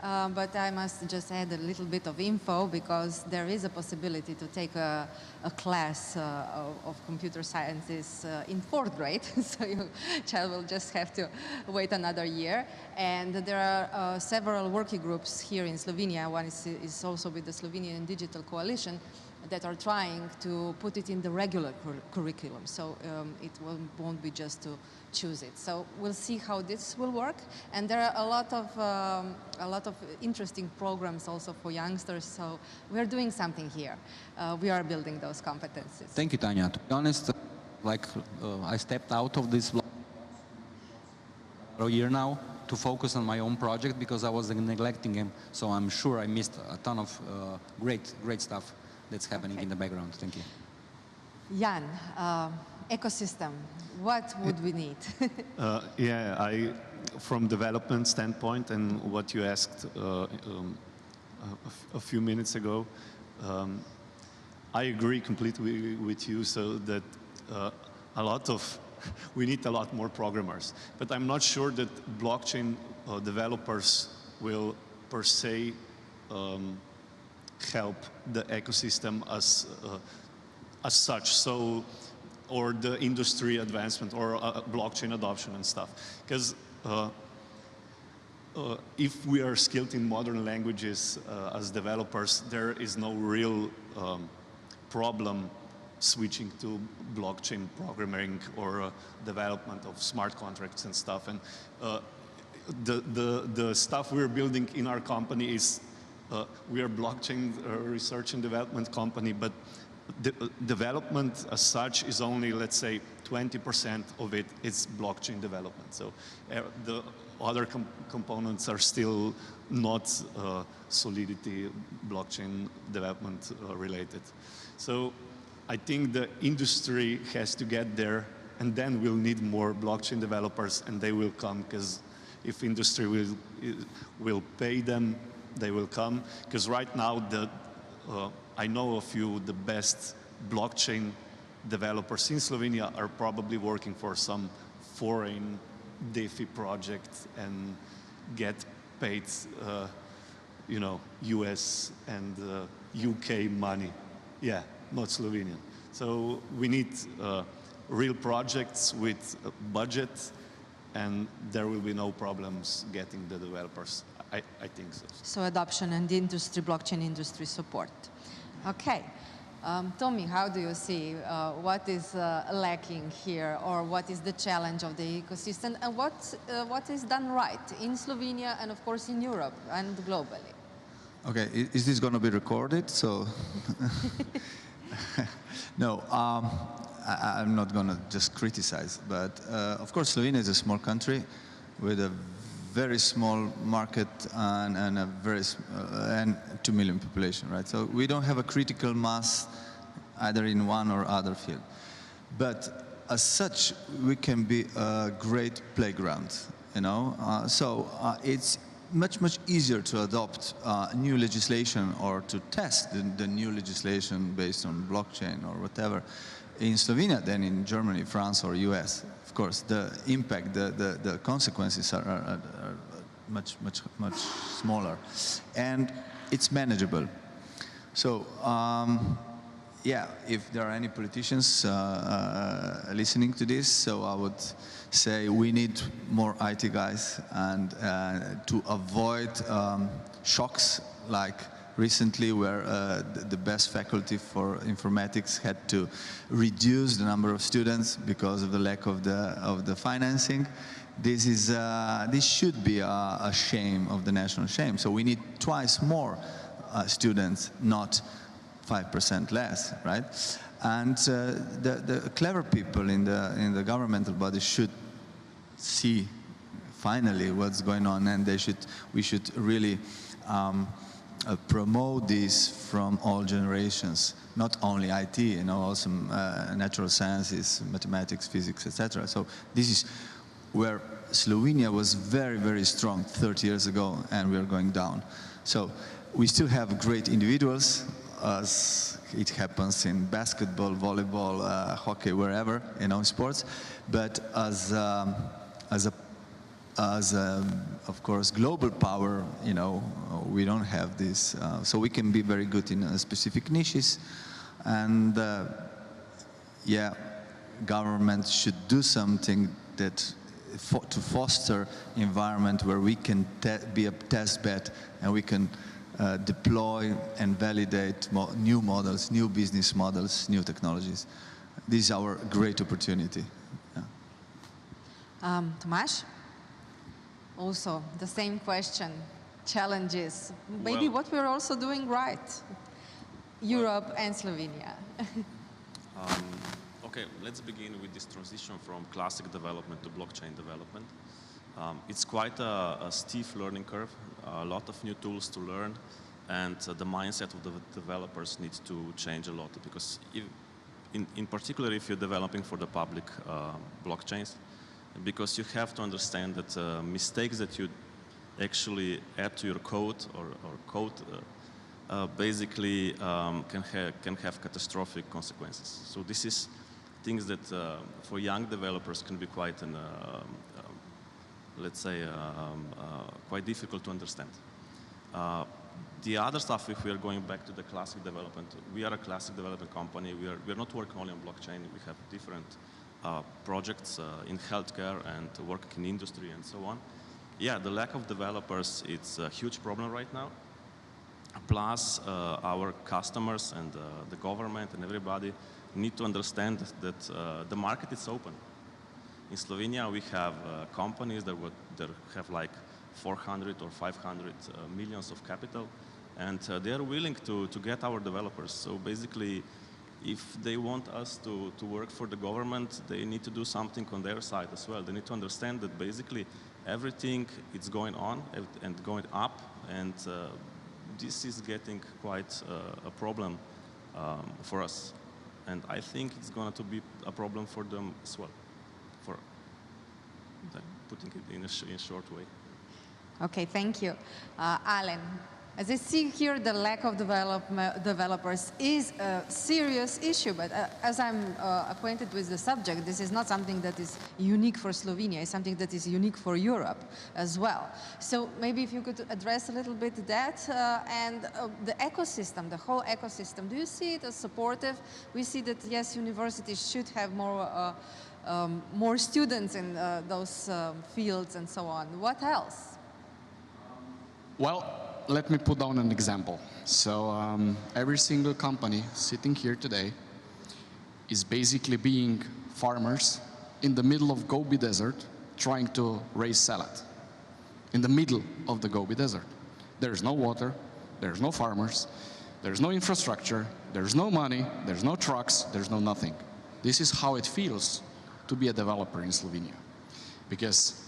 but I must just add a little bit of info because there is a possibility to take a class of computer sciences in 4th grade, so your child will just have to wait another year. And there are several working groups here in Slovenia. One is also with the Slovenian Digital Coalition that are trying to put it in the regular curriculum, so it won't be just to choose it. So we'll see how this will work, and there are a lot of interesting programs also for youngsters. So we're doing something here. We are building those competencies. Thank you, Tanya. To be honest, I stepped out of this a year now to focus on my own project because I was neglecting him. So I'm sure I missed a ton of great stuff that's happening in the background. Thank you. Jan, ecosystem, what would we need? Yeah, from development standpoint and what you asked a few minutes ago, I agree completely with you, so that we need a lot more programmers. But I'm not sure that blockchain developers will per se help the ecosystem as such, so, or the industry advancement or blockchain adoption and stuff. Because if we are skilled in modern languages as developers, there is no real problem switching to blockchain programming or development of smart contracts and stuff. And the stuff we're building in our company is, we are blockchain research and development company, but the development as such is only, let's say, 20% of it is blockchain development. So the other components are still not Solidity blockchain development related. So I think the industry has to get there, and then we'll need more blockchain developers, and they will come, because if industry will pay them, they will come. Because right now, I know a few the best blockchain developers in Slovenia are probably working for some foreign DeFi project and get paid, US and UK money. Yeah, not Slovenian. So we need real projects with a budget, and there will be no problems getting the developers. I think so. So adoption and industry, blockchain industry support. Okay. Tommy, how do you see what is lacking here, or what is the challenge of the ecosystem, and what is done right in Slovenia and of course in Europe and globally? Okay, is this going to be recorded? So, no, I'm not going to just criticize, but of course Slovenia is a small country with a very small market and a and 2 million population, right? So we don't have a critical mass either in one or other field. But as such, we can be a great playground, you know? It's much easier to adopt new legislation or to test the new legislation based on blockchain or whatever in Slovenia than in Germany, France, or US. Of course, the impact, the consequences are much smaller, and it's manageable. So, yeah, if there are any politicians listening to this, so I would say we need more IT guys, and to avoid shocks like recently, where the best faculty for informatics had to reduce the number of students because of the lack of the financing. This should be a shame of the national shame. So we need twice more students, not 5% less, right? And the clever people in the governmental body should see finally what's going on, and we should really promote this from all generations, not only IT, you know, also natural sciences, mathematics, physics, etc. So this is where Slovenia was very strong 30 years ago, and we are going down. So we still have great individuals, as it happens in basketball, volleyball, hockey, wherever, you know, sports. But as of course, global power, you know, we don't have this. So we can be very good in specific niches, and yeah, government should do something that to foster environment where we can be a test bed, and we can deploy and validate new models, new business models, new technologies. This is our great opportunity. Yeah. Tomasz? Also, the same question, challenges. Maybe what we're also doing right, Europe and Slovenia. Okay, let's begin with this transition from classic development to blockchain development. It's quite a steep learning curve, a lot of new tools to learn, and the mindset of the developers needs to change a lot, because in particular if you're developing for the public blockchains, because you have to understand that mistakes that you actually add to your code or code basically can have catastrophic consequences. So this is things that for young developers can be quite let's say, quite difficult to understand. The other stuff, if we are going back to the classic development, we are a classic development company. We are not working only on blockchain. We have different projects in healthcare and work in industry and so on. Yeah, the lack of developers, it's a huge problem right now. Plus, our customers and the government and everybody need to understand that the market is open. In Slovenia, we have companies that have like 400 or 500 millions of capital, and they are willing to get our developers. So basically, if they want us to work for the government, they need to do something on their side as well. They need to understand that basically everything is going on and going up, and this is getting quite a problem for us. And I think it's going to be a problem for them as well, for putting it in a short way. Okay, thank you. Alan, as I see here, the lack of developers is a serious issue, but as I'm acquainted with the subject, this is not something that is unique for Slovenia, it's something that is unique for Europe as well. So maybe if you could address a little bit that, and the ecosystem, the whole ecosystem, do you see it as supportive? We see that, yes, universities should have more students in those fields and so on. What else? Well, let me put down an example. So every single company sitting here today is basically being farmers in the middle of Gobi Desert trying to raise salad. In the middle of the Gobi Desert. There's no water, there's no farmers, there's no infrastructure, there's no money, there's no trucks, there's no nothing. This is how it feels to be a developer in Slovenia. Because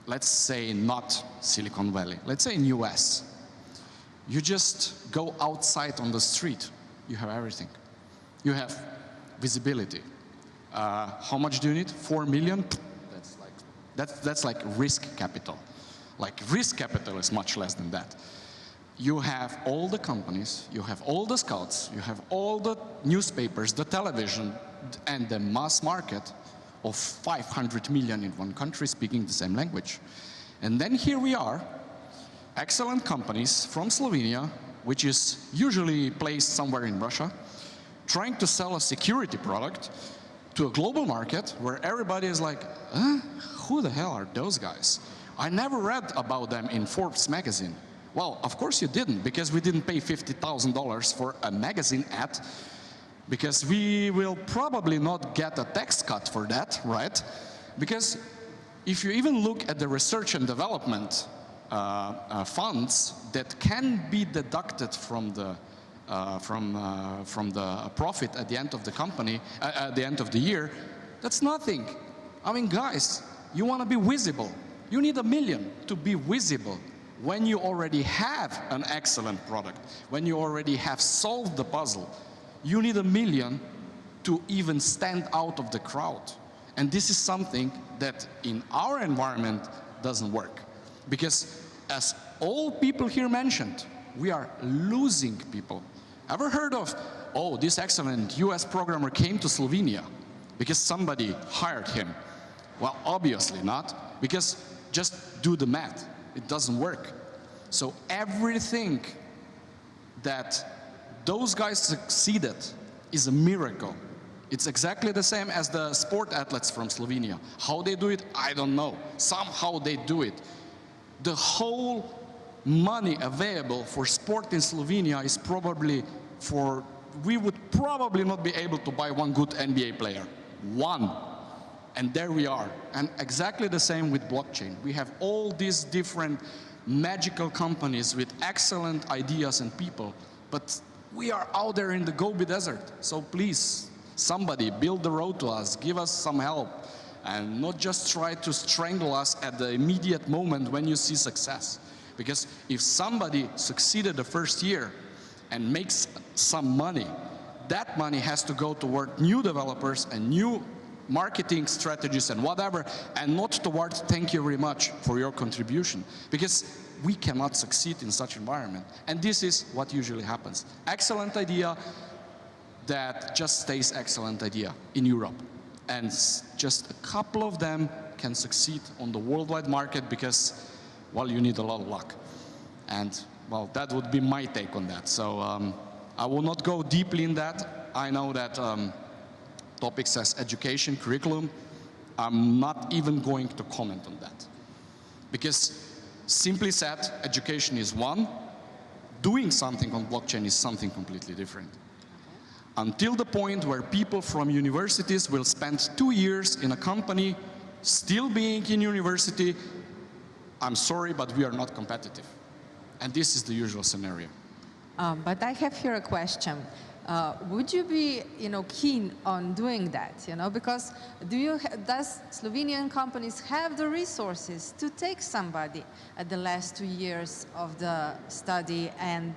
let's say not Silicon Valley, let's say in US, you just go outside on the street, you have everything. You have visibility. How much do you need? 4 million? That's like risk capital. Like risk capital is much less than that. You have all the companies, you have all the scouts, you have all the newspapers, the television, and the mass market of 500 million in one country speaking the same language. And then here we are, excellent companies from Slovenia, which is usually placed somewhere in Russia, trying to sell a security product to a global market where everybody is like, who the hell are those guys? I never read about them in Forbes magazine. Well, of course you didn't, because we didn't pay $50,000 for a magazine ad, because we will probably not get a tax cut for that, right? Because if you even look at the research and development funds that can be deducted from the profit at the end of the company, at the end of the year, that's nothing. I mean, guys, you want to be visible. You need $1 million to be visible when you already have an excellent product, when you already have solved the puzzle. You need $1 million to even stand out of the crowd. And this is something that in our environment doesn't work. Because as all people here mentioned, we are losing people. Ever heard of, oh, this excellent US programmer came to Slovenia because somebody hired him? Well, obviously not, because just do the math. It doesn't work. So everything that those guys succeeded is a miracle. It's exactly the same as the sport athletes from Slovenia. How they do it, I don't know. Somehow they do it. The whole money available for sport in Slovenia is probably for, we would probably not be able to buy one good NBA player. One. And there we are. And exactly the same with blockchain. We have all these different magical companies with excellent ideas and people, but we are out there in the Gobi Desert. So please, somebody build the road to us, give us some help, and not just try to strangle us at the immediate moment when you see success. Because if somebody succeeded the first year and makes some money, that money has to go toward new developers and new marketing strategies and whatever, and not toward thank you very much for your contribution, because we cannot succeed in such environment. And this is what usually happens. Excellent idea that just stays excellent idea in Europe, and just a couple of them can succeed on the worldwide market because, well, you need a lot of luck. And well, that would be my take on that. So I will not go deeply in that. I know that topics as education, curriculum, I'm not even going to comment on that. Because simply said, education is one, doing something on blockchain is something completely different. Until the point where people from universities will spend 2 years in a company, still being in university, I'm sorry, but we are not competitive. And this is the usual scenario. But I have here a question. Would you be, keen on doing that? Because does Slovenian companies have the resources to take somebody at the last 2 years of the study and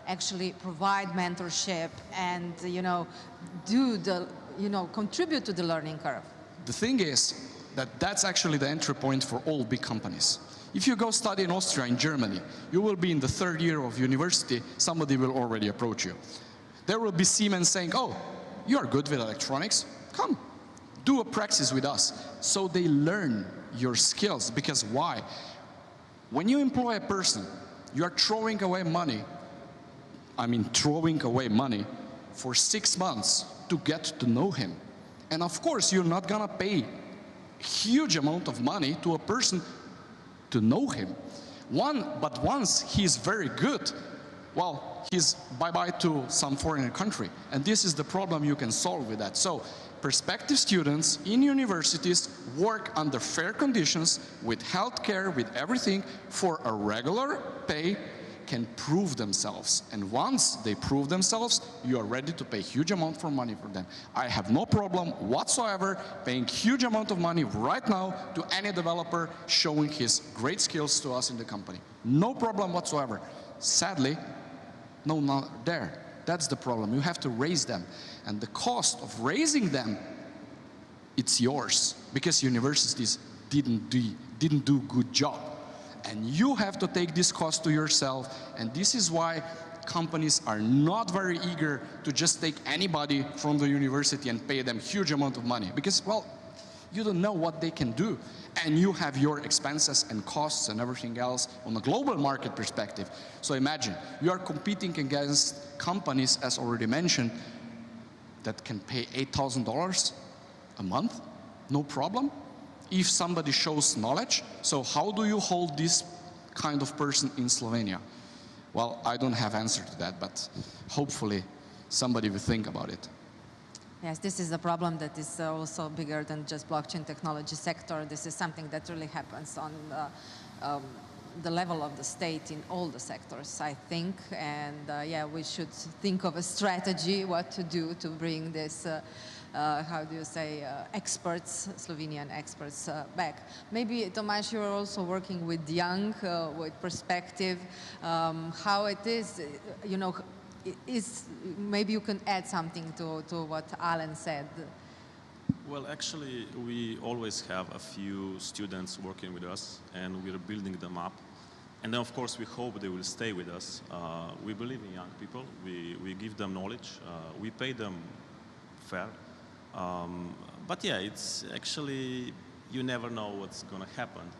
actually provide mentorship and contribute to the learning curve? The thing is that that's actually the entry point for all big companies. If you go study in Austria, in Germany, you will be in the 3rd year of university, somebody will already approach you. There will be Siemens saying, oh, you are good with electronics, come, do a practice with us. So they learn your skills, because why? When you employ a person, you are throwing away money, for 6 months to get to know him. And of course, you're not gonna pay a huge amount of money to a person to know him. But once he's very good, well, he's bye-bye to some foreign country. And this is the problem you can solve with that. So prospective students in universities work under fair conditions with healthcare, with everything, for a regular pay, can prove themselves. And once they prove themselves, you are ready to pay huge amount for money for them. I have no problem whatsoever paying huge amount of money right now to any developer showing his great skills to us in the company. No problem whatsoever. Sadly, no, not there. That's the problem. You have to raise them. And the cost of raising them, it's yours, because universities didn't do good job. And you have to take this cost to yourself, and this is why companies are not very eager to just take anybody from the university and pay them huge amount of money, because, well, you don't know what they can do, and you have your expenses and costs and everything else on a global market perspective. So imagine, you are competing against companies, as already mentioned, that can pay $8,000 a month, no problem, if somebody shows knowledge. So how do you hold this kind of person in Slovenia? Well, I don't have answer to that, but hopefully somebody will think about it. Yes, this is a problem that is also bigger than just blockchain technology sector. This is something that really happens on the level of the state in all the sectors, I think. And yeah, we should think of a strategy, what to do to bring this, how do you say, experts, Slovenian experts back. Maybe, Tomáš, you're also working with young, with perspective, how it is, you know, maybe you can add something to what Alan said. Well, actually, we always have a few students working with us, and we're building them up. And then, of course, we hope they will stay with us. We believe in young people. We give them knowledge. We pay them fair. But yeah, it's actually, you never know what's going to happen.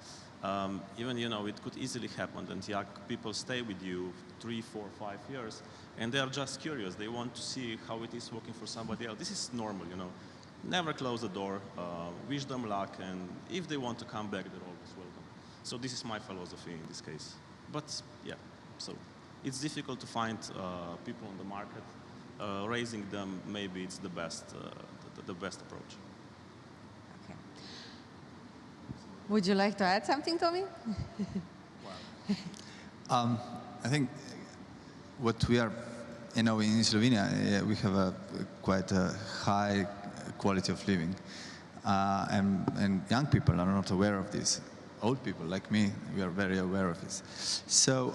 Even, you know, it could easily happen, and young people stay with you 3, 4, 5 years, and they are just curious. They want to see how it is working for somebody else. This is normal, you know. Never close the door, wish them luck, and if they want to come back, they're always welcome. So this is my philosophy in this case. But yeah, so it's difficult to find people on the market. Raising them, maybe it's the best approach. Okay. Would you like to add something, Tommy? I think what we are, you know, in Slovenia, we have quite a high quality of living, and young people are not aware of this. Old people like me, we are very aware of this. So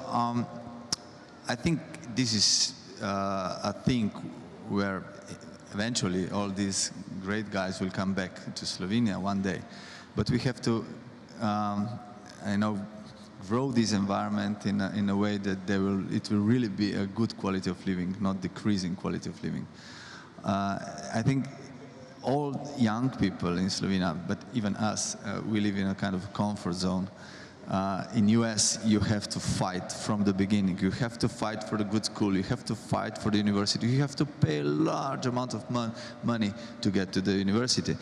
I think this is a thing where eventually all these great guys will come back to Slovenia one day, but we have to, you know, grow this environment in a way that it will really be a good quality of living, not decreasing quality of living. I think all young people in Slovenia, but even us, we live in a kind of comfort zone. In US, you have to fight from the beginning. You have to fight for the good school. You have to fight for the university. You have to pay a large amount of money to get to the university.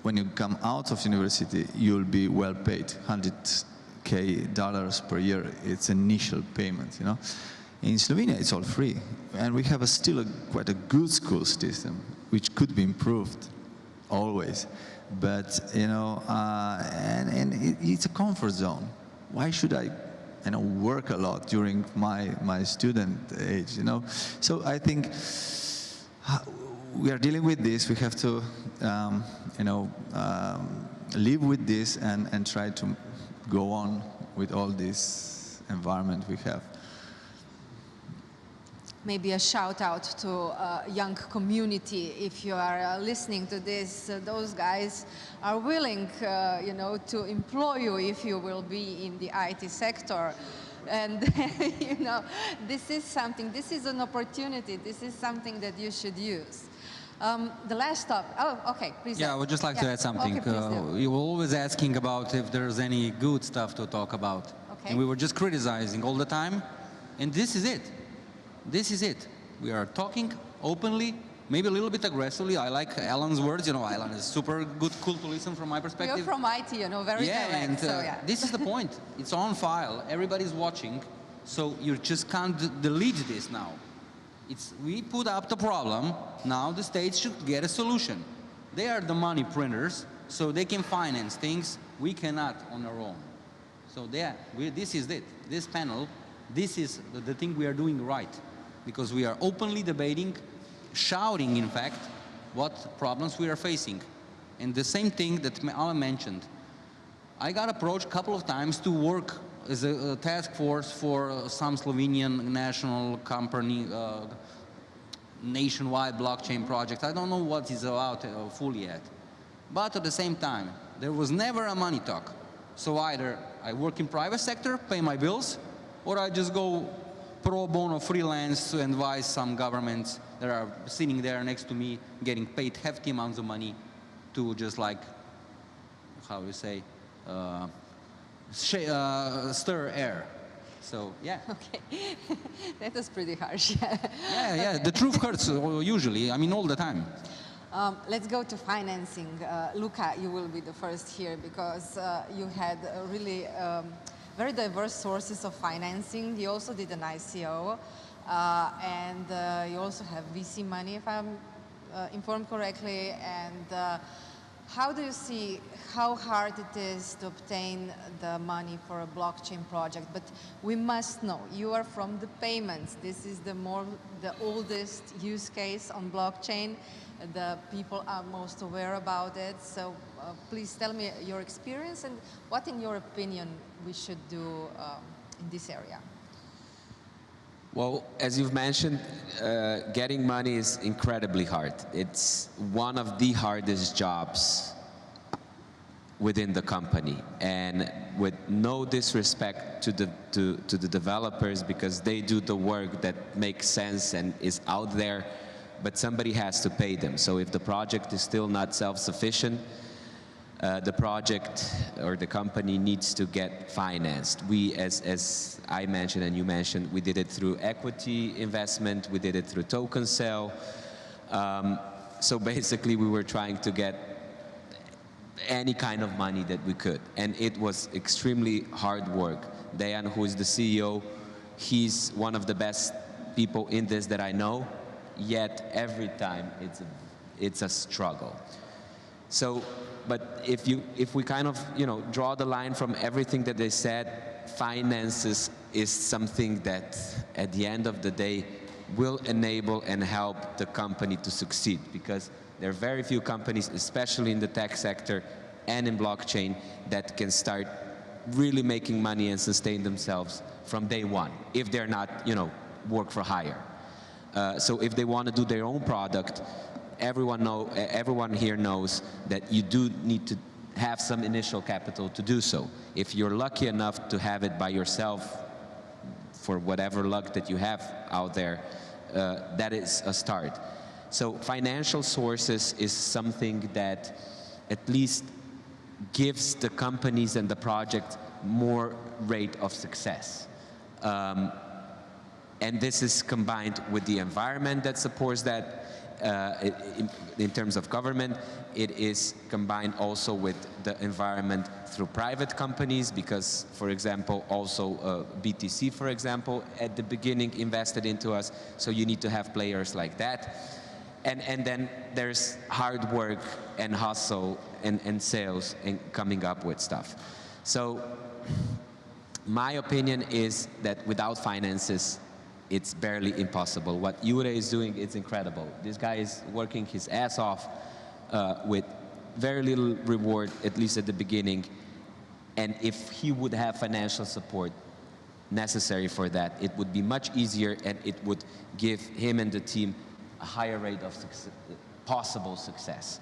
When you come out of university, you'll be well paid, $100K per year. It's initial payment, you know. In Slovenia, it's all free, and we have still quite a good school system, which could be improved, always. But you know, and it's a comfort zone. Why should I, you know, work a lot during my student age? You know, so I think we are dealing with this. We have to, you know, live with this and try to go on with all this environment we have. Maybe a shout out to a young community. If you are listening to this, those guys are willing, you know, to employ you if you will be in the IT sector. And, you know, this is something, this is an opportunity, this is something that you should use. The last topic, oh, okay, please. Yeah, I would just like to add something. Okay, you were always asking about if there's any good stuff to talk about. Okay. And we were just criticizing all the time. And this is it. This is it. We are talking openly, maybe a little bit aggressively. I like Alan's words. You know, Alan is super good, cool to listen from my perspective. You're from IT, you know, very direct. And so, yeah. this is the point. It's on file. Everybody's watching. So you just can't delete this now. We put up the problem. Now the state should get a solution. They are the money printers, so they can finance things we cannot on our own. So this is it. This panel This is the thing we are doing right, because we are openly debating, shouting, in fact, what problems we are facing. And the same thing that Alan mentioned. I got approached a couple of times to work as a task force for some Slovenian national company, nationwide blockchain project. I don't know what it's about fully yet. But at the same time, there was never a money talk. So either I work in private sector, pay my bills, or I just go pro bono freelance to advise some governments that are sitting there next to me, getting paid hefty amounts of money to just like, how do you say, stir air. So, yeah. Okay, that was pretty harsh. Yeah, the truth hurts usually, I mean all the time. Let's go to financing. Luca, you will be the first here because you had really very diverse sources of financing. You also did an ICO, and you also have VC money, if I'm informed correctly. And how do you see how hard it is to obtain the money for a blockchain project? But we must know, you are from the payments. This is the oldest use case on blockchain. The people are most aware about it. So please tell me your experience and what, in your opinion, we should do in this area. Well, as you've mentioned, getting money is incredibly hard. It's one of the hardest jobs within the company, and with no disrespect to the developers, because they do the work that makes sense and is out there, but somebody has to pay them. So if the project is still not self-sufficient, the project or the company needs to get financed. We, as I mentioned and you mentioned, we did it through equity investment, we did it through token sale. So basically we were trying to get any kind of money that we could. And it was extremely hard work. Dejan, who is the CEO, he's one of the best people in this that I know, yet every time it's a struggle. So, but if we kind of, draw the line from everything that they said, finances is something that at the end of the day will enable and help the company to succeed, because there are very few companies, especially in the tech sector and in blockchain, that can start really making money and sustain themselves from day one, if they're not, work for hire. So if they want to do their own product, everyone here knows that you do need to have some initial capital to do so. If you're lucky enough to have it by yourself, for whatever luck that you have out there, that is a start. So financial sources is something that at least gives the companies and the project more rate of success. And this is combined with the environment that supports that. In terms of government, it is combined also with the environment through private companies, because, for example, also BTC, for example, at the beginning invested into us, so you need to have players like that. And then there's hard work and hustle and sales and coming up with stuff. So my opinion is that without finances, it's barely impossible. What Jure is doing is incredible. This guy is working his ass off with very little reward, at least at the beginning. And if he would have financial support necessary for that, it would be much easier, and it would give him and the team a higher rate of possible success.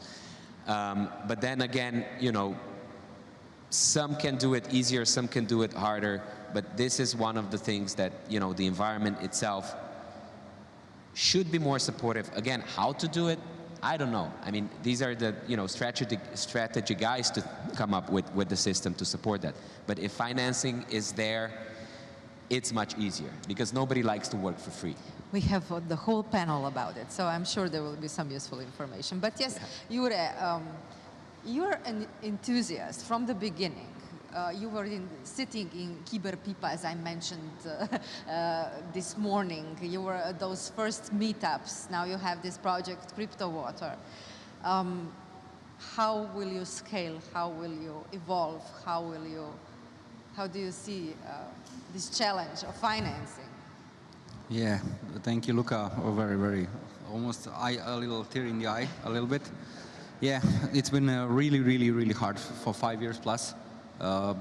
But then again, some can do it easier, some can do it harder, but this is one of the things that, the environment itself should be more supportive. Again, how to do it, I don't know. I mean, these are the, strategy guys to come up with the system to support that. But if financing is there, it's much easier, because nobody likes to work for free. We have the whole panel about it, so I'm sure there will be some useful information. But yes, Jure, you're an enthusiast from the beginning. You were sitting in Kyberpipa, as I mentioned this morning. You were at those first meetups. Now you have this project, Crypto Water. How will you scale? How will you evolve? How How do you see this challenge of financing? Yeah, thank you, Luca. Oh, very, almost a little tear in the eye, a little bit. Yeah, it's been really hard for 5 years plus.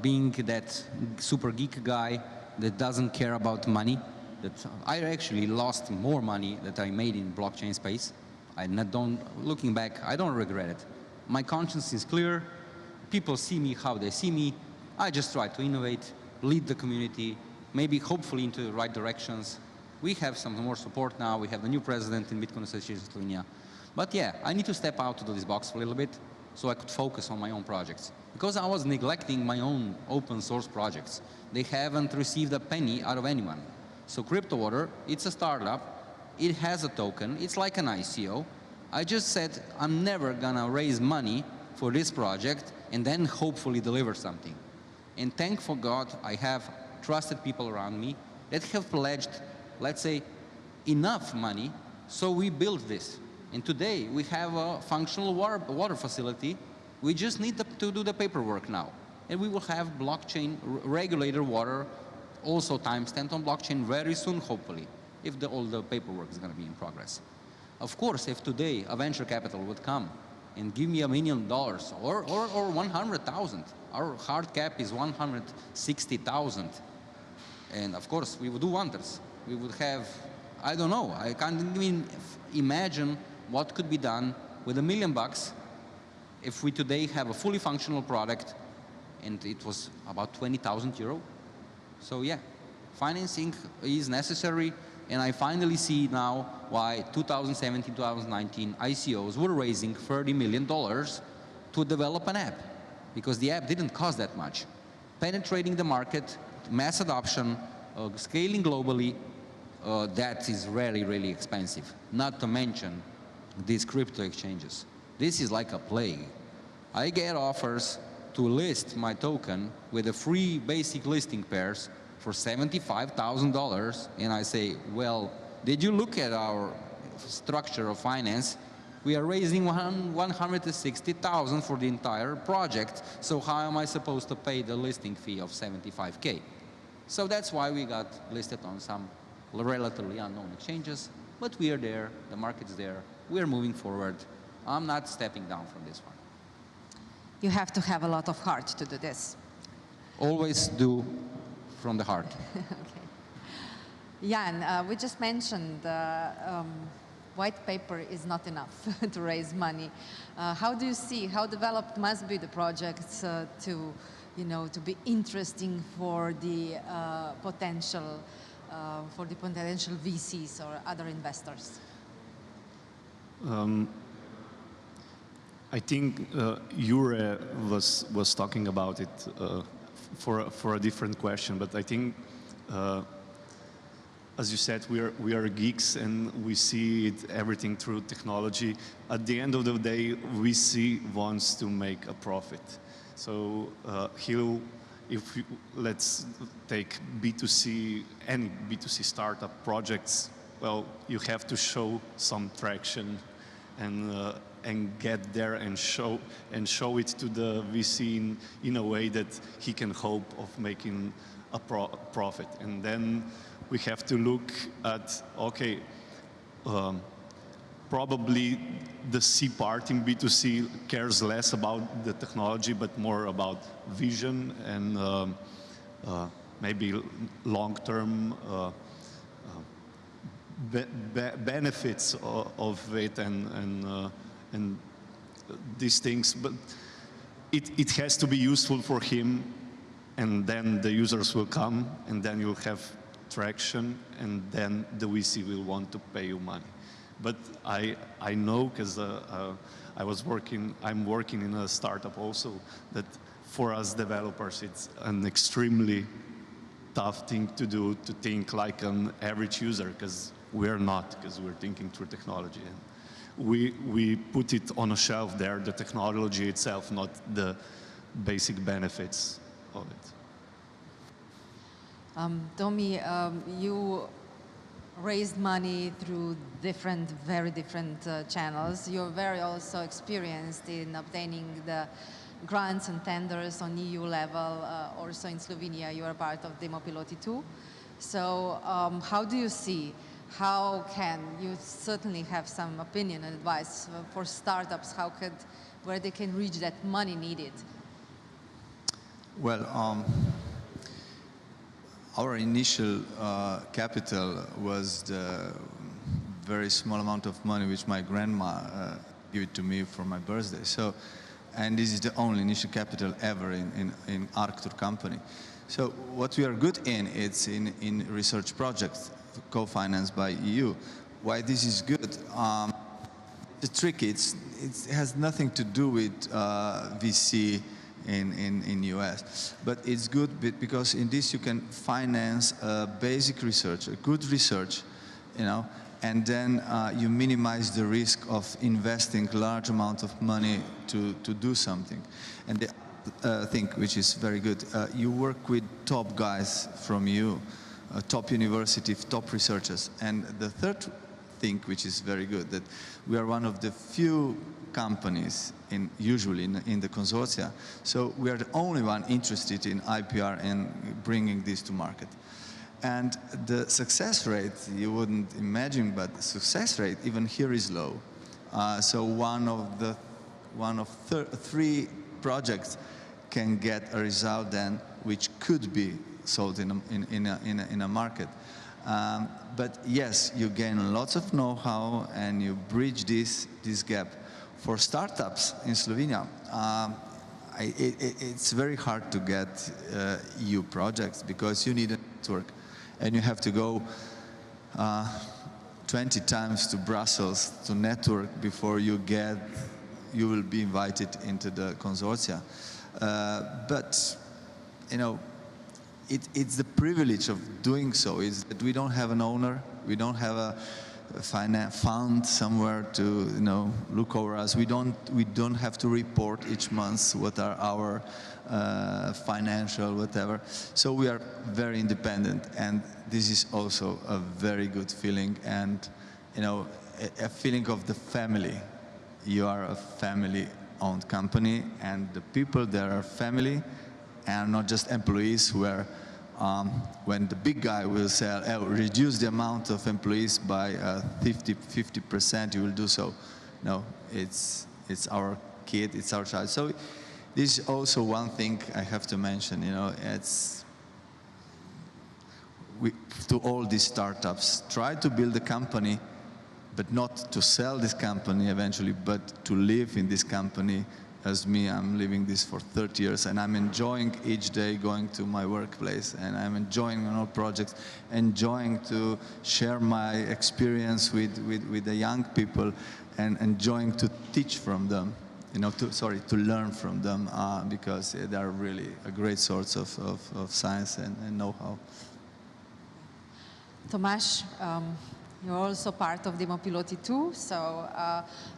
Being that super geek guy that doesn't care about money, that I actually lost more money that I made in blockchain space. Looking back, I don't regret it. My conscience is clear. People see me how they see me. I just try to innovate, lead the community, maybe hopefully into the right directions. We have some more support now. We have the new president in Bitcoin Association Slovenia. But yeah, I need to step out of this box for a little bit so I could focus on my own projects. Because I was neglecting my own open source projects. They haven't received a penny out of anyone. So CryptoWater, it's a startup. It has a token. It's like an ICO. I just said I'm never gonna raise money for this project and then hopefully deliver something. And thankful God, I have trusted people around me that have pledged, let's say, enough money, so we built this. And today, we have a functional water facility. We just need to do the paperwork now. And we will have blockchain regulated water, also timestamped on blockchain very soon, hopefully, if all the paperwork is going to be in progress. Of course, if today a venture capital would come and give me $1 million or 100,000, our hard cap is 160,000. And of course, we would do wonders. We would have, I don't know, I can't even imagine what could be done with $1 million if we today have a fully functional product and it was about 20,000 euro. So yeah, financing is necessary, and I finally see now why 2017, 2019 ICOs were raising $30 million to develop an app, because the app didn't cost that much. Penetrating the market, mass adoption, scaling globally, that is really expensive. Not to mention these crypto exchanges. This is like a plague. I get offers to list my token with a free basic listing pairs for $75,000, and I say, well, did you look at our structure of finance? We are raising 160,000 for the entire project, so how am I supposed to pay the listing fee of 75K? So that's why we got listed on some relatively unknown exchanges, but we are there, the market's there, we are moving forward. I'm not stepping down from this one. You have to have a lot of heart to do this. Always do from the heart. Okay. Jan, we just mentioned white paper is not enough to raise money. How do you see, how developed must be the projects to be interesting for the potential VCs or other investors? I think Jure was talking about it for a different question, but I think, as you said, we are geeks and we see everything through technology. At the end of the day, VC wants to make a profit. So let's take B2C, any B2C startup projects. Well, you have to show some traction and get there and show it to the VC in a way that he can hope of making a profit. And then we have to look at, okay, probably the C part in B2C cares less about the technology, but more about vision and maybe long-term benefits of it and these things. But it has to be useful for him, and then the users will come, and then you'll have traction, and then the VC will want to pay you money. But I know, because I'm working in a startup also, that for us developers it's an extremely tough thing to do, to think like an average user, because we're not, because we're thinking through technology. And we put it on a shelf there, the technology itself, not the basic benefits of it. Tomi, you raised money through very different channels. You're very also experienced in obtaining the grants and tenders on EU level. Also in Slovenia, you are part of Demo Piloti 2. So how do you see, how can you certainly have some opinion and advice for startups, where they can reach that money needed? Well, our initial capital was the very small amount of money which my grandma gave it to me for my birthday. So, and this is the only initial capital ever in Arctur company. So what we are good in, it's in research projects co-financed by EU. Why this is good? The trick, it has nothing to do with VC in US, but it's good because in this you can finance basic research, a good research, you know, and then you minimize the risk of investing large amount of money to do something. And the thing which is very good, you work with top guys from EU, top university, top researchers. And the third thing which is very good, that we are one of the few companies usually in the consortia. So we are the only one interested in IPR and bringing this to market. And the success rate, you wouldn't imagine, but the success rate even here is low. So one of three projects can get a result then which could be sold in a market. But yes, you gain lots of know-how and you bridge this gap. For startups in Slovenia, it's very hard to get EU projects because you need a network and you have to go 20 times to Brussels to network before you will be invited into the consortia. But, you know, it's the privilege of doing so, is that we don't have an owner, we don't have a fund somewhere to, you know, look over us. We don't have to report each month what are our financial whatever. So we are very independent, and this is also a very good feeling, and, you know, a feeling of the family. You are a family-owned company, and the people there are family and not just employees who are when the big guy will say, oh, reduce the amount of employees by 50%, you will do so. No, it's our kid, it's our child. So this is also one thing I have to mention, you know, to all these startups, try to build a company, but not to sell this company eventually, but to live in this company. As me, I'm living this for 30 years, and I'm enjoying each day going to my workplace, and I'm enjoying all projects, enjoying to share my experience with the young people, and enjoying to teach from them, you know, to learn from them, because they are really a great source of science and know-how. Tomasz, you're also part of Demo Piloti 2, so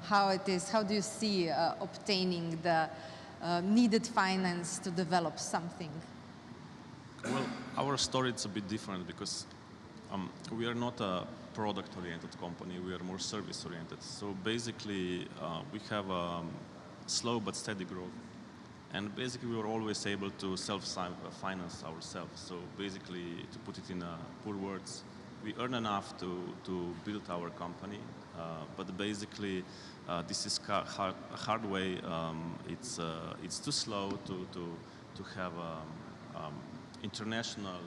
how do you see obtaining the needed finance to develop something? Well, our story is a bit different because we are not a product-oriented company, we are more service-oriented. So basically, we have a slow but steady growth. And basically, we were always able to self-finance ourselves. So basically, to put it in poor words, we earn enough to build our company, but basically this is a hard way. It's too slow to have international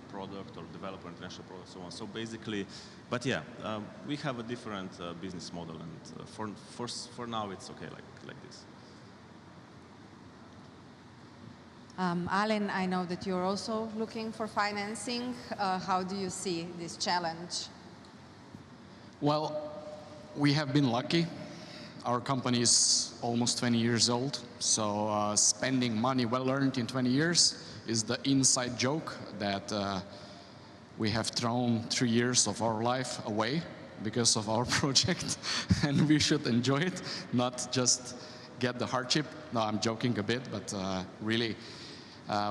product or develop an international product, so on. So basically, but yeah, we have a different business model, and for now it's okay like this. Alen, I know that you're also looking for financing. How do you see this challenge? Well, we have been lucky. Our company is almost 20 years old, so spending money well earned in 20 years is the inside joke that we have thrown 3 years of our life away because of our project, and we should enjoy it, not just get the hardship. No, I'm joking a bit, but really,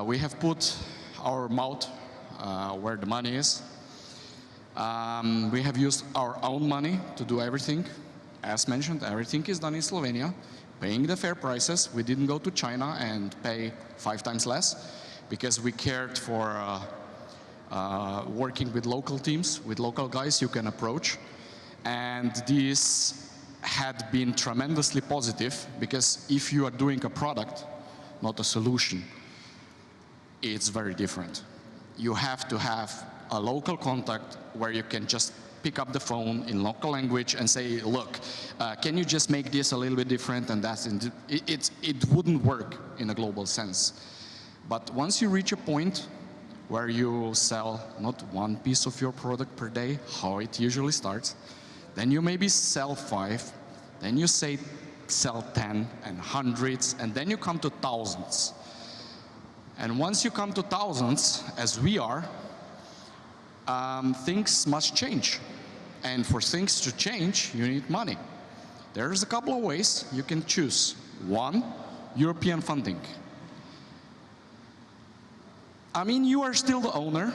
we have put our mouth where the money is. We have used our own money to do everything. As mentioned, everything is done in Slovenia. paying the fair prices. We didn't go to China and pay 5 times less because we cared for working with local teams, with local guys you can approach. And this had been tremendously positive because if you are doing a product, not a solution, it's very different. You have to have a local contact where you can just pick up the phone in local language and say, look, can you just make this a little bit different? And it wouldn't work in a global sense. But once you reach a point where you sell not one piece of your product per day, how it usually starts, then you maybe sell 5, then you say sell 10 and hundreds, and then you come to thousands. And once you come to thousands, as we are, things must change. And for things to change, you need money. There's a couple of ways you can choose. One, European funding. I mean, you are still the owner,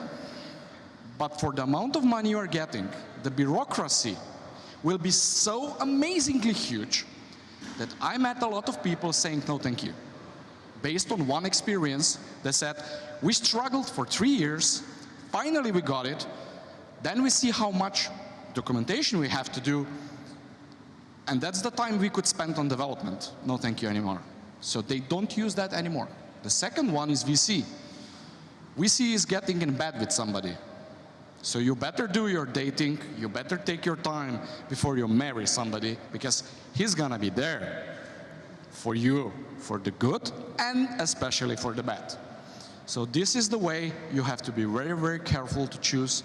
but for the amount of money you are getting, the bureaucracy will be so amazingly huge that I met a lot of people saying no thank you. Based on one experience, they said, we struggled for 3 years, finally we got it, then we see how much documentation we have to do, and that's the time we could spend on development. No thank you anymore. So they don't use that anymore. The second one is VC. VC is getting in bed with somebody. So you better do your dating, you better take your time before you marry somebody, because he's gonna be there for you, for the good, and especially for the bad. So this is the way you have to be very, very careful to choose.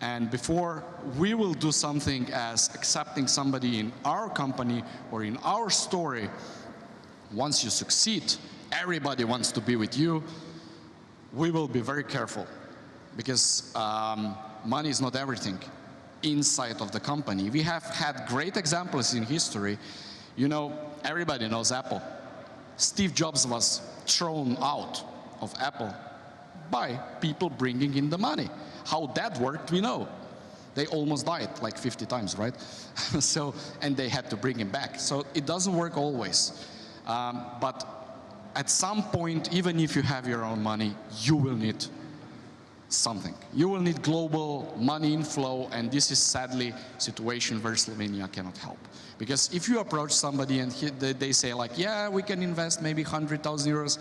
And before we will do something as accepting somebody in our company or in our story, once you succeed, everybody wants to be with you, we will be very careful, because money is not everything inside of the company. We have had great examples in history. You know, everybody knows Apple. Steve Jobs was thrown out of Apple by people bringing in the money. How that worked, we know. They almost died like 50 times, right? So, and they had to bring him back. So it doesn't work always. But at some point, even if you have your own money, you will need something. You will need global money inflow, and this is sadly a situation where Slovenia cannot help. Because if you approach somebody and they say like, yeah, we can invest maybe 100,000 euros.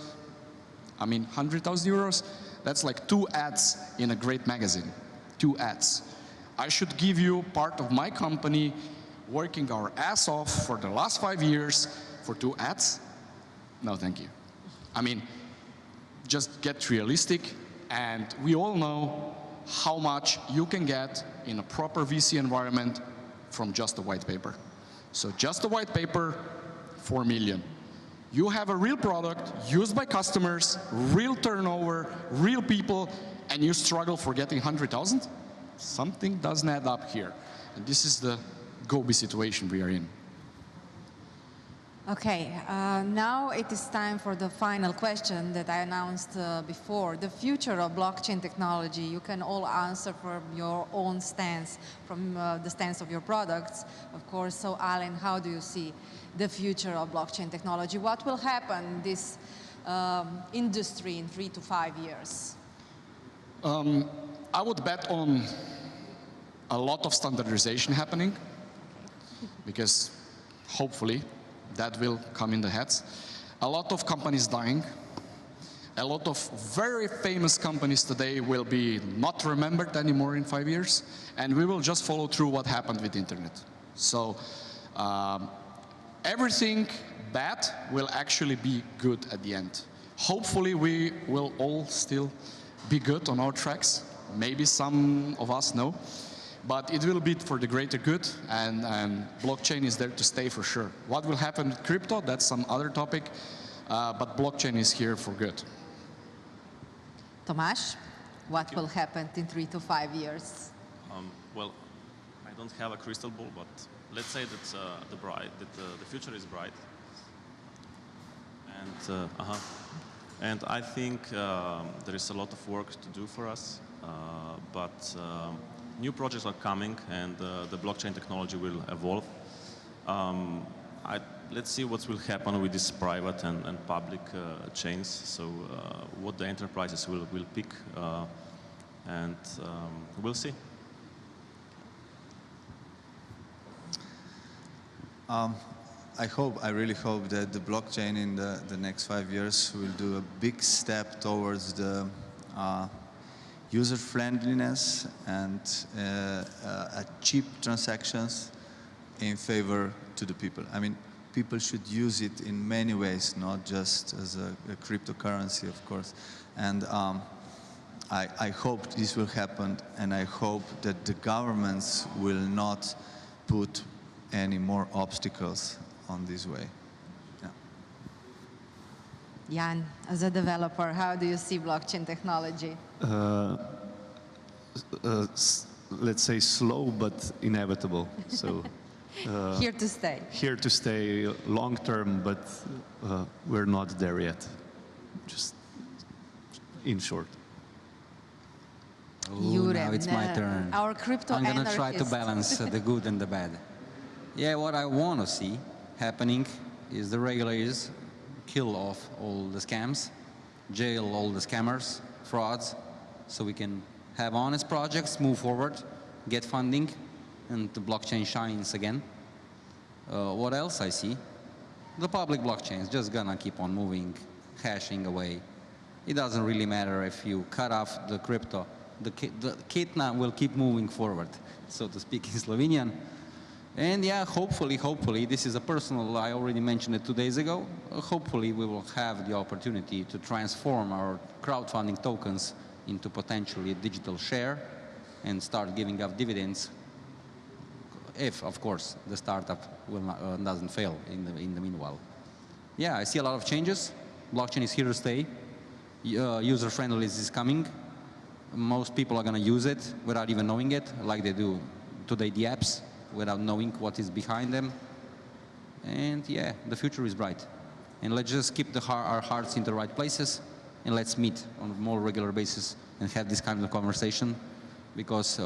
I mean, 100,000 euros, that's like 2 ads in a great magazine. 2 ads. I should give you part of my company working our ass off for the last 5 years for 2 ads? No, thank you. I mean, just get realistic, and we all know how much you can get in a proper VC environment from just a white paper. So just a white paper, 4 million. You have a real product used by customers, real turnover, real people, and you struggle for getting 100,000? Something doesn't add up here. And this is the Gobi situation we are in. Okay, now it is time for the final question that I announced before. The future of blockchain technology, you can all answer from your own stance, from the stance of your products, of course. So Alan, how do you see the future of blockchain technology? What will happen in this industry in 3 to 5 years? I would bet on a lot of standardization happening, because hopefully that will come in the heads. A lot of companies dying. A lot of very famous companies today will be not remembered anymore in 5 years, and we will just follow through what happened with the internet. So everything bad will actually be good at the end. Hopefully we will all still be good on our tracks. Maybe some of us know. But it will be for the greater good, and blockchain is there to stay for sure. What will happen with crypto, that's some other topic, but blockchain is here for good. Tomasz, what will happen in 3 to 5 years? Well, I don't have a crystal ball, but let's say that the future is bright. And I think there is a lot of work to do for us, but new projects are coming, and the blockchain technology will evolve. let's see what will happen with this private and public chains. So what the enterprises will pick, and we'll see. I really hope that the blockchain in the next 5 years will do a big step towards the user friendliness and cheap transactions in favor to the people. I mean, people should use it in many ways, not just as a cryptocurrency, of course. And I hope this will happen, and I hope that the governments will not put any more obstacles on this way. Yeah. Jan, as a developer, how do you see blockchain technology? Let's say slow but inevitable. So Here to stay. Here to stay long term, but we're not there yet. Just in short. Ooh, now it's my turn. Our crypto I'm going to try to anarchist. balance the good and the bad. Yeah, what I want to see happening is the regulators kill off all the scams, jail all the scammers, frauds, so we can have honest projects, move forward, get funding, and the blockchain shines again. What else I see? The public blockchain is just gonna keep on moving, hashing away. It doesn't really matter if you cut off the crypto. The kitna will keep moving forward, so to speak in Slovenian. And yeah, hopefully, this is a personal, I already mentioned it 2 days ago, hopefully we will have the opportunity to transform our crowdfunding tokens into potentially a digital share and start giving up dividends if, of course, the startup will not, doesn't fail in the meanwhile. Yeah, I see a lot of changes. Blockchain is here to stay. User-friendly is coming. Most people are going to use it without even knowing it, like they do today the apps, without knowing what is behind them. And yeah, the future is bright. And let's just keep our hearts in the right places, and let's meet on a more regular basis and have this kind of conversation, because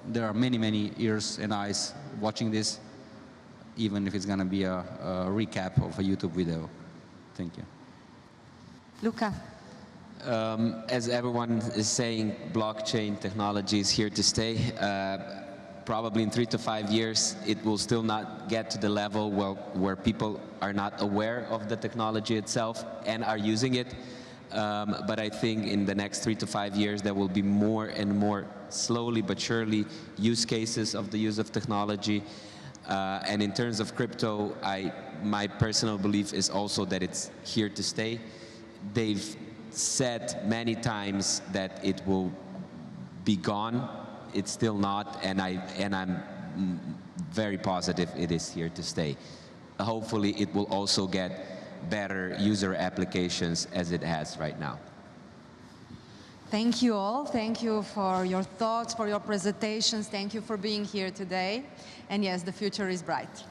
there are many ears and eyes watching this, even if it's going to be a recap of a YouTube video. Thank you. Luca. As everyone is saying, blockchain technology is here to stay. Probably in 3 to 5 years, it will still not get to the level where people are not aware of the technology itself and are using it. But I think in the next 3 to 5 years, there will be more and more, slowly but surely, use cases of the use of technology. And in terms of crypto, my personal belief is also that it's here to stay. They've said many times that it will be gone. It's still not, and I'm very positive it is here to stay. Hopefully, it will also get better user applications as it has right now. Thank you all. Thank you for your thoughts, for your presentations. Thank you for being here today. And yes, the future is bright.